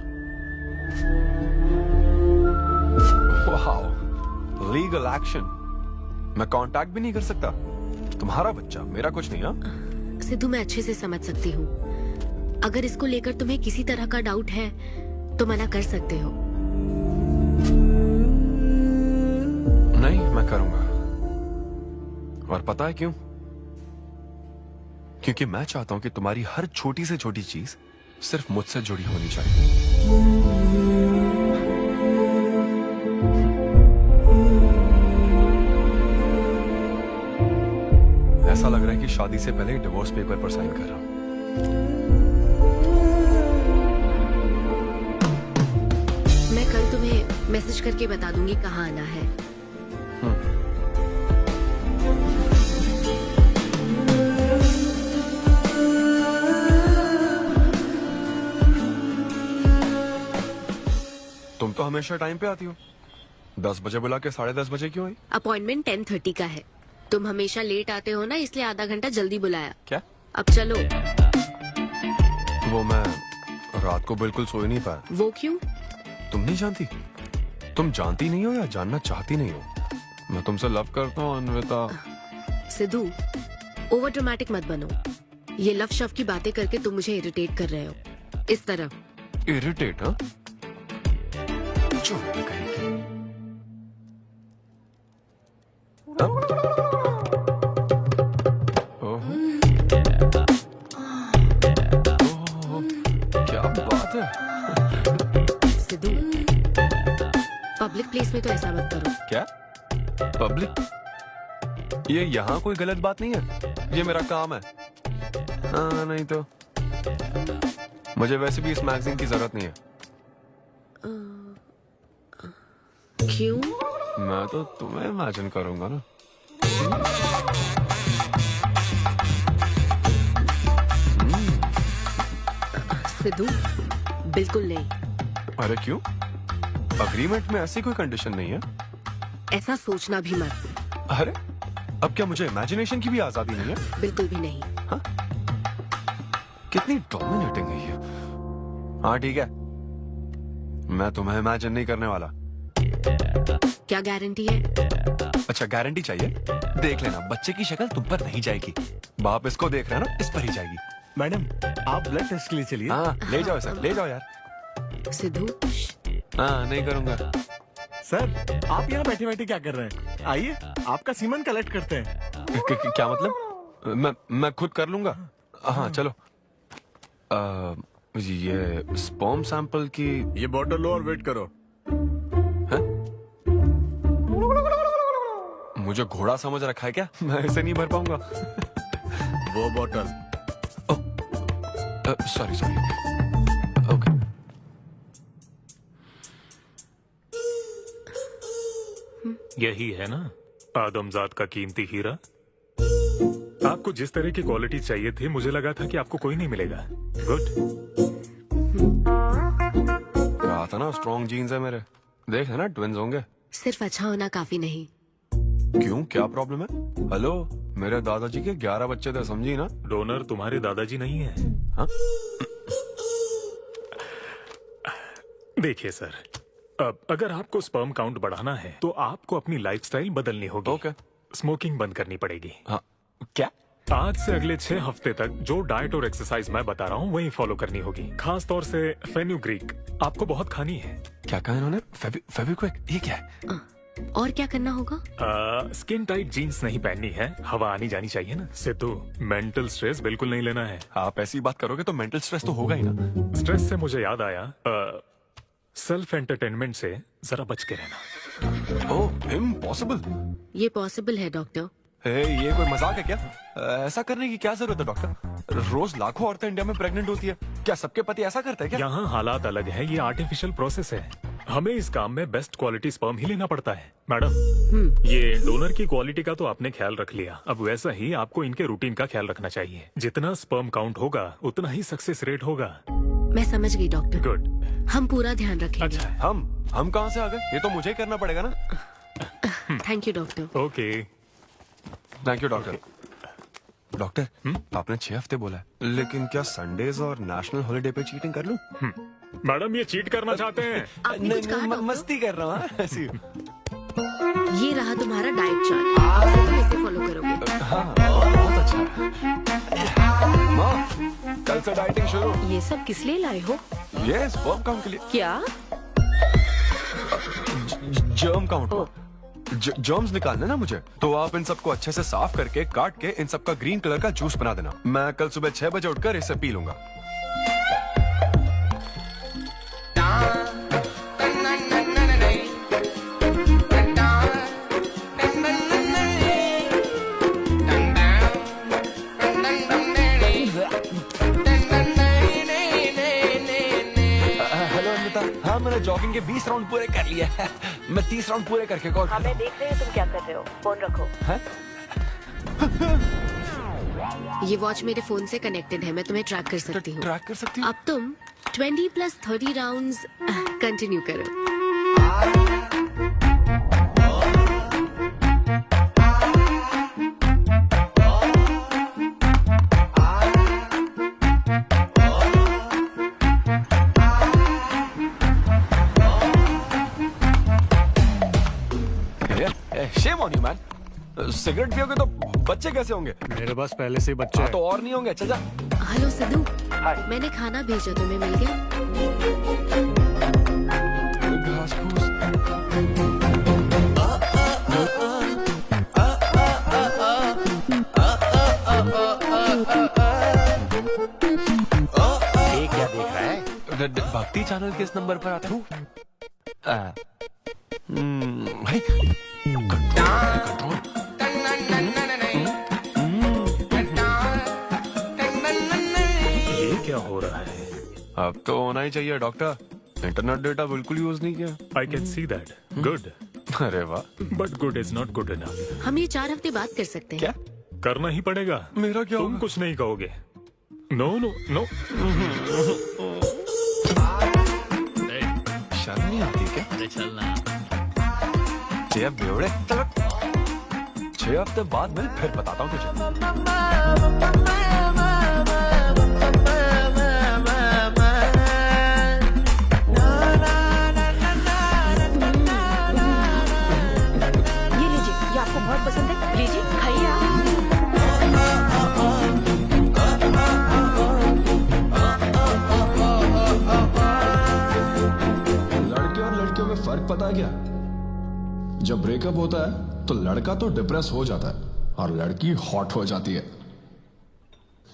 Speaker 8: Wow, legal action? मैं कांटेक्ट भी नहीं कर सकता? तुम्हारा बच्चा, मेरा कुछ नहीं। हाँ
Speaker 1: सिद्धू, मैं अच्छे से समझ सकती हूँ। अगर इसको लेकर तुम्हें किसी तरह का डाउट है तो मना कर सकते हो।
Speaker 8: नहीं, मैं करूंगा। और पता है क्यों? क्योंकि मैं चाहता हूं कि तुम्हारी हर छोटी से छोटी चीज सिर्फ मुझसे जुड़ी होनी चाहिए। ऐसा लग रहा है कि शादी से पहले डिवोर्स पेपर पर साइन कर रहा हूं।
Speaker 1: मैं कल तुम्हें मैसेज करके बता दूंगी कहाँ आना है।
Speaker 8: तुम तो हमेशा टाइम पे आती हो। 10 बजे बुला के 10:30 बजे क्यों आई?
Speaker 1: अपॉइंटमेंट 10:30 का है। तुम हमेशा लेट आते हो ना, इसलिए आधा घंटा जल्दी बुलाया।
Speaker 8: क्या?
Speaker 1: अब चलो।
Speaker 8: वो मैं रात को बिल्कुल सो ही नहीं पाया।
Speaker 1: वो क्यों?
Speaker 8: तुम नहीं जानती? तुम जानती नहीं हो या जानना चाहती नहीं हो? मैं तुमसे लव करता हूँ अन्विता।
Speaker 1: सिद्धू, ओवर ड्रामेटिक मत बनो। ये लव शव की बातें करके तुम मुझे इरिटेट कर रहे हो। इस तरह।
Speaker 8: इरिटेट? हाँ, क्या बात है।
Speaker 1: सिद्धू, पब्लिक प्लेस में तो ऐसा मत करो।
Speaker 8: क्या पब्लिक? ये यहाँ कोई गलत बात नहीं है, ये मेरा काम है। हाँ, नहीं तो मुझे वैसे भी इस मैगजीन की जरूरत नहीं है।
Speaker 1: क्यों?
Speaker 8: मैं तो तुम्हें इमेजिन करूंगा ना।
Speaker 1: सिद्धू, बिल्कुल नहीं।
Speaker 8: अरे क्यों? अग्रीमेंट में ऐसी कोई कंडीशन नहीं है।
Speaker 1: ऐसा सोचना भी मत।
Speaker 8: अरे अब क्या मुझे इमेजिनेशन की भी आजादी नहीं है?
Speaker 1: बिल्कुल भी नहीं।
Speaker 8: हाँ? कितनी डोमिनेटिंग है ये। हाँ ठीक है, मैं तुम्हें इमेजिन नहीं करने वाला।
Speaker 1: क्या गारंटी है?
Speaker 8: अच्छा, गारंटी चाहिए? देख लेना, बच्चे की शक्ल तुम पर नहीं जाएगी। बाप इसको देख रहा है ना, इस पर ही जाएगी।
Speaker 7: मैडम, आप ब्लड टेस्ट के लिए चलिए।
Speaker 8: हाँ, ले जाओ सर, ले जाओ यार।
Speaker 1: सिद्धू।
Speaker 8: हाँ, नहीं करूंगा।
Speaker 7: सर, आप यहाँ बैठे बैठे क्या कर रहे हैं? आइए, आपका सीमन कलेक्ट करते हैं।
Speaker 8: क्या मतलब? मैं खुद कर लूंगा। हाँ चलो। ये स्पर्म सैंपल की
Speaker 19: ये बॉटल लो और वेट करो।
Speaker 8: है? मुझे घोड़ा समझ रखा है क्या? मैं इसे नहीं भर पाऊंगा।
Speaker 19: वो बॉटल।
Speaker 8: Sorry sorry. ओके।
Speaker 4: यही है ना आदमजात का कीमती हीरा। आपको जिस तरह की क्वालिटी चाहिए थी, मुझे लगा था कि आपको कोई नहीं मिलेगा। गुड।
Speaker 8: कहा था ना, स्ट्रॉन्ग जीन्स है मेरे। देख है ना, ट्विंस होंगे।
Speaker 1: सिर्फ अच्छा होना काफी नहीं।
Speaker 8: क्यों, क्या प्रॉब्लम है? हेलो, मेरे दादाजी के 11 बच्चे थे, समझी ना?
Speaker 4: डोनर तुम्हारे दादाजी नहीं है।
Speaker 8: हाँ?
Speaker 4: देखिए सर, अब अगर आपको स्पर्म काउंट बढ़ाना है तो आपको अपनी लाइफस्टाइल बदलनी होगी।
Speaker 8: ओके।
Speaker 4: स्मोकिंग बंद करनी पड़ेगी।
Speaker 8: हाँ, क्या?
Speaker 4: आज से अगले 6 हफ्ते तक जो डाइट और एक्सरसाइज मैं बता रहा हूँ वही फॉलो करनी होगी। खास तौर से फेन्यूग्रीक आपको बहुत खानी है।
Speaker 8: क्या कहा इन्होंने? फेविक्विक, ये क्या है?
Speaker 1: और क्या करना होगा?
Speaker 4: स्किन टाइट जीन्स नहीं पहननी है, हवा आनी जानी चाहिए ना। सिद्धू, मेंटल स्ट्रेस बिल्कुल नहीं लेना है।
Speaker 8: आप ऐसी बात करोगे तो मेंटल स्ट्रेस तो होगा ही ना।
Speaker 4: स्ट्रेस से मुझे याद आया, सेल्फ एंटरटेनमेंट से जरा बच के रहना।
Speaker 8: ओह, इम्पॉसिबल।
Speaker 1: ये पॉसिबल है डॉक्टर।
Speaker 8: ये कोई मजाक है क्या? ऐसा करने की क्या जरूरत है डॉक्टर? रोज लाखों औरतें इंडिया में प्रेग्नेंट होती है, क्या सबके पति ऐसा करते हैं क्या?
Speaker 4: यहाँ हालात अलग है, ये आर्टिफिशियल प्रोसेस है। हमें इस काम में बेस्ट क्वालिटी स्पर्म ही लेना पड़ता है। मैडम, ये डोनर की क्वालिटी का तो आपने ख्याल रख लिया, अब वैसा ही आपको इनके रूटीन का ख्याल रखना चाहिए। जितना स्पर्म काउंट होगा उतना ही सक्सेस रेट होगा।
Speaker 1: मैं समझ गई डॉक्टर।
Speaker 4: गुड,
Speaker 1: हम पूरा ध्यान रखेंगे।
Speaker 8: अच्छा, हम कहाँ से आ गए? ये तो मुझे ही करना पड़ेगा ना।
Speaker 1: Thank you doctor.
Speaker 4: Okay,
Speaker 8: thank you doctor. Doctor, आपने 6 हफ्ते बोला है, लेकिन क्या संडेज और नेशनल हॉलिडे पे चीटिंग कर लूं?
Speaker 4: मैडम ये चीट करना चाहते हैं?
Speaker 8: नहीं, मस्ती कर रहा हूँ ऐसी।
Speaker 1: ये रहा तुम्हारा डाइट चार्ट, आप तुम इसे फॉलो करोगे।
Speaker 8: हाँ, बहुत अच्छा। माँ, कल से डाइटिंग शुरू।
Speaker 11: ये सब किस लिए लाए हो?
Speaker 8: ये स्पर्म काउंट के लिए।
Speaker 11: क्या?
Speaker 8: Germ count. जर्म्स निकालना ना मुझे, तो आप इन सबको अच्छे से साफ करके काट के इन सबका ग्रीन कलर का जूस बना देना। मैं कल सुबह 6 बजे उठकर इसे पी लूंगा। हेलो अमृता, हाँ मैंने जॉगिंग के 20 राउंड पूरे कर लिए हैं। मैं 30 राउंड पूरे करके कॉल।
Speaker 13: हमें देख रहे हैं तुम क्या कर रहे हो, फोन रखो।
Speaker 1: ये वॉच मेरे फोन से कनेक्टेड है, मैं तुम्हें ट्रैक कर सकती हूँ।
Speaker 8: ट्रैक कर सकती हूँ?
Speaker 1: अब तुम 20 + 30 राउंड्स कंटिन्यू करो।
Speaker 8: Shame on you, man. Cigarette पियोगे तो बच्चे कैसे होंगे?
Speaker 7: मेरे पास पहले से ही बच्चे हैं।
Speaker 8: तो और नहीं होंगे। चल जा।
Speaker 1: हेलो सिद्धू, मैंने खाना भेजा, तुम्हें मिल गया?
Speaker 8: घास फूस।
Speaker 10: ये क्या देख रहा है?
Speaker 8: भक्ति चैनल किस नंबर पर आता हूँ? भाई कंट्रोल।
Speaker 4: ये क्या हो रहा है?
Speaker 8: अब तो होना ही चाहिए डॉक्टर, इंटरनेट डेटा बिल्कुल यूज नहीं किया।
Speaker 4: I can see that. Good.
Speaker 8: अरे वाह।
Speaker 4: But good is not good enough.
Speaker 1: हम ये 4 हफ्ते बाद कर सकते हैं।
Speaker 8: क्या
Speaker 4: करना ही पड़ेगा?
Speaker 8: मेरा क्या?
Speaker 4: तुम कुछ नहीं कहोगे। No no no.
Speaker 8: शर्म नहीं आती क्या?
Speaker 18: अरे चलना।
Speaker 8: 6 बेवड़े, 6 हफ्ते बाद मिल, फिर बताता हूँ तुझे।
Speaker 6: ये लीजिए, ये आपको बहुत पसंद है, लीजिए खाइए आप।
Speaker 9: लड़के और लड़कियों में फर्क पता है क्या? जब ब्रेकअप होता है तो लड़का तो डिप्रेस हो जाता है और लड़की हॉट हो जाती है।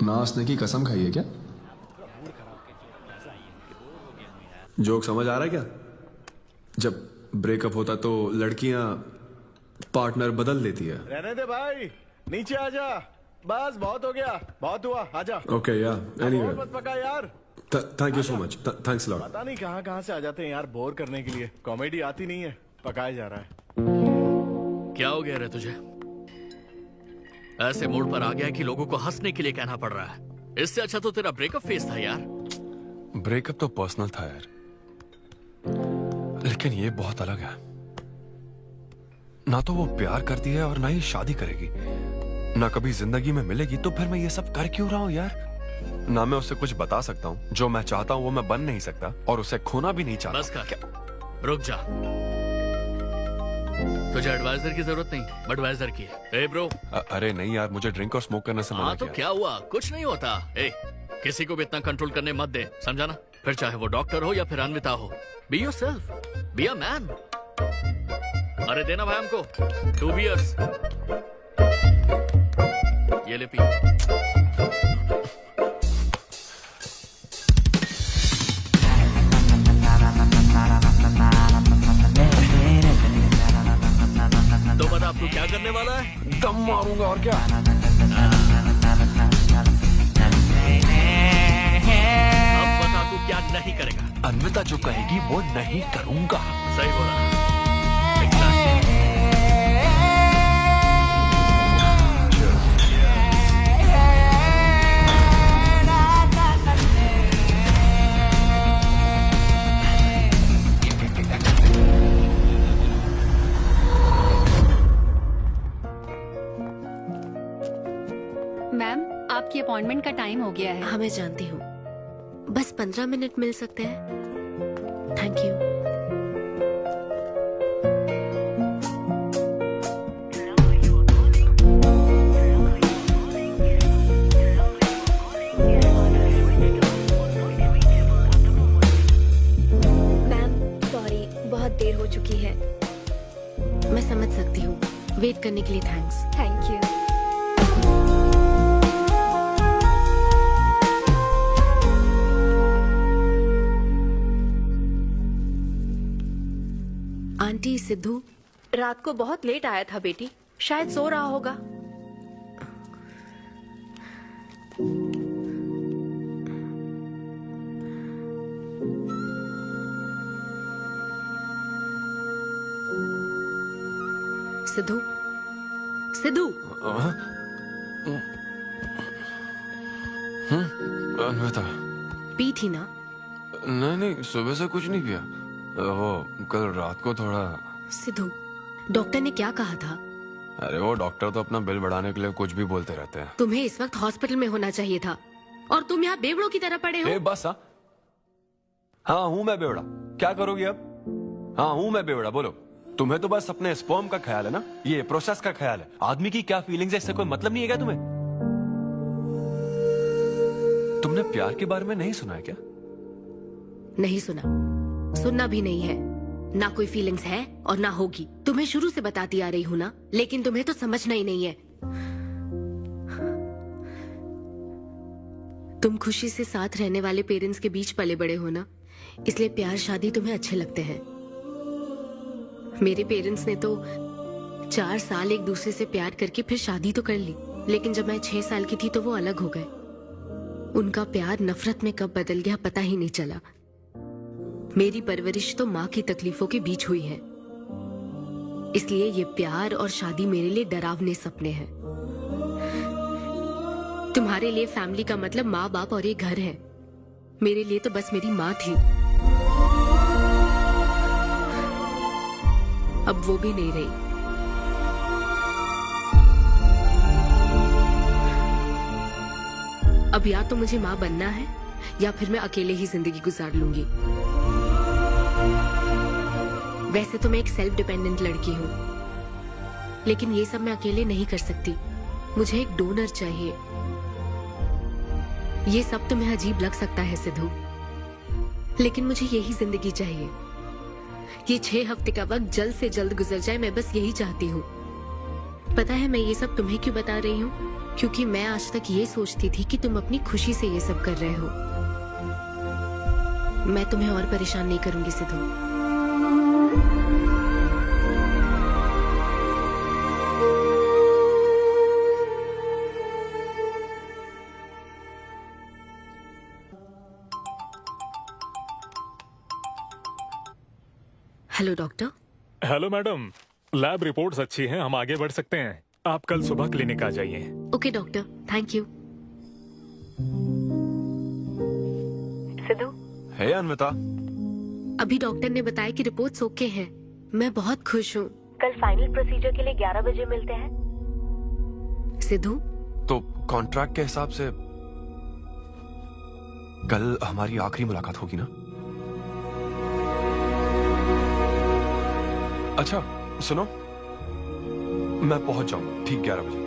Speaker 9: नाचने की कसम खाई है क्या? जोक समझ आ रहा है क्या? जब ब्रेकअप होता तो लड़कियां पार्टनर बदल लेती है।
Speaker 17: रहने दे भाई, नीचे आ जा। बस बहुत हो गया, बहुत हुआ, आजा।
Speaker 9: ओके या एनीवे,
Speaker 17: मत पका यार।
Speaker 9: Thank you so much, thanks lot.
Speaker 17: पता नहीं कहाँ से आ जाते हैं यार, बोर करने के लिए। कॉमेडी आती नहीं है, पकाया जा रहा है।
Speaker 18: क्या हो गया रे तुझे? ऐसे मूड पर आ गया कि लोगों को हंसने के लिए कहना पड़ रहा है। इससे अच्छा तो तेरा ब्रेकअप फेस था यार।
Speaker 8: ब्रेकअप तो पर्सनल था यार, लेकिन ये बहुत अलग है। ना तो वो प्यार करती है और ना ही शादी करेगी, ना कभी जिंदगी में मिलेगी, तो फिर मैं ये सब कर क्यों रहा हूं यार? ना मैं उससे कुछ बता सकता हूँ, जो मैं चाहता हूँ वो मैं बन नहीं सकता, और उसे खोना भी नहीं चाहता।
Speaker 18: बस कर। रुक जा। तुझे एडवाइजर की जरूरत नहीं, बडवाइजर की है। ए ब्रो।
Speaker 8: अरे नहीं यार, मुझे ड्रिंक और स्मोक करने से मना
Speaker 18: हाँ तो
Speaker 8: किया।
Speaker 18: क्या हुआ, कुछ नहीं होता। ए, किसी को भी इतना कंट्रोल करने मत दे, समझा ना? फिर चाहे वो डॉक्टर हो या फिर अन्विता हो। Be yourself, be a man. अरे देना भाई हमको 2 बियर्स। ये ले पी। तो बता अब तू क्या करने वाला है?
Speaker 8: दम मारूंगा और क्या।
Speaker 18: अब बता तू क्या नहीं करेगा?
Speaker 8: अन्विता जो कहेगी वो नहीं करूंगा।
Speaker 18: सही बोला।
Speaker 16: मैम, आपकी अपॉइंटमेंट का टाइम हो गया है।
Speaker 1: हाँ मैं जानती हूँ, बस 15 मिनट मिल सकते हैं? Thank you.
Speaker 16: मैम सॉरी, बहुत देर हो चुकी है।
Speaker 1: मैं समझ सकती हूँ, वेट करने के लिए thanks.
Speaker 16: Thank you.
Speaker 1: Aunty, Sidhu
Speaker 11: रात को बहुत लेट आया था बेटी, शायद सो रहा होगा।
Speaker 1: सिद्धू, सिद्धू।
Speaker 8: अन्विता।
Speaker 1: पी थी ना?
Speaker 8: नहीं, सुबह से कुछ नहीं पिया। वो कल रात को थोड़ा।
Speaker 1: सिद्धू, डॉक्टर ने क्या कहा था?
Speaker 8: अरे वो डॉक्टर तो अपना बिल बढ़ाने के लिए कुछ भी बोलते रहते हैं।
Speaker 1: तुम्हें इस वक्त हॉस्पिटल में होना चाहिए था और तुम यहाँ बेवड़ों की तरह पड़े हो।
Speaker 8: बस हाँ हूँ मैं बेवड़ा। क्या करोगी अब? हाँ हूँ मैं बेवड़ा, बोलो। तुम्हें तो बस अपने स्पर्म का ख्याल है ना, ये प्रोसेस का ख्याल है। आदमी की क्या फीलिंग्स है इससे कोई मतलब नहीं है क्या तुम्हें? तुमने प्यार के बारे में नहीं सुना है क्या?
Speaker 1: नहीं सुना, सुनना भी नहीं है। ना कोई फीलिंग्स है और ना होगी। तुम्हें शुरू से बताती आ रही हूँ ना, लेकिन तुम्हें तो समझना ही नहीं है। तुम खुशी से साथ रहने वाले पेरेंट्स के बीच पले बड़े हो ना, इसलिए प्यार शादी तुम्हें अच्छे लगते हैं। मेरे पेरेंट्स ने तो 4 साल एक दूसरे से प्यार करके फिर शादी तो कर ली, लेकिन जब मैं 6 साल की थी तो वो अलग हो गए। उनका प्यार नफरत में कब बदल गया पता ही नहीं चला। मेरी परवरिश तो माँ की तकलीफों के बीच हुई है, इसलिए ये प्यार और शादी मेरे लिए डरावने सपने हैं। तुम्हारे लिए फैमिली का मतलब माँ बाप और ये घर है, मेरे लिए तो बस मेरी माँ थी। अब वो भी नहीं रही। अब या तो मुझे माँ बनना है या फिर मैं अकेले ही जिंदगी गुजार लूंगी। वैसे तो मैं एक सेल्फ डिपेंडेंट लड़की हूँ, लेकिन ये सब मैं अकेले नहीं कर सकती। मुझे एक डोनर चाहिए। ये सब तुम्हें अजीब लग सकता है सिद्धू, लेकिन मुझे यही जिंदगी चाहिए। ये 6 हफ्ते का वक्त जल्द से जल्द गुजर जाए, मैं बस यही चाहती हूँ। पता है मैं ये सब तुम्हें क्यों बता रही हूँ? क्योंकि मैं आज तक ये सोचती थी कि तुम अपनी खुशी से ये सब कर रहे हो। मैं तुम्हें और परेशान नहीं करूंगी Sidhu. Hello doctor.
Speaker 4: Hello madam, lab reports अच्छी हैं, हम आगे बढ़ सकते हैं। आप कल सुबह क्लिनिक आ जाइए।
Speaker 1: Okay doctor, thank you.
Speaker 11: Siddhu.
Speaker 8: Hey Anvita.
Speaker 1: अभी डॉक्टर ने बताया कि रिपोर्ट्स ओके हैं। मैं बहुत खुश हूँ।
Speaker 13: कल फाइनल प्रोसीजर के लिए 11 बजे मिलते हैं।
Speaker 1: सिद्धू।
Speaker 8: तो कॉन्ट्रैक्ट के हिसाब से कल हमारी आखिरी मुलाकात होगी ना? अच्छा सुनो, मैं पहुंच जाऊंगा ठीक 11 बजे।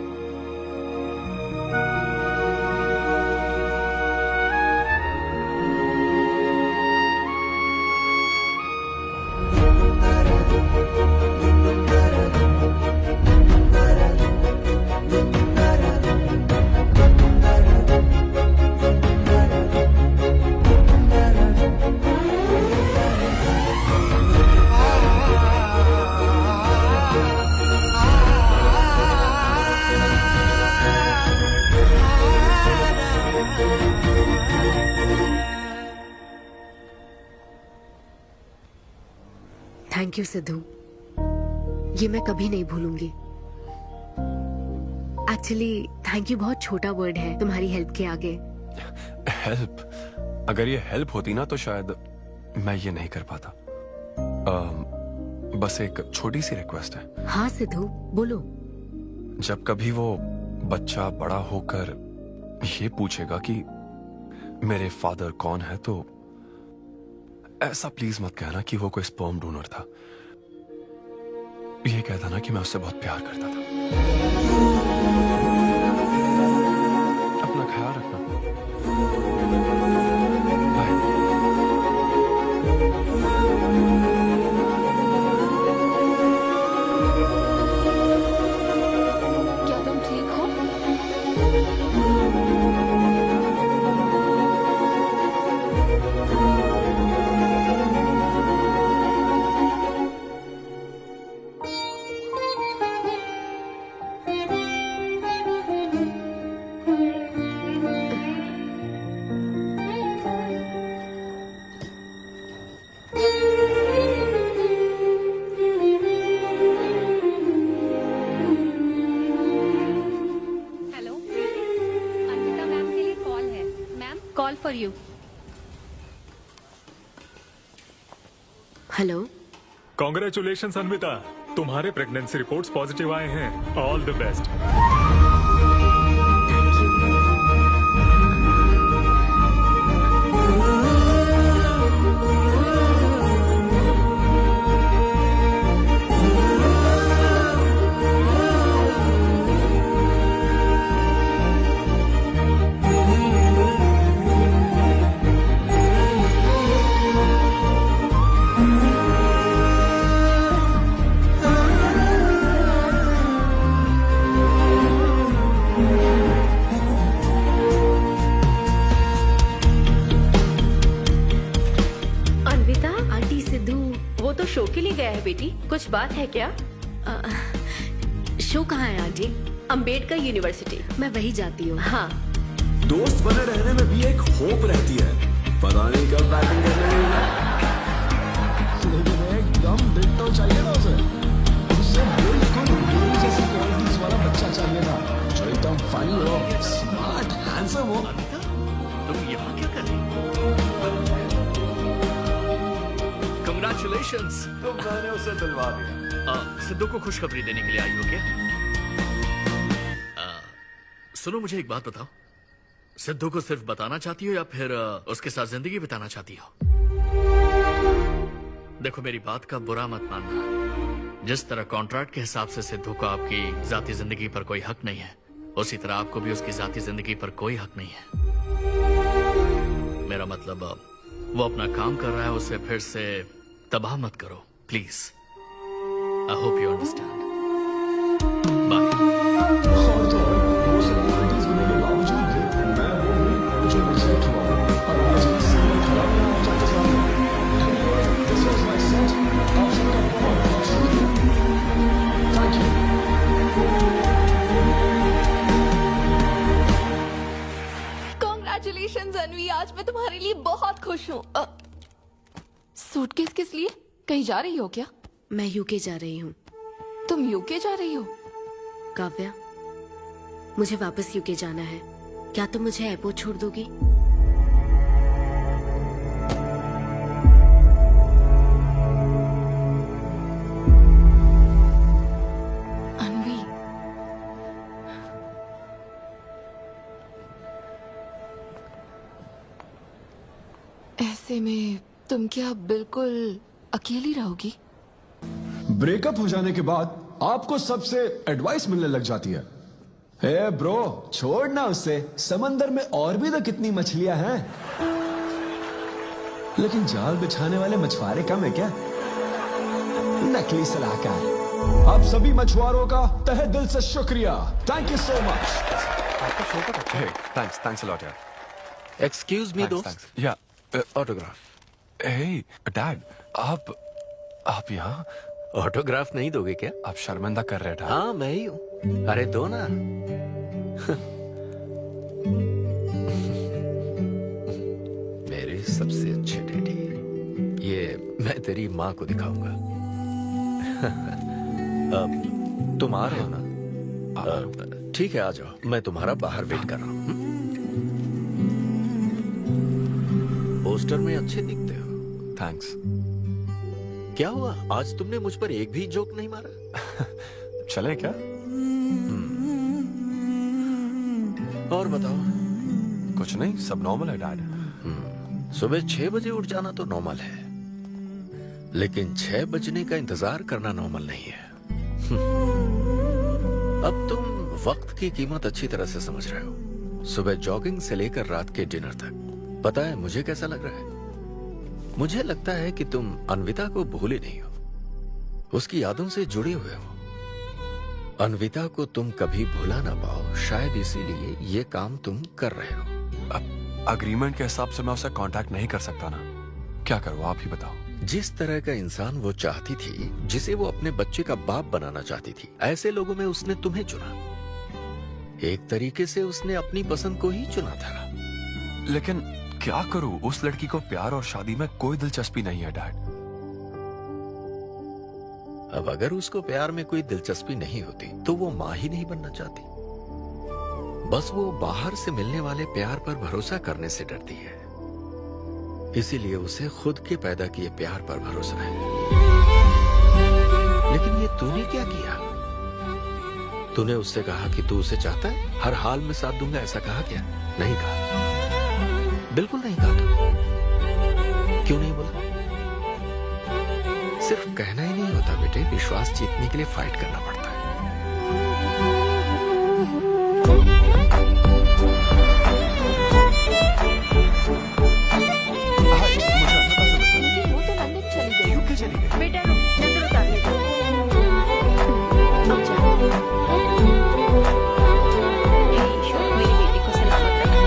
Speaker 1: थैंक यू सिद्धू, ये मैं कभी नहीं भूलूंगी। एक्चुअली थैंक यू बहुत छोटा वर्ड है तुम्हारी हेल्प के आगे।
Speaker 8: हेल्प? अगर ये हेल्प होती ना तो शायद मैं ये नहीं कर पाता। बस एक छोटी सी रिक्वेस्ट है।
Speaker 1: हाँ सिद्धू बोलो।
Speaker 8: जब कभी वो बच्चा बड़ा होकर ये पूछेगा कि मेरे फादर कौन है, तो ऐसा प्लीज मत कहना कि वो कोई स्पर्म डोनर था। ये कहता ना कि मैं उससे बहुत प्यार करता था। अपना ख्याल रखना।
Speaker 2: क्या तुम ठीक हो?
Speaker 16: हेलो, अन्विता मैम के लिए कॉल है। Ma'am, call for you.
Speaker 1: Hello.
Speaker 4: Congratulation Anvita, तुम्हारे प्रेगनेंसी रिपोर्ट्स पॉजिटिव आए हैं। All the best.
Speaker 11: Anvita,
Speaker 1: aunty Sidhu.
Speaker 11: वो तो शो के लिए गया है बेटी, कुछ बात है क्या?
Speaker 1: शो कहाँ है आंटी?
Speaker 11: अंबेडकर यूनिवर्सिटी।
Speaker 1: मैं वही जाती हूँ।
Speaker 11: हाँ।
Speaker 9: दोस्त बने रहने में भी एक होप रहती है, पता नहीं कब बैटिंग करने मिलेगा। लेकिन एकदम दिल तो चाहिए ना उसे। उससे बिल्कुल गेम जैसी क्वालिटीज वाला बच्चा चाहिए था, जो एकदम फनी हो, स्मार्ट, हैंडसम हो।
Speaker 18: तुम यहाँ क्या कर रही हो? Congratulations!
Speaker 8: तो मैंने उसे दिलवा दिया।
Speaker 18: सिद्धू को खुशखबरी देने के लिए आई हो क्या? सुनो, मुझे एक बात बताओ, सिद्धू को सिर्फ बताना चाहती हो या फिर उसके साथ जिंदगी बिताना चाहती हो? देखो, मेरी बात का बुरा मत मानना। जिस तरह कॉन्ट्रैक्ट के हिसाब से सिद्धू को आपकी जाती जिंदगी पर कोई हक नहीं है, उसी तरह आपको भी उसकी जाती जिंदगी पर कोई हक नहीं है। मेरा मतलब, वो अपना काम कर रहा है, उसे फिर से तबाह मत करो please. I hope you understand. Bye.
Speaker 9: और तो और, वो सब क्वालिटीज होने के बावजूद भी मैं वो हूँ जो रिजेक्ट हुआ और आज मैं सिंगल खड़ा हूँ आपके सामने। Anyway, this was my set. आप सबका बहुत बहुत शुक्रिया। Thank you.
Speaker 2: Congratulations अन्वी, आज मैं तुम्हारे लिए बहुत खुश हूँ। सूटकेस किस लिए? कहीं जा रही हो क्या?
Speaker 1: मैं यूके जा रही हूँ।
Speaker 2: तुम यूके जा रही हो?
Speaker 1: काव्या, मुझे वापस यूके जाना है। क्या तुम मुझे एयरपोर्ट छोड़ दोगी?
Speaker 2: अन्वी, ऐसे में तुम क्या बिल्कुल अकेली रहोगी?
Speaker 9: ब्रेकअप हो जाने के बाद आपको सबसे एडवाइस मिलने लग जाती है। हे ब्रो, छोड़ना उससे, समंदर में और भी तो कितनी मछलियां हैं। लेकिन जाल बिछाने वाले मछुआरे कम है क्या? नकली सलाहकार। आप सभी मछुआरों का तहे दिल से शुक्रिया। Thank you so much.
Speaker 8: Thanks a lot यार।
Speaker 5: एक्सक्यूज मी दोस्त।
Speaker 8: या
Speaker 5: ऑटोग्राफ।
Speaker 8: हे डैड, आप यहाँ
Speaker 5: ऑटोग्राफ नहीं दोगे क्या?
Speaker 8: आप शर्मिंदा कर रहे थे।
Speaker 5: हाँ मैं ही हूँ। अरे दो ना। मेरे सबसे अच्छे डैडी, ये मैं तेरी माँ को दिखाऊंगा। अब तुम आ रहे हो ना? ठीक है, आ जाओ, मैं तुम्हारा बाहर वेट कर रहा हूँ। पोस्टर में अच्छे दिखते हो।
Speaker 8: थैंक्स।
Speaker 5: क्या हुआ, आज तुमने मुझ पर एक भी जोक नहीं मारा?
Speaker 8: चले क्या?
Speaker 5: और बताओ।
Speaker 8: कुछ नहीं, सब नॉर्मल है डैड।
Speaker 5: सुबह 6 बजे उठ जाना तो नॉर्मल है, लेकिन 6 बजने का इंतजार करना नॉर्मल नहीं है। अब तुम वक्त की कीमत अच्छी तरह से समझ रहे हो। सुबह जॉगिंग से लेकर रात के डिनर तक। पता है मुझे कैसा लग रहा है? मुझे लगता है कि तुम अन्विता को भूले नहीं हो, उसकी यादों से जुड़े हुए हो। अन्विता को तुम कभी भुला ना पाओ, शायद इसीलिए ये काम तुम कर रहे हो।
Speaker 8: अब अग्रीमेंट के हिसाब से मैं उसे कांटेक्ट नहीं कर सकता ना। क्या करूं, आप ही बताओ।
Speaker 5: जिस तरह का इंसान वो चाहती थी, जिसे वो अपने बच्चे का बाप बनाना चाहती थी, ऐसे लोगों में उसने तुम्हें चुना। एक तरीके से उसने अपनी पसंद को ही चुना था।
Speaker 8: लेकिन क्या करूं, उस लड़की को प्यार और शादी में कोई दिलचस्पी नहीं है डैड।
Speaker 5: अब अगर उसको प्यार में कोई दिलचस्पी नहीं होती तो वो माँ ही नहीं बनना चाहती। बस वो बाहर से मिलने वाले प्यार पर भरोसा करने से डरती है, इसीलिए उसे खुद के पैदा किए प्यार पर भरोसा है। लेकिन ये तूने क्या किया? तूने उससे कहा कि तू उसे चाहता है, हर हाल में साथ दूंगा, ऐसा कहा क्या? नहीं कहा, बिल्कुल नहीं कहा। तू क्यों नहीं बोला? सिर्फ कहना ही नहीं होता बेटे, विश्वास जीतने के लिए फाइट करना पड़ता है।
Speaker 2: लेकिन वो तो लंदन चली गई।
Speaker 8: यूके चली गई?
Speaker 6: बेटा रुक, नजर उतारने दो।
Speaker 11: हे ईश्वर, मेरी बेटी को सलामत रखना।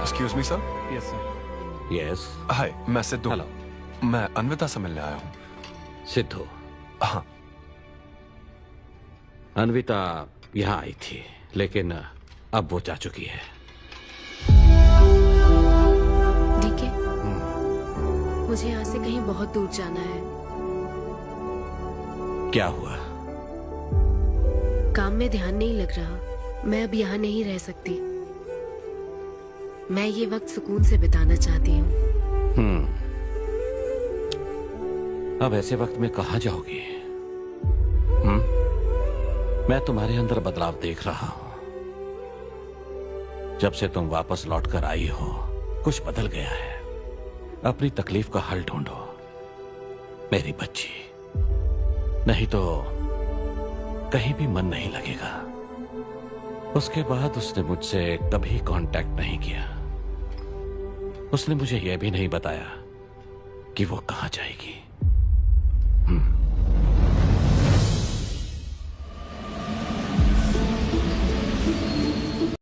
Speaker 8: Excuse me sir.
Speaker 7: Yes sir.
Speaker 18: Yes.
Speaker 8: Hi, मैं सिद्धू।
Speaker 18: हेलो।
Speaker 8: मैं अन्विता से मिलने आया हूँ।
Speaker 18: सिद्धू?
Speaker 8: हाँ।
Speaker 18: अन्विता यहाँ आई थी, लेकिन अब वो जा चुकी है।
Speaker 1: ठीक है, मुझे यहाँ से कहीं बहुत दूर जाना है।
Speaker 18: क्या हुआ?
Speaker 1: काम में ध्यान नहीं लग रहा। मैं अब यहाँ नहीं रह सकती। मैं ये वक्त सुकून से बिताना चाहती हूँ।
Speaker 18: अब ऐसे वक्त में कहाँ जाओगी? मैं तुम्हारे अंदर बदलाव देख रहा हूँ। जब से तुम वापस लौटकर आई हो, कुछ बदल गया है। अपनी तकलीफ का हल ढूंढो मेरी बच्ची, नहीं तो कहीं भी मन नहीं लगेगा। उसके बाद उसने मुझसे कभी कांटेक्ट नहीं किया। उसने मुझे यह भी नहीं बताया कि वो कहाँ जाएगी।